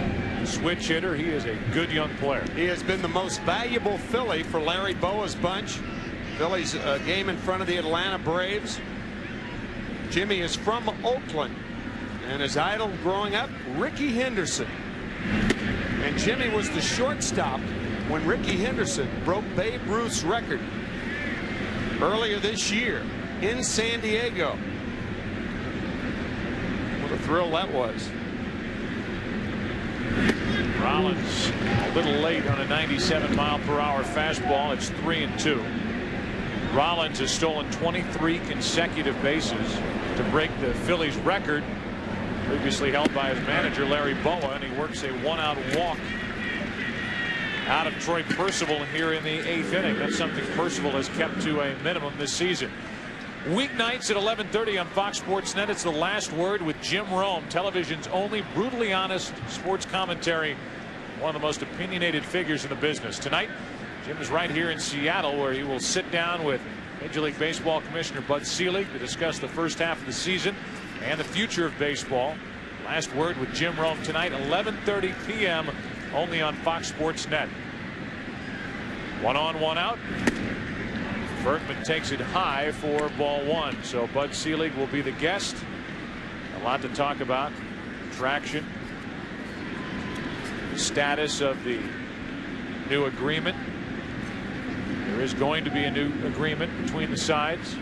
Speaker 1: switch hitter. He is a good young player.
Speaker 4: He has been the most valuable Philly for Larry Bowa's bunch. Philly's game in front of the Atlanta Braves. Jimmy is from Oakland, and his idol growing up, Rickey Henderson. And Jimmy was the shortstop when Rickey Henderson broke Babe Ruth's record earlier this year in San Diego. What a thrill that was.
Speaker 1: Rollins a little late on a 97-mile-per-hour fastball. It's 3-2. Rollins has stolen 23 consecutive bases to break the Phillies record previously held by his manager Larry Bowa, and he works a 1-out walk out of Troy Percival here in the 8th inning. That's something Percival has kept to a minimum this season. Weeknights at 11:30 on Fox Sports Net. It's The Last Word with Jim Rome, television's only brutally honest sports commentary. One of the most opinionated figures in the business. Tonight, Jim is right here in Seattle, where he will sit down with Major League Baseball Commissioner Bud Selig to discuss the first half of the season and the future of baseball. Last Word with Jim Rome tonight, 11:30 p.m. only on Fox Sports Net. 1 on, 1 out. Berkman takes it high for ball 1. So Bud Selig will be the guest. A lot to talk about. Traction. The status of the new agreement. There is going to be a new agreement between the sides.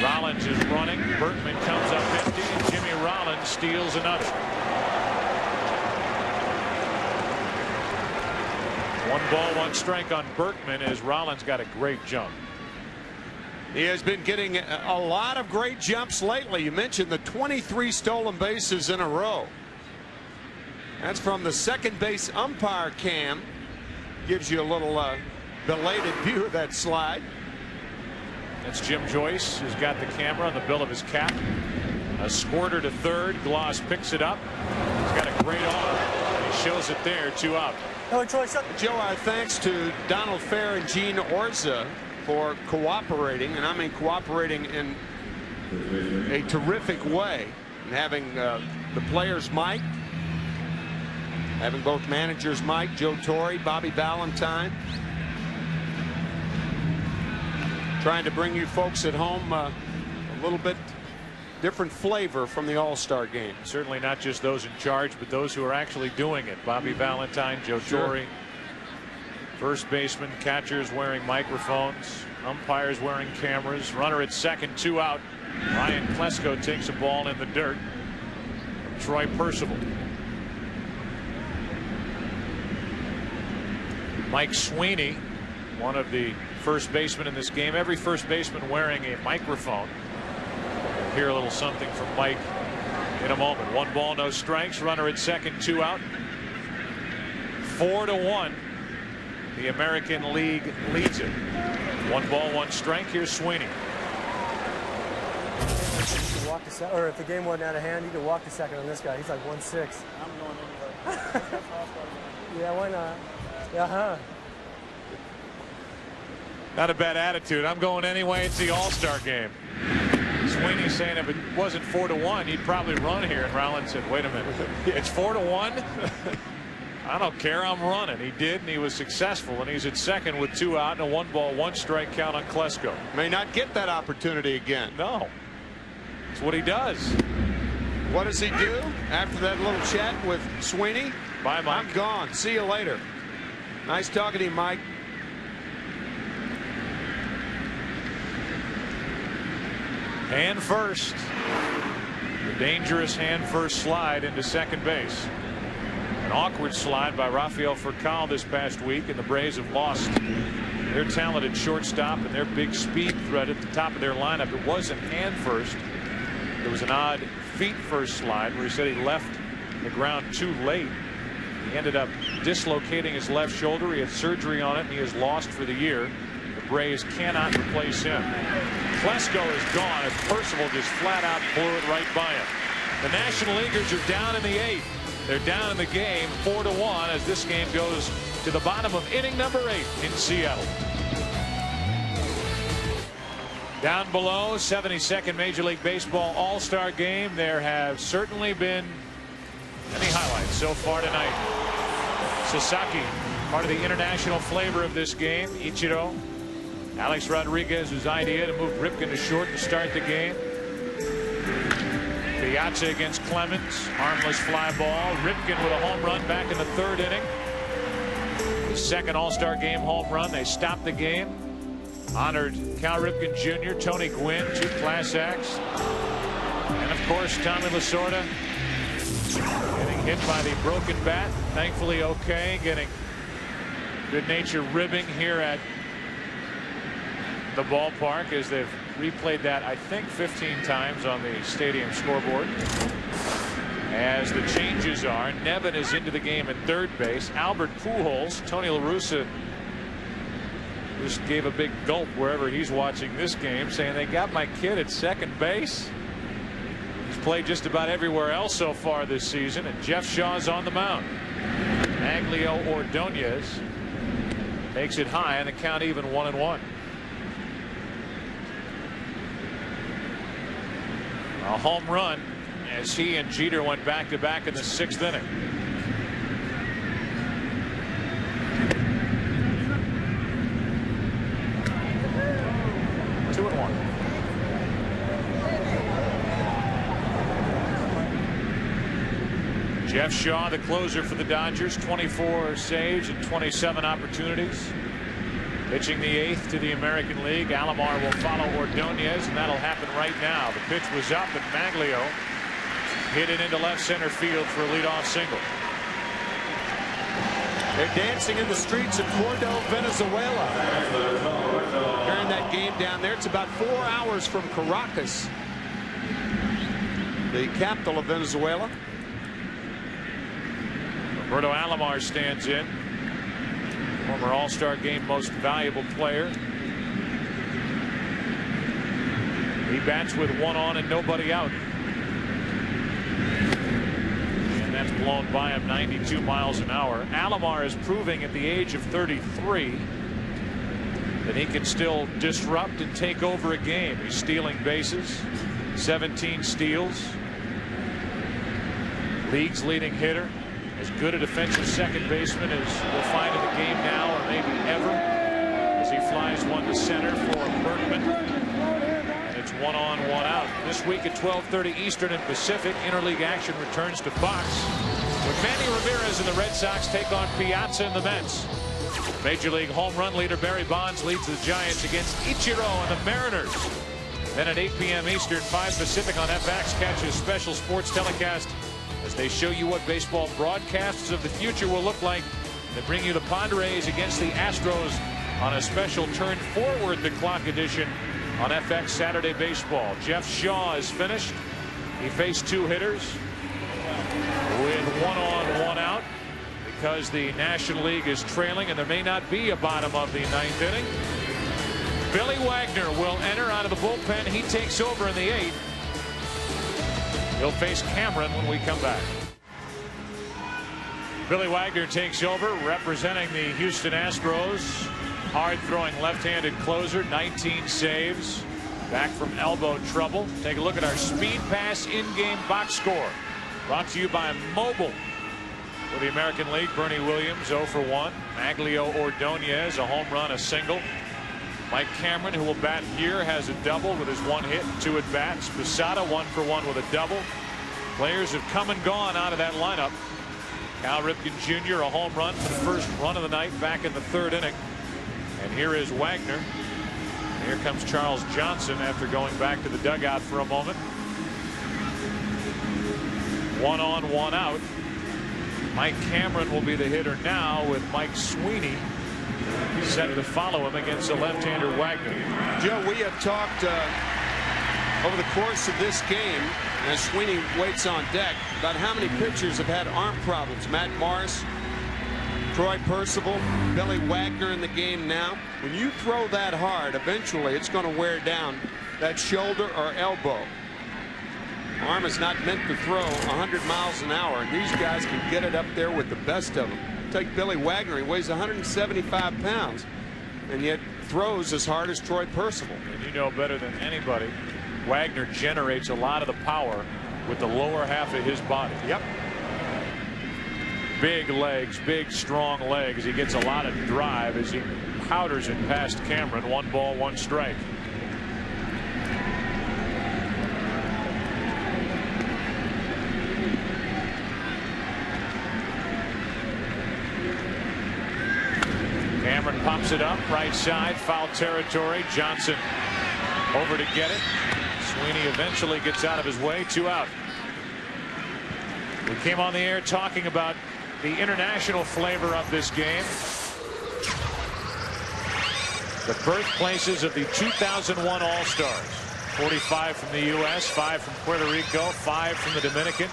Speaker 1: Rollins is running. Berkman comes up empty, and Jimmy Rollins steals another. 1 ball, 1 strike on Berkman as Rollins got a great jump.
Speaker 4: He has been getting a lot of great jumps lately. You mentioned the 23 stolen bases in a row. That's from the second base umpire cam. Gives you a little belated view of that slide.
Speaker 1: That's Jim Joyce, who's got the camera on the bill of his cap. A squirter to third. Gloss picks it up. He's got a great arm. He shows it there. 2 out.
Speaker 4: Joe, our thanks to Donald Fair and Gene Orza for cooperating, and I mean cooperating in a terrific way, and having the players mic, having both managers mic, Joe Torre, Bobby Valentine, trying to bring you folks at home a little bit different flavor from the All-Star game.
Speaker 1: Certainly not just those in charge, but those who are actually doing it. Bobby Valentine, Joe Torre. First baseman, catchers wearing microphones, umpires wearing cameras. Runner at second, 2 out. Ryan Klesko takes a ball in the dirt from Troy Percival. Mike Sweeney, one of the first basemen in this game. Every first baseman wearing a microphone. We'll hear a little something from Mike in a moment. 1 ball, no strikes. Runner at second, 2 out. 4-1. The American League leads it. 1 ball, 1 strike. Here's Sweeney.
Speaker 9: You could walk to or if the game wasn't out of hand, you could walk to second on this guy. He's like 1-6. I'm going anyway. Yeah, why not? Yeah,
Speaker 1: Not a bad attitude. I'm going anyway. It's the All-Star game. Sweeney saying if it wasn't 4-1, he'd probably run here. And Rollins said, wait a minute. It's 4-1? I don't care. I'm running. He did, and he was successful. And he's at second with 2 out and a 1 ball, 1 strike count on Klesko.
Speaker 4: May not get that opportunity again.
Speaker 1: No. That's what he does.
Speaker 4: What does he do after that little chat with Sweeney?
Speaker 1: Bye, Mike.
Speaker 4: I'm gone. See you later. Nice talking to you, Mike.
Speaker 1: Hand first. The dangerous hand first slide into second base. An awkward slide by Rafael Furcal this past week, and the Braves have lost their talented shortstop and their big speed threat at the top of their lineup. It wasn't hand first. There was an odd feet first slide where he said he left the ground too late. He ended up dislocating his left shoulder. He had surgery on it, and he is lost for the year. The Braves cannot replace him. Klesko is gone as Percival just flat out blew it right by him. The National Leaguers are down in the 8th. They're down in the game 4-1 as this game goes to the bottom of inning number 8 in Seattle. Down below, 72nd Major League Baseball All-Star Game. There have certainly been many highlights so far tonight. Sasaki, part of the international flavor of this game. Ichiro, Alex Rodriguez's idea to move Ripken to short to start the game. Piazza against Clemens, harmless fly ball. Ripken with a home run back in the 3rd inning. His second All-Star Game home run. They stopped the game. Honored Cal Ripken Jr., Tony Gwynn, 2 class acts. And of course, Tommy Lasorda getting hit by the broken bat. Thankfully okay. Getting good-natured ribbing here at the ballpark as they've replayed that, I think, 15 times on the stadium scoreboard. As the changes are, Nevin is into the game at third base. Albert Pujols, Tony La Russa just gave a big gulp wherever he's watching this game, saying they got my kid at second base. He's played just about everywhere else so far this season, and Jeff Shaw's on the mound. Maglio Ordonez makes it high, and the count even 1-1. A home run as he and Jeter went back-to-back in the 6th inning. Jeff Shaw, the closer for the Dodgers, 24 saves and 27 opportunities. Pitching the 8th to the American League. Alomar will follow Ordonez, and that'll happen right now. The pitch was up, and Maglio hit it into left center field for a leadoff single.
Speaker 4: They're dancing in the streets of Cordo, Venezuela. During that game down there, it's about 4 hours from Caracas, the capital of Venezuela.
Speaker 1: Roberto Alomar stands in. Former All-Star Game most valuable player. He bats with 1 on and nobody out. And that's blown by him 92 miles an hour. Alomar is proving at the age of 33 that he can still disrupt and take over a game. He's stealing bases, 17 steals. League's leading hitter. As good a defensive second baseman as we'll find in the game now, or maybe ever, as he flies one to center for Berkman. And it's 1 on, 1 out. This week at 12:30 Eastern and Pacific, interleague action returns to Fox, when Manny Ramirez and the Red Sox take on Piazza and the Mets. Major League home run leader Barry Bonds leads the Giants against Ichiro and the Mariners. Then at 8 p.m. Eastern, 5 Pacific on FX, catch a special sports telecast as they show you what baseball broadcasts of the future will look like. They bring you the Padres against the Astros on a special turn forward the clock edition on FX Saturday Baseball. Jeff Shaw is finished. He faced 2 hitters with 1 on, 1 out because the National League is trailing and there may not be a bottom of the 9th inning. Billy Wagner will enter out of the bullpen. He takes over in the 8th. He'll face Cameron when we come back. Billy Wagner takes over, representing the Houston Astros. Hard-throwing left-handed closer, 19 saves. Back from elbow trouble. Take a look at our Speed Pass in-game box score. Brought to you by Mobile. For the American League, Bernie Williams 0 for 1. Maglio Ordonez, a home run, a single. Mike Cameron, who will bat here, has a double with his 1 hit, 2 at bats. Posada 1 for 1 with a double. Players have come and gone out of that lineup. Cal Ripken Jr. a home run for the first run of the night back in the 3rd inning. And here is Wagner. And here comes Charles Johnson after going back to the dugout for a moment. 1 on, 1 out. Mike Cameron will be the hitter now with Mike Sweeney set to follow him against the left-hander Wagner.
Speaker 4: Joe, we have talked over the course of this game, as Sweeney waits on deck, about how many pitchers have had arm problems. Matt Morris, Troy Percival, Billy Wagner in the game now. When you throw that hard, eventually it's going to wear down that shoulder or elbow. Arm is not meant to throw 100 miles an hour, and these guys can get it up there with the best of them. Take Billy Wagner, he weighs 175 pounds and yet throws as hard as Troy Percival.
Speaker 1: And you know better than anybody, Wagner generates a lot of the power with the lower half of his body.
Speaker 4: Yep.
Speaker 1: Big legs, big strong legs. He gets a lot of drive as he powders it past Cameron. 1 ball, 1 strike. Cameron pops it up right side, foul territory. Johnson over to get it. Sweeney eventually gets out of his way. 2 out. We came on the air talking about the international flavor of this game. The birthplaces of the 2001 All-Stars. 45 from the U.S., 5 from Puerto Rico, 5 from the Dominican,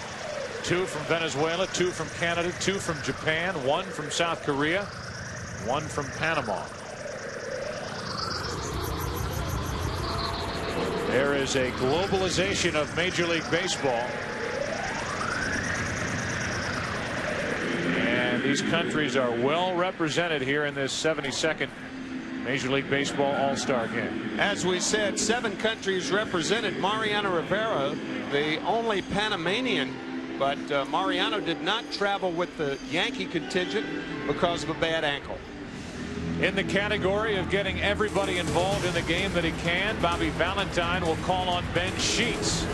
Speaker 1: 2 from Venezuela, 2 from Canada, 2 from Japan, 1 from South Korea, 1 from Panama. There is a globalization of Major League Baseball. And these countries are well represented here in this 72nd Major League Baseball All-Star game.
Speaker 4: As we said, 7 countries represented. Mariano Rivera, the only Panamanian, but Mariano did not travel with the Yankee contingent because of a bad ankle.
Speaker 1: In the category of getting everybody involved in the game that he can, Bobby Valentine will call on Ben Sheets.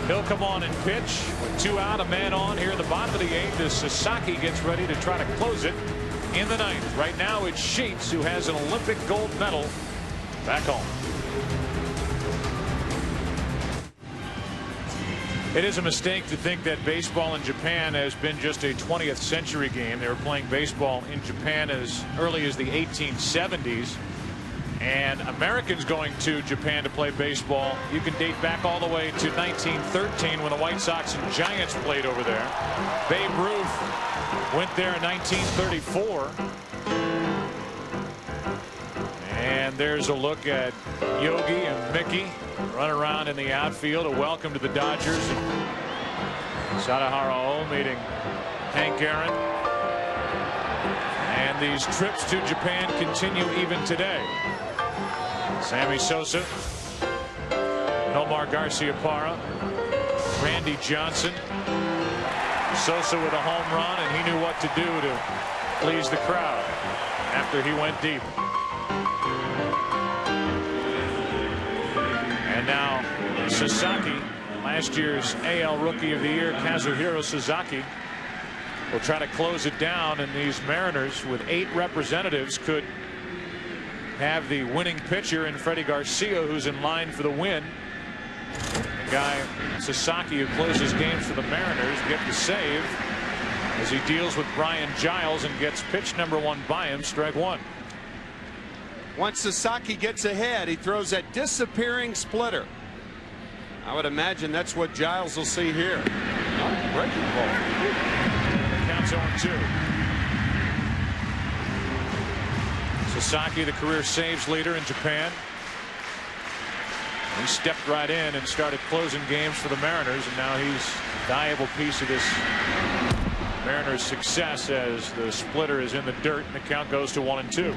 Speaker 1: He'll come on and pitch with 2 out, a man on here in the bottom of the 8th as Sasaki gets ready to try to close it in the 9th. Right now it's Sheets who has an Olympic gold medal back home. It is a mistake to think that baseball in Japan has been just a 20th century game. They were playing baseball in Japan as early as the 1870s. And Americans going to Japan to play baseball, you can date back all the way to 1913 when the White Sox and Giants played over there. Babe Ruth went there in 1934. And there's a look at Yogi and Mickey run around in the outfield. A welcome to the Dodgers. Sadahara O meeting Hank Aaron. And these trips to Japan continue even today. Sammy Sosa, Nomar Garciaparra, Randy Johnson. Sosa with a home run, and he knew what to do to please the crowd after he went deep. And now Sasaki, last year's AL Rookie of the Year, Kazuhiro Sasaki, will try to close it down, and these Mariners with 8 representatives could have the winning pitcher in Freddie Garcia, who's in line for the win. The guy Sasaki, who closes games for the Mariners, get the save as he deals with Brian Giles and gets pitch number 1 by him, strike 1.
Speaker 4: Once Sasaki gets ahead, he throws that disappearing splitter. I would imagine that's what Giles will see here. Oh, breaking ball.
Speaker 1: Counts 0-2. Sasaki, the career saves leader in Japan. He stepped right in and started closing games for the Mariners, and now he's a valuable piece of this Mariners' success as the splitter is in the dirt and the count goes to 1-2.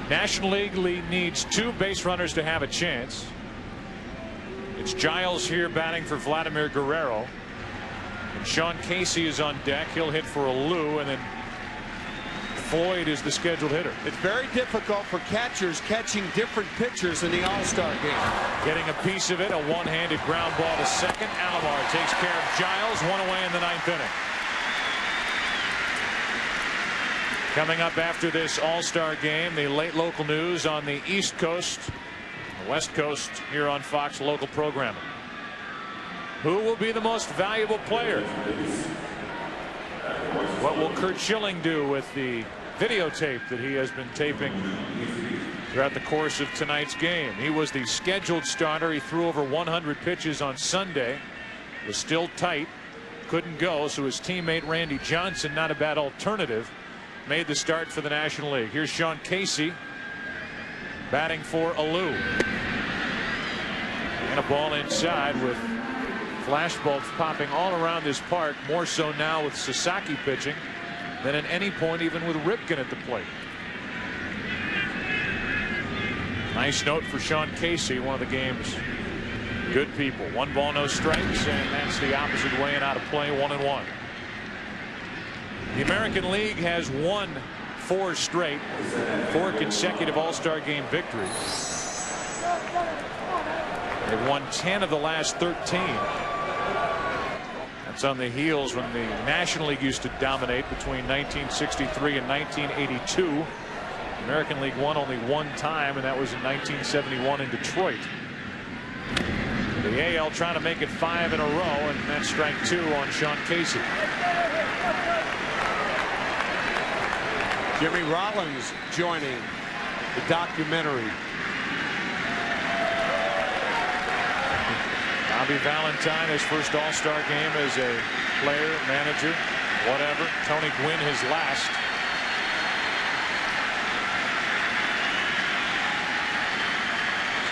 Speaker 1: National League needs 2 base runners to have a chance. It's Giles here batting for Vladimir Guerrero, and Sean Casey is on deck. He'll hit for a Lou, and then Floyd is the scheduled hitter.
Speaker 4: It's very difficult for catchers catching different pitchers in the All-Star game.
Speaker 1: Getting a piece of it, a one-handed ground ball to second. Alomar takes care of Giles, 1 away in the 9th inning. Coming up after this All-Star game, the late local news on the East Coast, the West Coast here on Fox local programming. Who will be the most valuable player? What will Curt Schilling do with the videotape that he has been taping throughout the course of tonight's game? He was the scheduled starter. He threw over 100 pitches on Sunday. Was still tight. Couldn't go, so his teammate Randy Johnson, not a bad alternative, made the start for the National League. Here's Sean Casey batting for Alou. And a ball inside with flashbulbs popping all around this park, more so now with Sasaki pitching than at any point even with Ripken at the plate. Nice note for Sean Casey, one of the game's good people. 1 ball, no strikes, and that's the opposite way and out of play, 1-1. The American League has won 4 straight, 4 consecutive All-Star game victories. They've won 10 of the last 13. That's on the heels when the National League used to dominate between 1963 and 1982. The American League won only 1 time, and that was in 1971 in Detroit. The AL trying to make it 5 in a row, and that's strike 2 on Sean Casey.
Speaker 4: Jimmy Rollins joining the documentary.
Speaker 1: Bobby Valentine, his first All-Star game as a player, manager, whatever. Tony Gwynn, his last.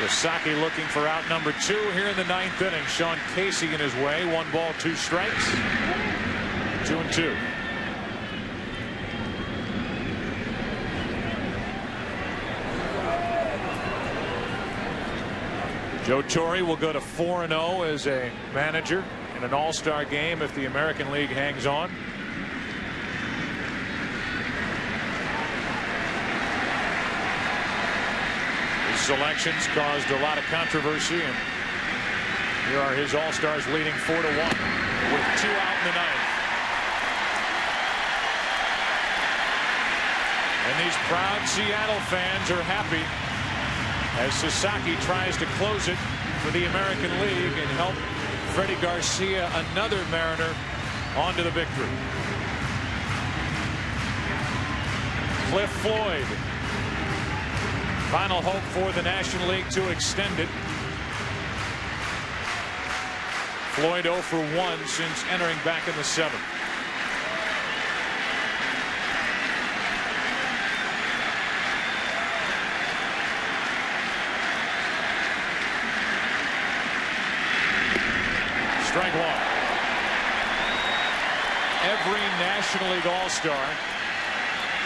Speaker 1: Sasaki looking for out number 2 here in the 9th inning. Sean Casey in his way. 1 ball, 2 strikes. 2-2. Joe Torre will go to 4-0 as a manager in an All-Star game if the American League hangs on. His selections caused a lot of controversy, and here are his All-Stars leading 4-1 with 2 out in the 9th. And these proud Seattle fans are happy as Sasaki tries to close it for the American League and help Freddie Garcia, another Mariner, onto the victory. Cliff Floyd. Final hope for the National League to extend it. Floyd 0 for 1 since entering back in the 7th. Strike 1. Every National League All-Star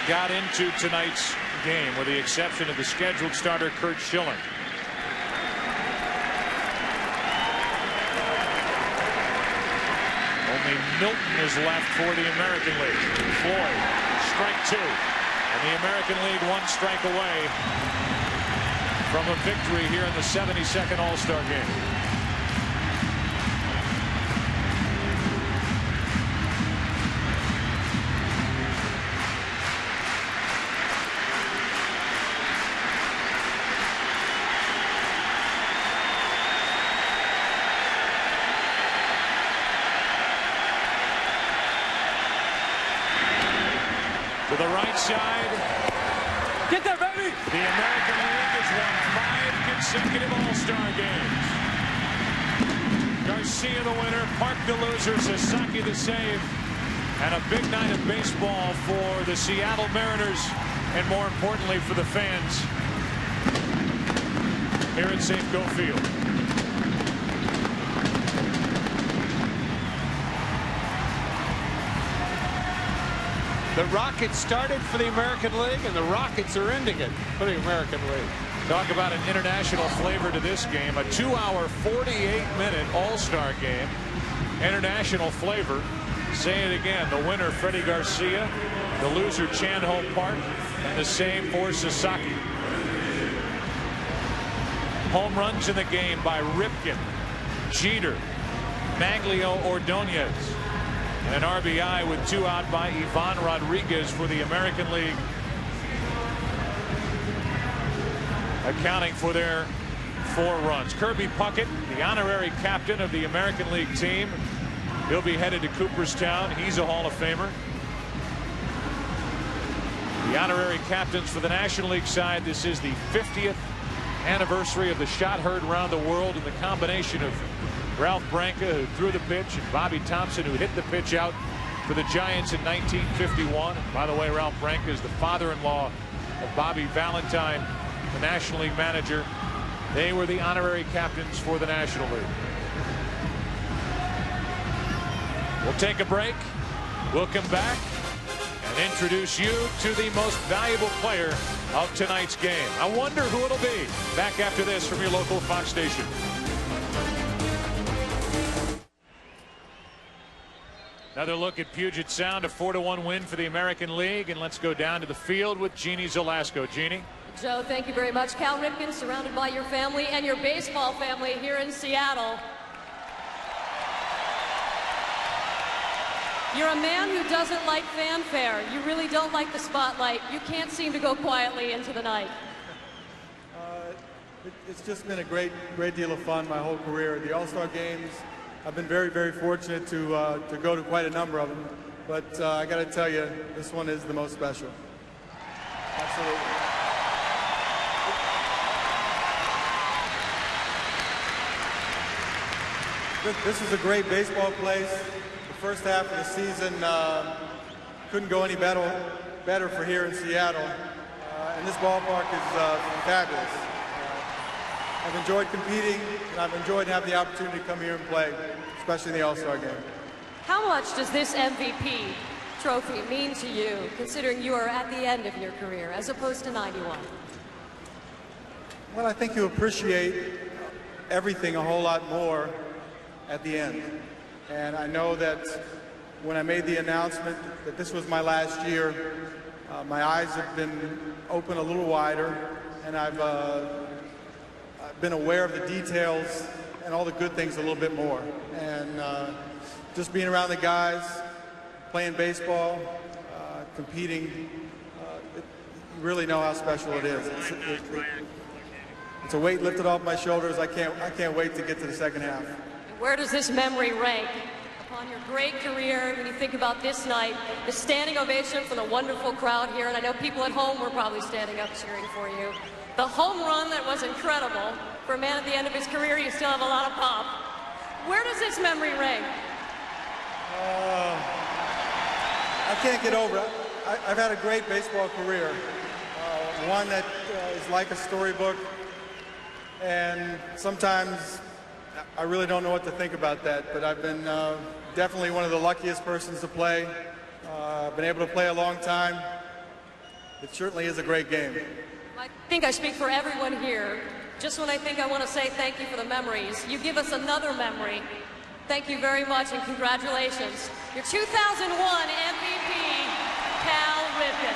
Speaker 1: got into tonight's game, with the exception of the scheduled starter Kurt Schilling. Only Milton is left for the American League. Floyd, strike 2. And the American League 1 strike away from a victory here in the 72nd All-Star game. To the right side. Get there, baby! The American League has won 5 consecutive All-Star games. Garcia the winner, Park the loser, Sasaki the save, and a big night of baseball for the Seattle Mariners, and more importantly for the fans here at Safeco Field.
Speaker 4: The Rockets started for the American League, and the Rockets are ending it for the American League.
Speaker 1: Talk about an international flavor to this game. A 2-hour, 48-minute All-Star game. International flavor. Say it again. The winner, Freddie Garcia. The loser, Chan Ho Park. And the same for Sasaki. Home runs in the game by Ripken, Jeter, Manglio, Ordonez. And an RBI with 2 out by Ivan Rodriguez for the American League, accounting for their 4 runs. Kirby Puckett, the honorary captain of the American League team. He'll be headed to Cooperstown. He's a Hall of Famer. The honorary captains for the National League side. This is the 50th anniversary of the shot heard around the world, and the combination of Ralph Branca, who threw the pitch, and Bobby Thompson, who hit the pitch out for the Giants in 1951. And by the way, Ralph Branca is the father-in-law of Bobby Valentine, the National League manager. They were the honorary captains for the National League. We'll take a break. We'll come back and introduce you to the most valuable player of tonight's game. I wonder who it'll be. Back after this from your local Fox station. Another look at Puget Sound, a 4-1 win for the American League. And let's go down to the field with Jeannie Zelasco. Jeannie.
Speaker 11: Joe, thank you very much. Cal Ripken, surrounded by your family and your baseball family here in Seattle. You're a man who doesn't like fanfare. You really don't like the spotlight. You can't seem to go quietly into the night.
Speaker 10: It's just been a great deal of fun my whole career. The All-Star games, I've been very, very fortunate to go to quite a number of them. But I got to tell you, this one is the most special. Absolutely. This is a great baseball place. The first half of the season couldn't go any better for here in Seattle. And this ballpark is fabulous. I've enjoyed competing, and I've enjoyed having the opportunity to come here and play, especially in the All-Star game.
Speaker 11: How much does this MVP trophy mean to you, considering you are at the end of your career, as opposed to 91?
Speaker 10: Well, I think you appreciate everything a whole lot more at the end. And I know that when I made the announcement that this was my last year, my eyes have been open a little wider, and I've been aware of the details and all the good things a little bit more. And just being around the guys, playing baseball, competing, you really know how special it is. It's a weight lifted off my shoulders. I can't wait to get to the second half.
Speaker 11: Where does this memory rank upon your great career when you think about this night, the standing ovation from the wonderful crowd here, and I know people at home were probably standing up cheering for you. The home run that was incredible. For a man at the end of his career, you still have a lot of pop. Where does this memory rank?
Speaker 10: I can't get over it. I've had a great baseball career, one that is like a storybook, and sometimes I really don't know what to think about that, but I've been definitely one of the luckiest persons to play. Been able to play a long time. It certainly is a great game.
Speaker 11: I think I speak for everyone here. Just when I think I want to say thank you for the memories, you give us another memory. Thank you very much and congratulations. Your 2001 MVP, Cal Ripken.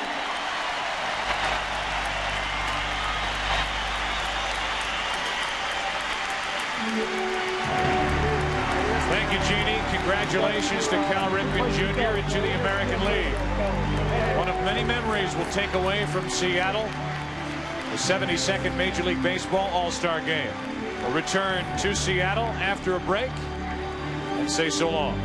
Speaker 1: Thank you, Jeannie. Congratulations to Cal Ripken Jr. into the American League. One of many memories we'll take away from Seattle. The 72nd Major League Baseball All-Star Game. We'll return to Seattle after a break and say so long.